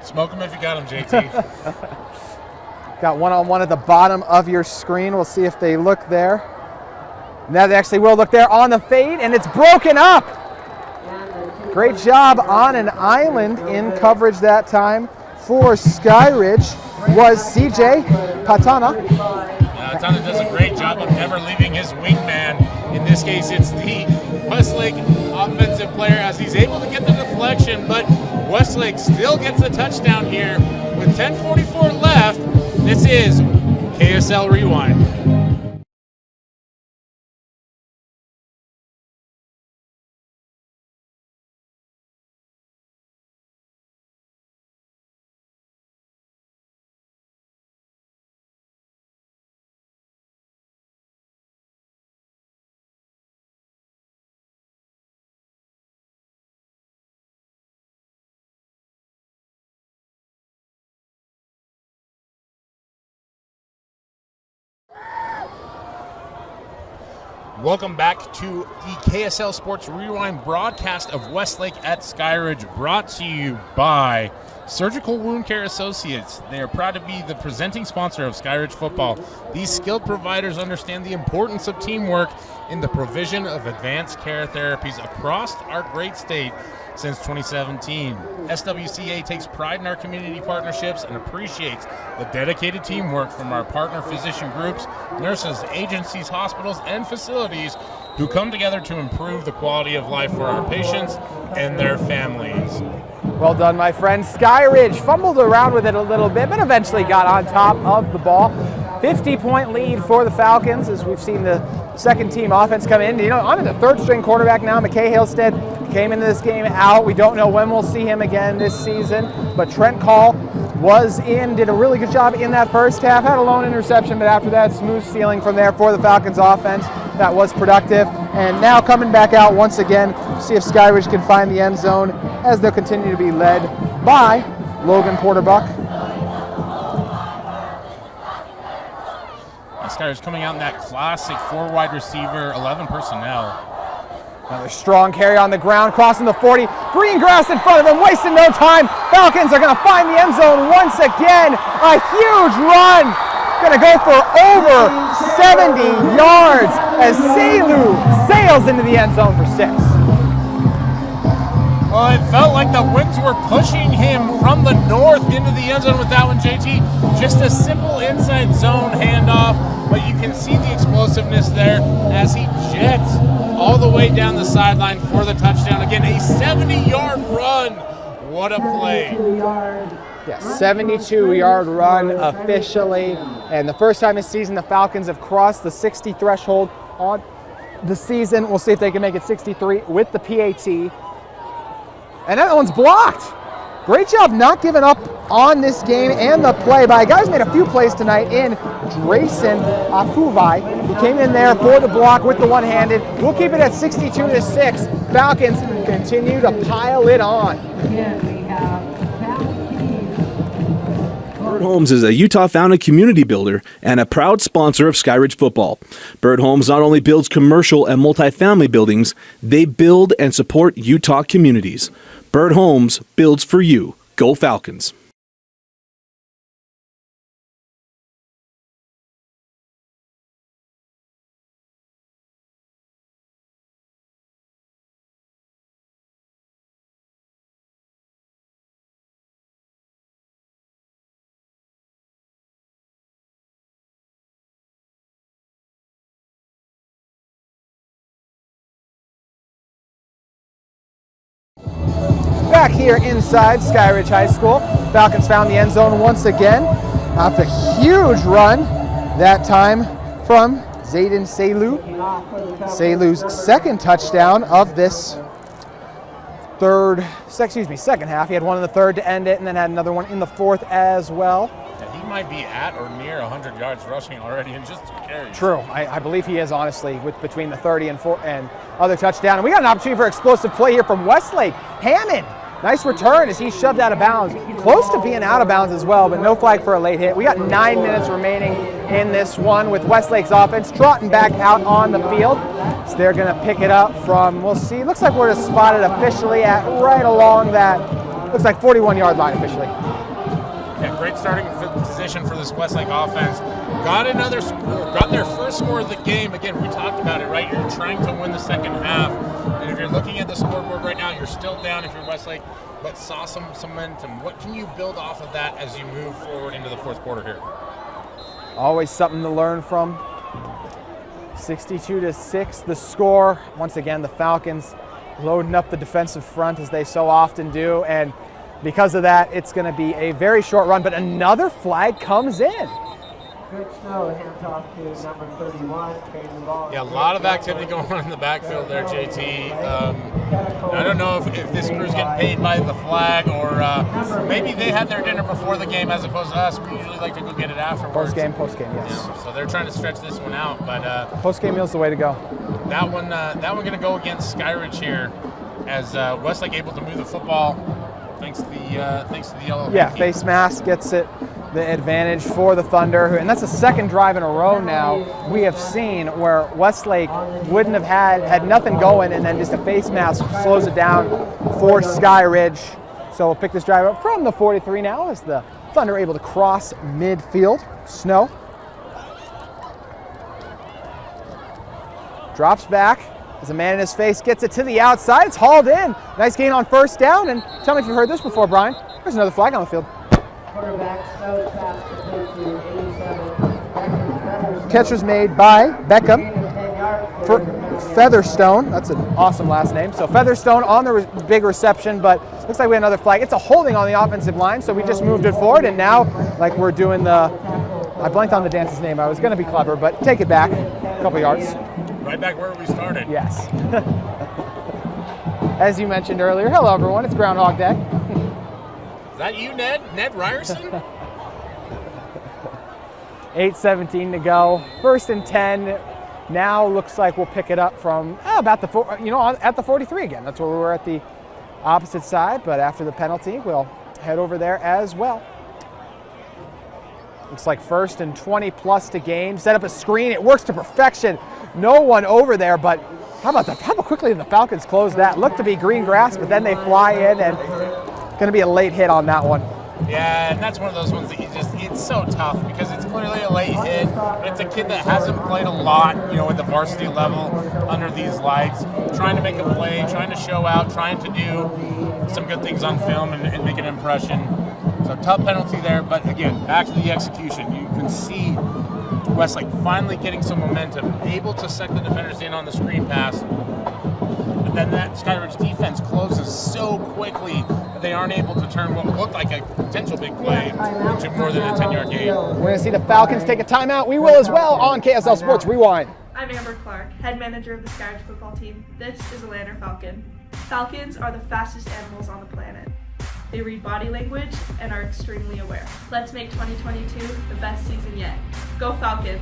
Speaker 2: Smoke them if you got them, JT.
Speaker 1: Got one-on-one at the bottom of your screen. We'll see if they look there. Now they actually will look there on the fade, and it's broken up. Great job on an island in coverage that time for Skyridge was CJ Patana.
Speaker 2: Akana does a great job of never leaving his wingman. In this case, it's the Westlake offensive player as he's able to get the deflection, but Westlake still gets the touchdown here with 10:44 left. This is KSL Rewind. Welcome back to the KSL Sports Rewind broadcast of Westlake at Skyridge, brought to you by Surgical Wound Care Associates. They are proud to be the presenting sponsor of Skyridge football. These skilled providers understand the importance of teamwork in the provision of advanced care therapies across our great state since 2017. SWCA takes pride in our community partnerships and appreciates the dedicated teamwork from our partner physician groups, nurses, agencies, hospitals, and facilities who come together to improve the quality of life for our patients and their families.
Speaker 1: Well done, my friend. Skyridge fumbled around with it a little bit, but eventually got on top of the ball. 50-point lead for the Falcons as we've seen the second team offense come in. You know, on to the third string quarterback now, McKay Halstead came into this game out. We don't know when we'll see him again this season, but Trent Call was in, did a really good job in that first half, had a lone interception, but after that, smooth sailing from there for the Falcons offense. That was productive, and now coming back out once again, see if Skyridge can find the end zone as they'll continue to be led by Logan Porter-Buck.
Speaker 2: Skyridge coming out in that classic 4 wide receiver, 11 personnel.
Speaker 1: Another strong carry on the ground, crossing the 40. Green grass in front of him, wasting no time. Falcons are going to find the end zone once again. A huge run. Going to go for over 70 yards as Selu sails into the end zone for 6.
Speaker 2: Well, it felt like the winds were pushing him from the north into the end zone with that one, JT. Just a simple inside zone handoff, but you can see the explosiveness there as he jets all the way down the sideline for the touchdown. Again, a 70-yard run. What a play.
Speaker 1: Yeah, 72-yard run officially. And the first time this season the Falcons have crossed the 60 threshold on the season. We'll see if they can make it 63 with the PAT. And that one's blocked. Great job not giving up on this game and the play by a guy who's made a few plays tonight in Drayson Afuvai, who came in there for the block with the one-handed. We'll keep it at 62-6. Falcons continue to pile it on.
Speaker 4: Bird Homes is a Utah-founded community builder and a proud sponsor of Skyridge football. Bird Homes not only builds commercial and multifamily buildings, they build and support Utah communities. Bird Homes builds for you. Go Falcons.
Speaker 1: Back here inside Skyridge High School, Falcons found the end zone once again after a huge run, that time from Zayden Selu. Selu's second touchdown of this second half. He had one in the third to end it and then had another one in the fourth as well.
Speaker 2: Yeah, he might be at or near 100 yards rushing already in just 2 carries.
Speaker 1: True. I believe he is, honestly, with between the 30 and other touchdown. And we got an opportunity for explosive play here from Westlake. Hammond, nice return as he shoved out of bounds. Close to being out of bounds as well, but no flag for a late hit. We got 9 minutes remaining in this one with Westlake's offense trotting back out on the field. So they're going to pick it up from, we'll see, looks like we're spotted officially at right along that, looks like 41-yard line officially.
Speaker 2: Yeah, great starting position for this Westlake offense. Got their first score of the game. Again, we talked about it, right? You're trying to win the second half. And if you're looking at the scoreboard right now, you're still down if you're Westlake, but saw some momentum. What can you build off of that as you move forward into the fourth quarter here?
Speaker 1: Always something to learn from. 62-6 the score. Once again, the Falcons loading up the defensive front as they so often do, and because of that, it's going to be a very short run, but another flag comes in.
Speaker 5: Good snow, hands off to number 31.
Speaker 2: Yeah, a lot of activity going on in the backfield there, JT. I don't know if this crew's getting paid by the flag or maybe they had their dinner before the game as opposed to us. We usually like to go get it afterwards.
Speaker 1: Post-game, yes.
Speaker 2: Yeah, so they're trying to stretch this one out, but
Speaker 1: post-game meal's the way to go.
Speaker 2: That one going to go against Skyridge here as Westlake able to move the football thanks to the yellow.
Speaker 1: Yeah, face mask gets it the advantage for the Thunder, and that's the second drive in a row now we have seen where Westlake wouldn't have had nothing going, and then just a face mask slows it down for Skyridge. So we'll pick this drive up from the 43 now as the Thunder able to cross midfield. Snow drops back as a man in his face gets it to the outside. It's hauled in. Nice gain on first down, and tell me if you've heard this before, Brian. There's another flag on the field.
Speaker 5: Quarterback Snow's pass complete to 87.
Speaker 1: Catch was made by Beckham for Featherstone. That's an awesome last name. So Featherstone on the big reception, but looks like we have another flag. It's a holding on the offensive line, so we just moved it forward, and now like we're doing the, I blanked on the dance's name. I was going to be clever, but take it back a couple yards.
Speaker 2: Right back where we started.
Speaker 1: Yes. As you mentioned earlier, hello everyone, it's Groundhog Day.
Speaker 2: Is that you, Ned? Ned Ryerson?
Speaker 1: 8:17 to go. 1st and 10. Now looks like we'll pick it up from about the at the 43 again. That's where we were at the opposite side, but after the penalty, we'll head over there as well. Looks like 1st and 20 plus to gain. Set up a screen. It works to perfection. No one over there, but how about quickly the Falcons close that? Looked to be green grass, but then they fly in, and going to be a late hit on that one.
Speaker 2: Yeah, and that's one of those ones that it's so tough because it's clearly a late hit, but it's a kid that hasn't played a lot, at the varsity level under these lights, trying to make a play, trying to show out, trying to do some good things on film and make an impression. So tough penalty there, but again, back to the execution. You can see Westlake finally getting some momentum, able to set the defenders in on the screen pass, but then that Skyridge defense closes so quickly that they aren't able to turn what looked like a potential big play into more than a 10-yard gain.
Speaker 1: We're going to see the Falcons take a timeout. We will as well on KSL Sports Rewind.
Speaker 3: I'm Amber Clark, head manager of the Skyridge football team. This is a Lander Falcon. Falcons are the fastest animals on the planet. They read body language and are extremely aware. Let's make 2022 the best season yet. Go Falcons!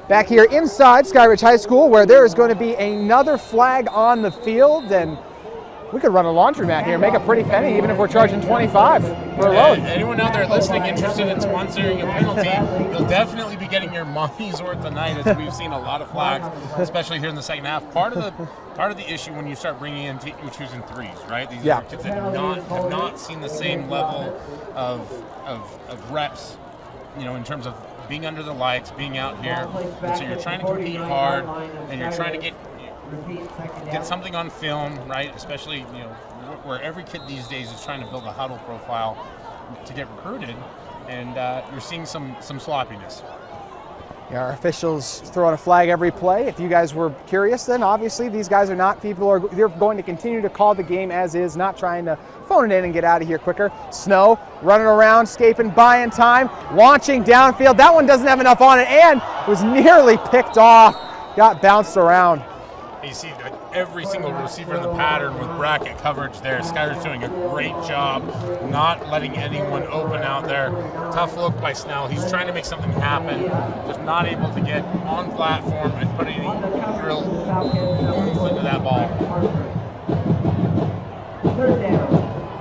Speaker 1: Back here inside Skyridge High School, where there is going to be another flag on the field, and we could run a laundromat here, make a pretty penny, even if we're charging 25 per load.
Speaker 2: Anyone out there listening interested in sponsoring a penalty, you'll definitely be getting your money's worth tonight, as we've seen a lot of flags, especially here in the second half. Part of the issue when you start bringing in you're choosing threes, right? These are kids that have not seen the same level of reps, in terms of being under the lights, being out here, and so you're trying to compete hard, and you're trying to get something on film, right? Especially, where every kid these days is trying to build a huddle profile to get recruited, and you're seeing some sloppiness.
Speaker 1: Yeah, our officials throw out a flag every play. If you guys were curious, then obviously these guys are not people they're going to continue to call the game as is, not trying to phone it in and get out of here quicker. Snow running around, escaping, buying time, launching downfield. That one doesn't have enough on it, and was nearly picked off. Got bounced around.
Speaker 2: You see every single receiver in the pattern with bracket coverage there. Skyridge doing a great job not letting anyone open out there. Tough look by Snell. He's trying to make something happen, just not able to get on platform and put any real oomph into that ball.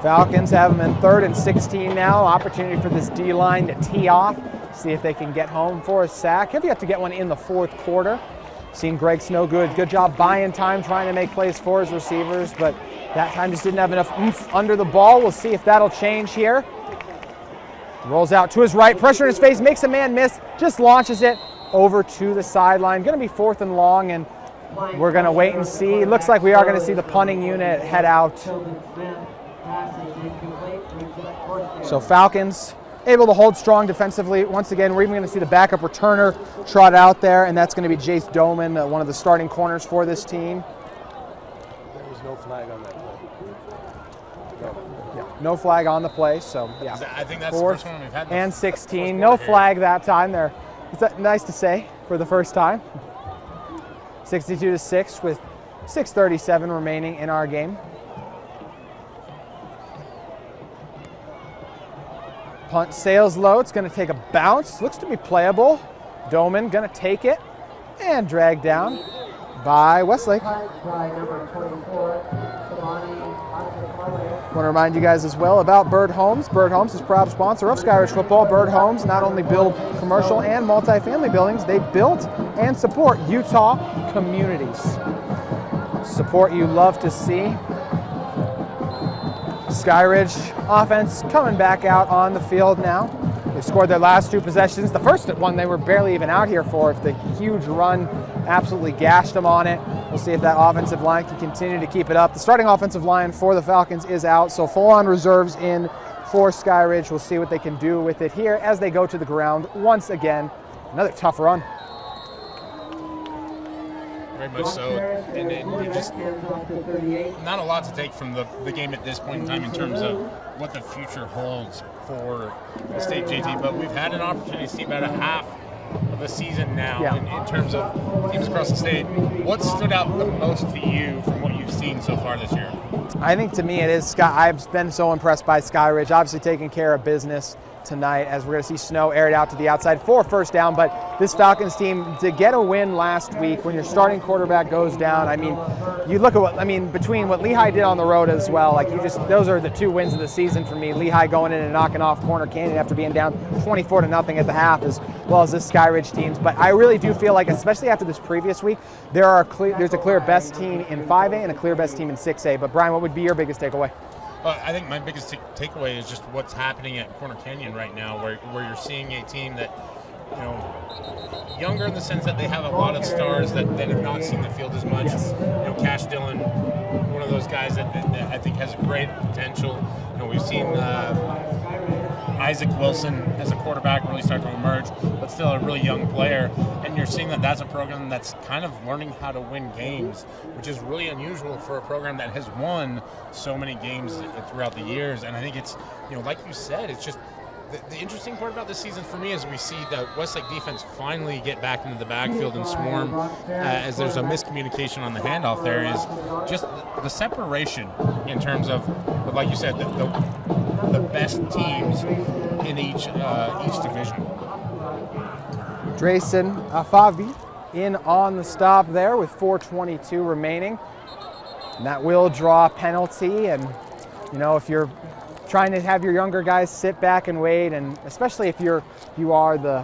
Speaker 1: Falcons have them in 3rd and 16 now. Opportunity for this D-line to tee off, see if they can get home for a sack. Have yet to get one in the 4th quarter. Seen Greg Snow good job buying time, trying to make plays for his receivers, but that time just didn't have enough oomph under the ball. We'll see if that'll change here. Rolls out to his right, pressure in his face, makes a man miss, just launches it over to the sideline. Going to be 4th and long, and we're going to wait and see. Looks like we are going to see the punting unit head out. So Falcons able to hold strong defensively. Once again, we're even going to see the backup returner trot out there, and that's going to be Jace Doman, one of the starting corners for this team.
Speaker 8: There was no flag on that play.
Speaker 1: Yeah, no flag on the play, so yeah.
Speaker 2: I think that's the first one we've had.
Speaker 1: And 16, no flag that time there. It's nice to say for the first time. 62-6 with 6:37 remaining in our game. Punt sails low. It's going to take a bounce. Looks to be playable. Doman going to take it and drag down by Westlake.
Speaker 5: By number 24,
Speaker 1: I want to remind you guys as well about Bird Homes. Bird Homes is a proud sponsor of Skyridge football. Bird Homes not only build commercial and multifamily buildings, they built and support Utah communities. Support you love to see. Skyridge offense coming back out on the field now. They've scored their last 2 possessions. The first one they were barely even out here for. If the huge run absolutely gashed them on it. We'll see if that offensive line can continue to keep it up. The starting offensive line for the Falcons is out, so full-on reserves in for Skyridge. We'll see what they can do with it here as they go to the ground once again. Another tough run.
Speaker 2: Very much so. And just not a lot to take from the game at this point in time in terms of what the future holds for the state JT, but we've had an opportunity to see about a half of the season now in terms of teams across the state. What stood out the most to you from what you've seen so far this year?
Speaker 1: I think to me it is I've been so impressed by Skyridge, obviously taking care of business tonight as we're going to see Snow aired out to the outside for first down. But this Falcons team, to get a win last week when your starting quarterback goes down, I mean, you look at between what Lehigh did on the road as well, those are the 2 wins of the season for me. Lehigh going in and knocking off Corner Canyon after being down 24-0 at the half, as well as this Skyridge teams. But I really do feel like, especially after this previous week, there's a clear best team in 5A and a clear best team in 6A. But Brian, what would be your biggest takeaway?
Speaker 2: I think my biggest takeaway is just what's happening at Corner Canyon right now, where you're seeing a team that, younger in the sense that they have a lot of stars that have not seen the field as much. Cash Dillon, one of those guys that I think has great potential. We've seen Isaac Wilson as a quarterback really start to emerge, but still a really young player. And you're seeing that that's a program that's kind of learning how to win games, which is really unusual for a program that has won so many games throughout the years. And I think it's, like you said, it's just the interesting part about this season for me is we see the Westlake defense finally get back into the backfield and swarm as there's a miscommunication on the handoff there, is just the separation in terms of, like you said, the best teams in each division.
Speaker 1: Drayson Afavi in on the stop there with 4:22 remaining. And that will draw a penalty. And, if you're trying to have your younger guys sit back and wait, and especially if you are the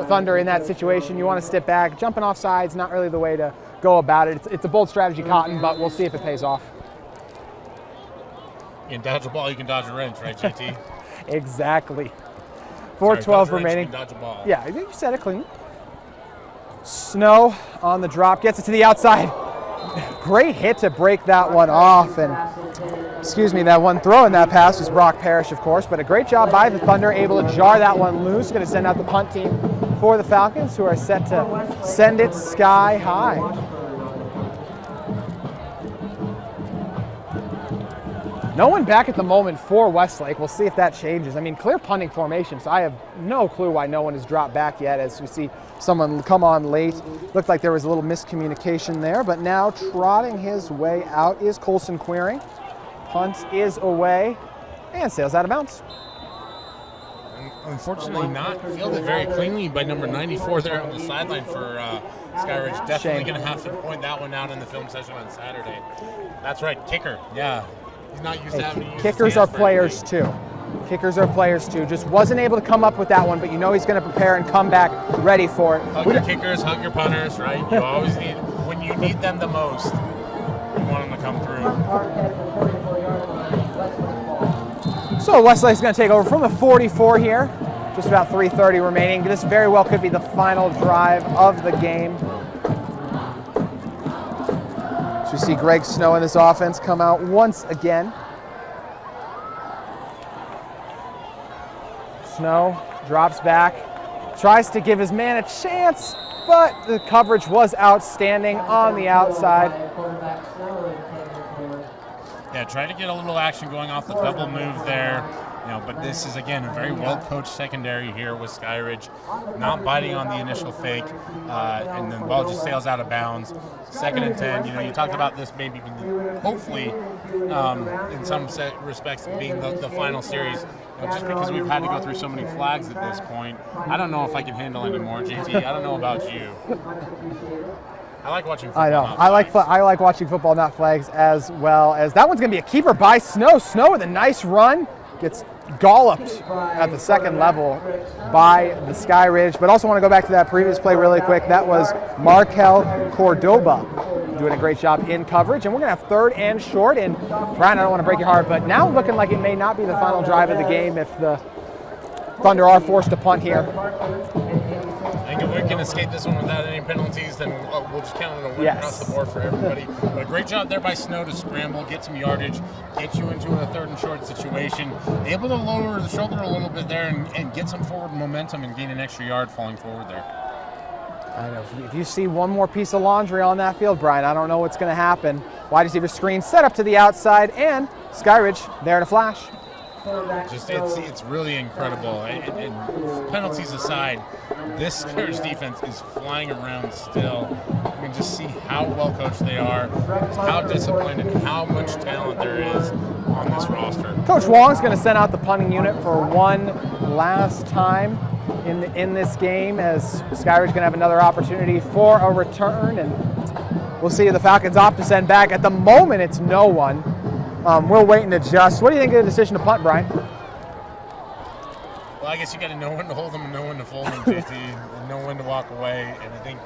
Speaker 1: Thunder in that situation, you want to step back. Jumping off sides, not really the way to go about it. It's a bold strategy, Cotton, but we'll see if it pays off.
Speaker 2: You can dodge a ball, you can dodge a wrench, right, JT?
Speaker 1: Exactly. 4:12 remaining.
Speaker 2: You can dodge a ball.
Speaker 1: Yeah, I think you said it clean. Snow on the drop, gets it to the outside. Great hit to break that one off, and that one throw in that pass was Brock Parrish, of course, but a great job by the Thunder, able to jar that one loose. Going to send out the punt team for the Falcons, who are set to send it sky high. No one back at the moment for Westlake. We'll see if that changes. Clear punting formation, so I have no clue why no one has dropped back yet, as we see someone come on late. Looked like there was a little miscommunication there, but now trotting his way out is Colson Queering. Punt is away and sails out of bounds.
Speaker 2: Unfortunately not fielded very cleanly by number 94 there on the sideline for Skyridge. Definitely going to have to point that one out in the film session on Saturday. That's right, kicker. Yeah, he's not used to having to use
Speaker 1: kickers are players too. Kickers are players too. Just wasn't able to come up with that one, but he's going to prepare and come back ready for it.
Speaker 2: Hug your kickers, hug your punters, right? You always need, when you need them the most, you want them to come through.
Speaker 1: So Westlake's going to take over from the 44 here. Just about 3:30 remaining. This very well could be the final drive of the game. So we see Greg Snow in this offense come out once again. Snow drops back, tries to give his man a chance, but the coverage was outstanding on the outside.
Speaker 2: Yeah, try to get a little action going off the double move there. But this is, again, a very well-coached secondary here with Skyridge, not biting on the initial fake, and then the ball just sails out of bounds. 2nd and 10, you talked about this maybe, hopefully, in some respects, being the final series. Just because we've had to go through so many flags at this point, I don't know if I can handle any more, JT. I don't know about you. I like watching football.
Speaker 1: I know. I like watching football, not flags, as well as that one's going to be a keeper by Snow. Snow with a nice run. Gets golloped at the 2nd level by the Skyridge. But also want to go back to that previous play really quick. That was Markel Cordoba doing a great job in coverage. And we're going to have 3rd and short. And Brian, I don't want to break your heart, but now looking like it may not be the final drive of the game if the Thunder are forced to punt here.
Speaker 2: I think if we can escape this one without any penalties, then we'll just count it a win across the board for everybody. But a great job there by Snow to scramble, get some yardage, get you into a 3rd and short situation. Able to lower the shoulder a little bit there and get some forward momentum and gain an extra yard falling forward there.
Speaker 1: I know. If you see one more piece of laundry on that field, Brian, I don't know what's going to happen. Wide receiver screen set up to the outside, and Skyridge there to flash.
Speaker 2: It's really incredible. And penalties aside, this Skyridge defense is flying around still. You can just see how well coached they are, how disciplined, and how much talent there is on this roster.
Speaker 1: Coach Wong's going to send out the punting unit for one last time in this game, as Skyridge going to have another opportunity for a return, and we'll see if the Falcons opt to send back. At the moment, it's no one. We'll wait and adjust. What do you think of the decision to punt, Brian?
Speaker 2: Well, I guess you got to know when to hold them and know when to fold them, JT, and know when to walk away. And I think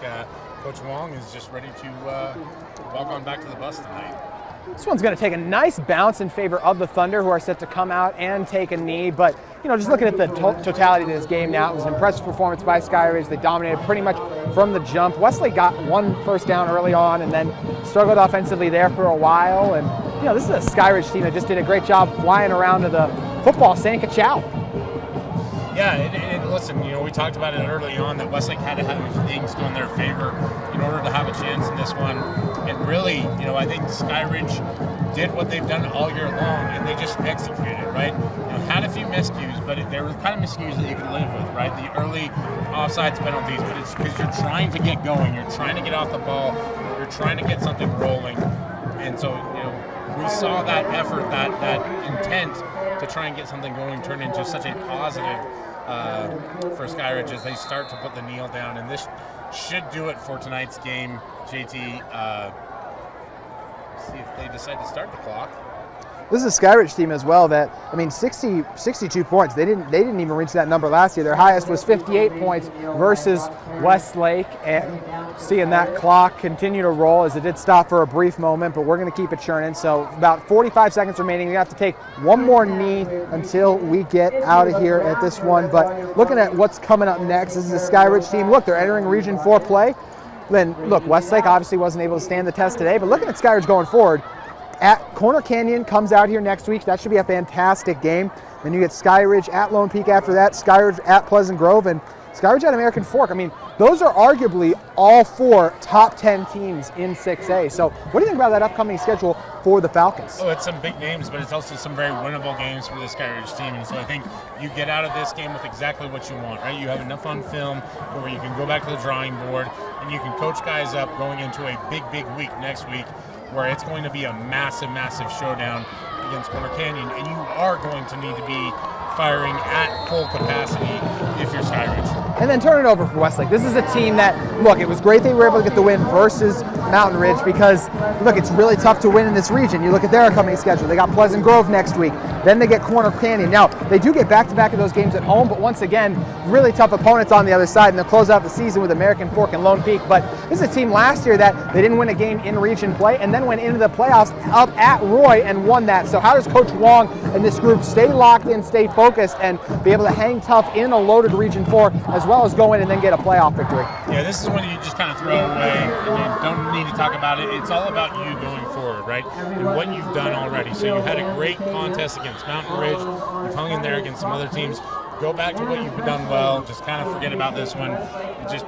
Speaker 2: Coach Wong is just ready to walk on back to the bus tonight.
Speaker 1: This one's going to take a nice bounce in favor of the Thunder, who are set to come out and take a knee. But, just looking at the totality of this game now, it was an impressive performance by Skyridge. They dominated pretty much from the jump. Westlake got 1 first down early on and then struggled offensively there for a while. And, this is a Skyridge team that just did a great job flying around to the football, saying ka-chow.
Speaker 2: Yeah, and listen, we talked about it early on that Westlake had to have things go in their favor in order to have a chance in this one. And really, I think Skyridge did what they've done all year long, and they just executed, right? Had a few miscues, but they were the kind of miscues that you could live with, right? The early offsides penalties, but it's because you're trying to get going, you're trying to get off the ball, you're trying to get something rolling. And so, we saw that effort, that intent to try and get something going turn into such a positive for Skyridge as they start to put the kneel down. And this should do it for tonight's game, JT. See if they decide to start the clock.
Speaker 1: This is a Skyridge team as well that, 62 points. They didn't even reach that number last year. Their highest was 58 points versus Westlake. And seeing that clock continue to roll, as it did stop for a brief moment, but we're going to keep it churning. So about 45 seconds remaining. We have to take one more knee until we get out of here at this one. But looking at what's coming up next, this is a Skyridge team. Look, they're entering Region 4 play. Then, look, Westlake obviously wasn't able to stand the test today, but looking at Skyridge going forward, at Corner Canyon comes out here next week. That should be a fantastic game. Then you get Skyridge at Lone Peak after that, Skyridge at Pleasant Grove, and Skyridge at American Fork. Those are arguably all 4 top 10 teams in 6A. So what do you think about that upcoming schedule for the Falcons?
Speaker 2: Oh, it's some big names, but it's also some very winnable games for the Skyridge team. And so I think you get out of this game with exactly what you want, right? You have enough on film where you can go back to the drawing board and you can coach guys up going into a big week next week, where it's going to be a massive showdown against Corner Canyon, and you are going to need to be firing at full capacity if you're Skyridge.
Speaker 1: And then turn it over for Westlake. This is a team that, look, it was great they were able to get the win versus Mountain Ridge because, look, it's really tough to win in this region. You look at their upcoming schedule. They got Pleasant Grove next week. Then they get Corner Canyon. Now, they do get back-to-back of those games at home, but once again, really tough opponents on the other side, and they'll close out the season with American Fork and Lone Peak. But this is a team last year that they didn't win a game in region play and then went into the playoffs up at Roy and won that. So how does Coach Wong and this group stay locked in, stay focused, and be able to hang tough in a loaded Region 4 as well as go in and then get a playoff victory?
Speaker 2: Yeah, this is when you just kind of throw it away and you don't need to talk about it. It's all about you going forward, right? And what you've done already. So you had a great contest against Mountain Ridge. You've hung in there against some other teams. Go back to what you've done well. Just kind of forget about this one. Just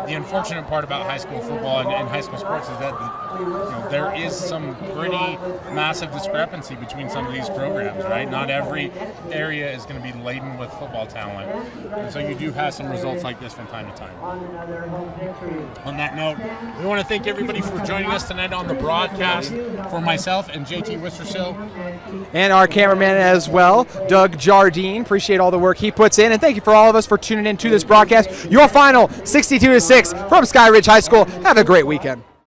Speaker 2: the unfortunate part about high school football and high school sports is that there is some pretty massive discrepancy between some of these programs, right? Not every area is going to be laden with football talent. And so you do have some results like this from time to time. On that note, we want to thank everybody for joining us tonight on the broadcast. For myself and JT Wistersill.
Speaker 1: And our cameraman as well, Doug Jardine. Appreciate all the work he puts in. And thank you for all of us for tuning in to this broadcast. Your final 62-6 from Skyridge High School. Have a great weekend.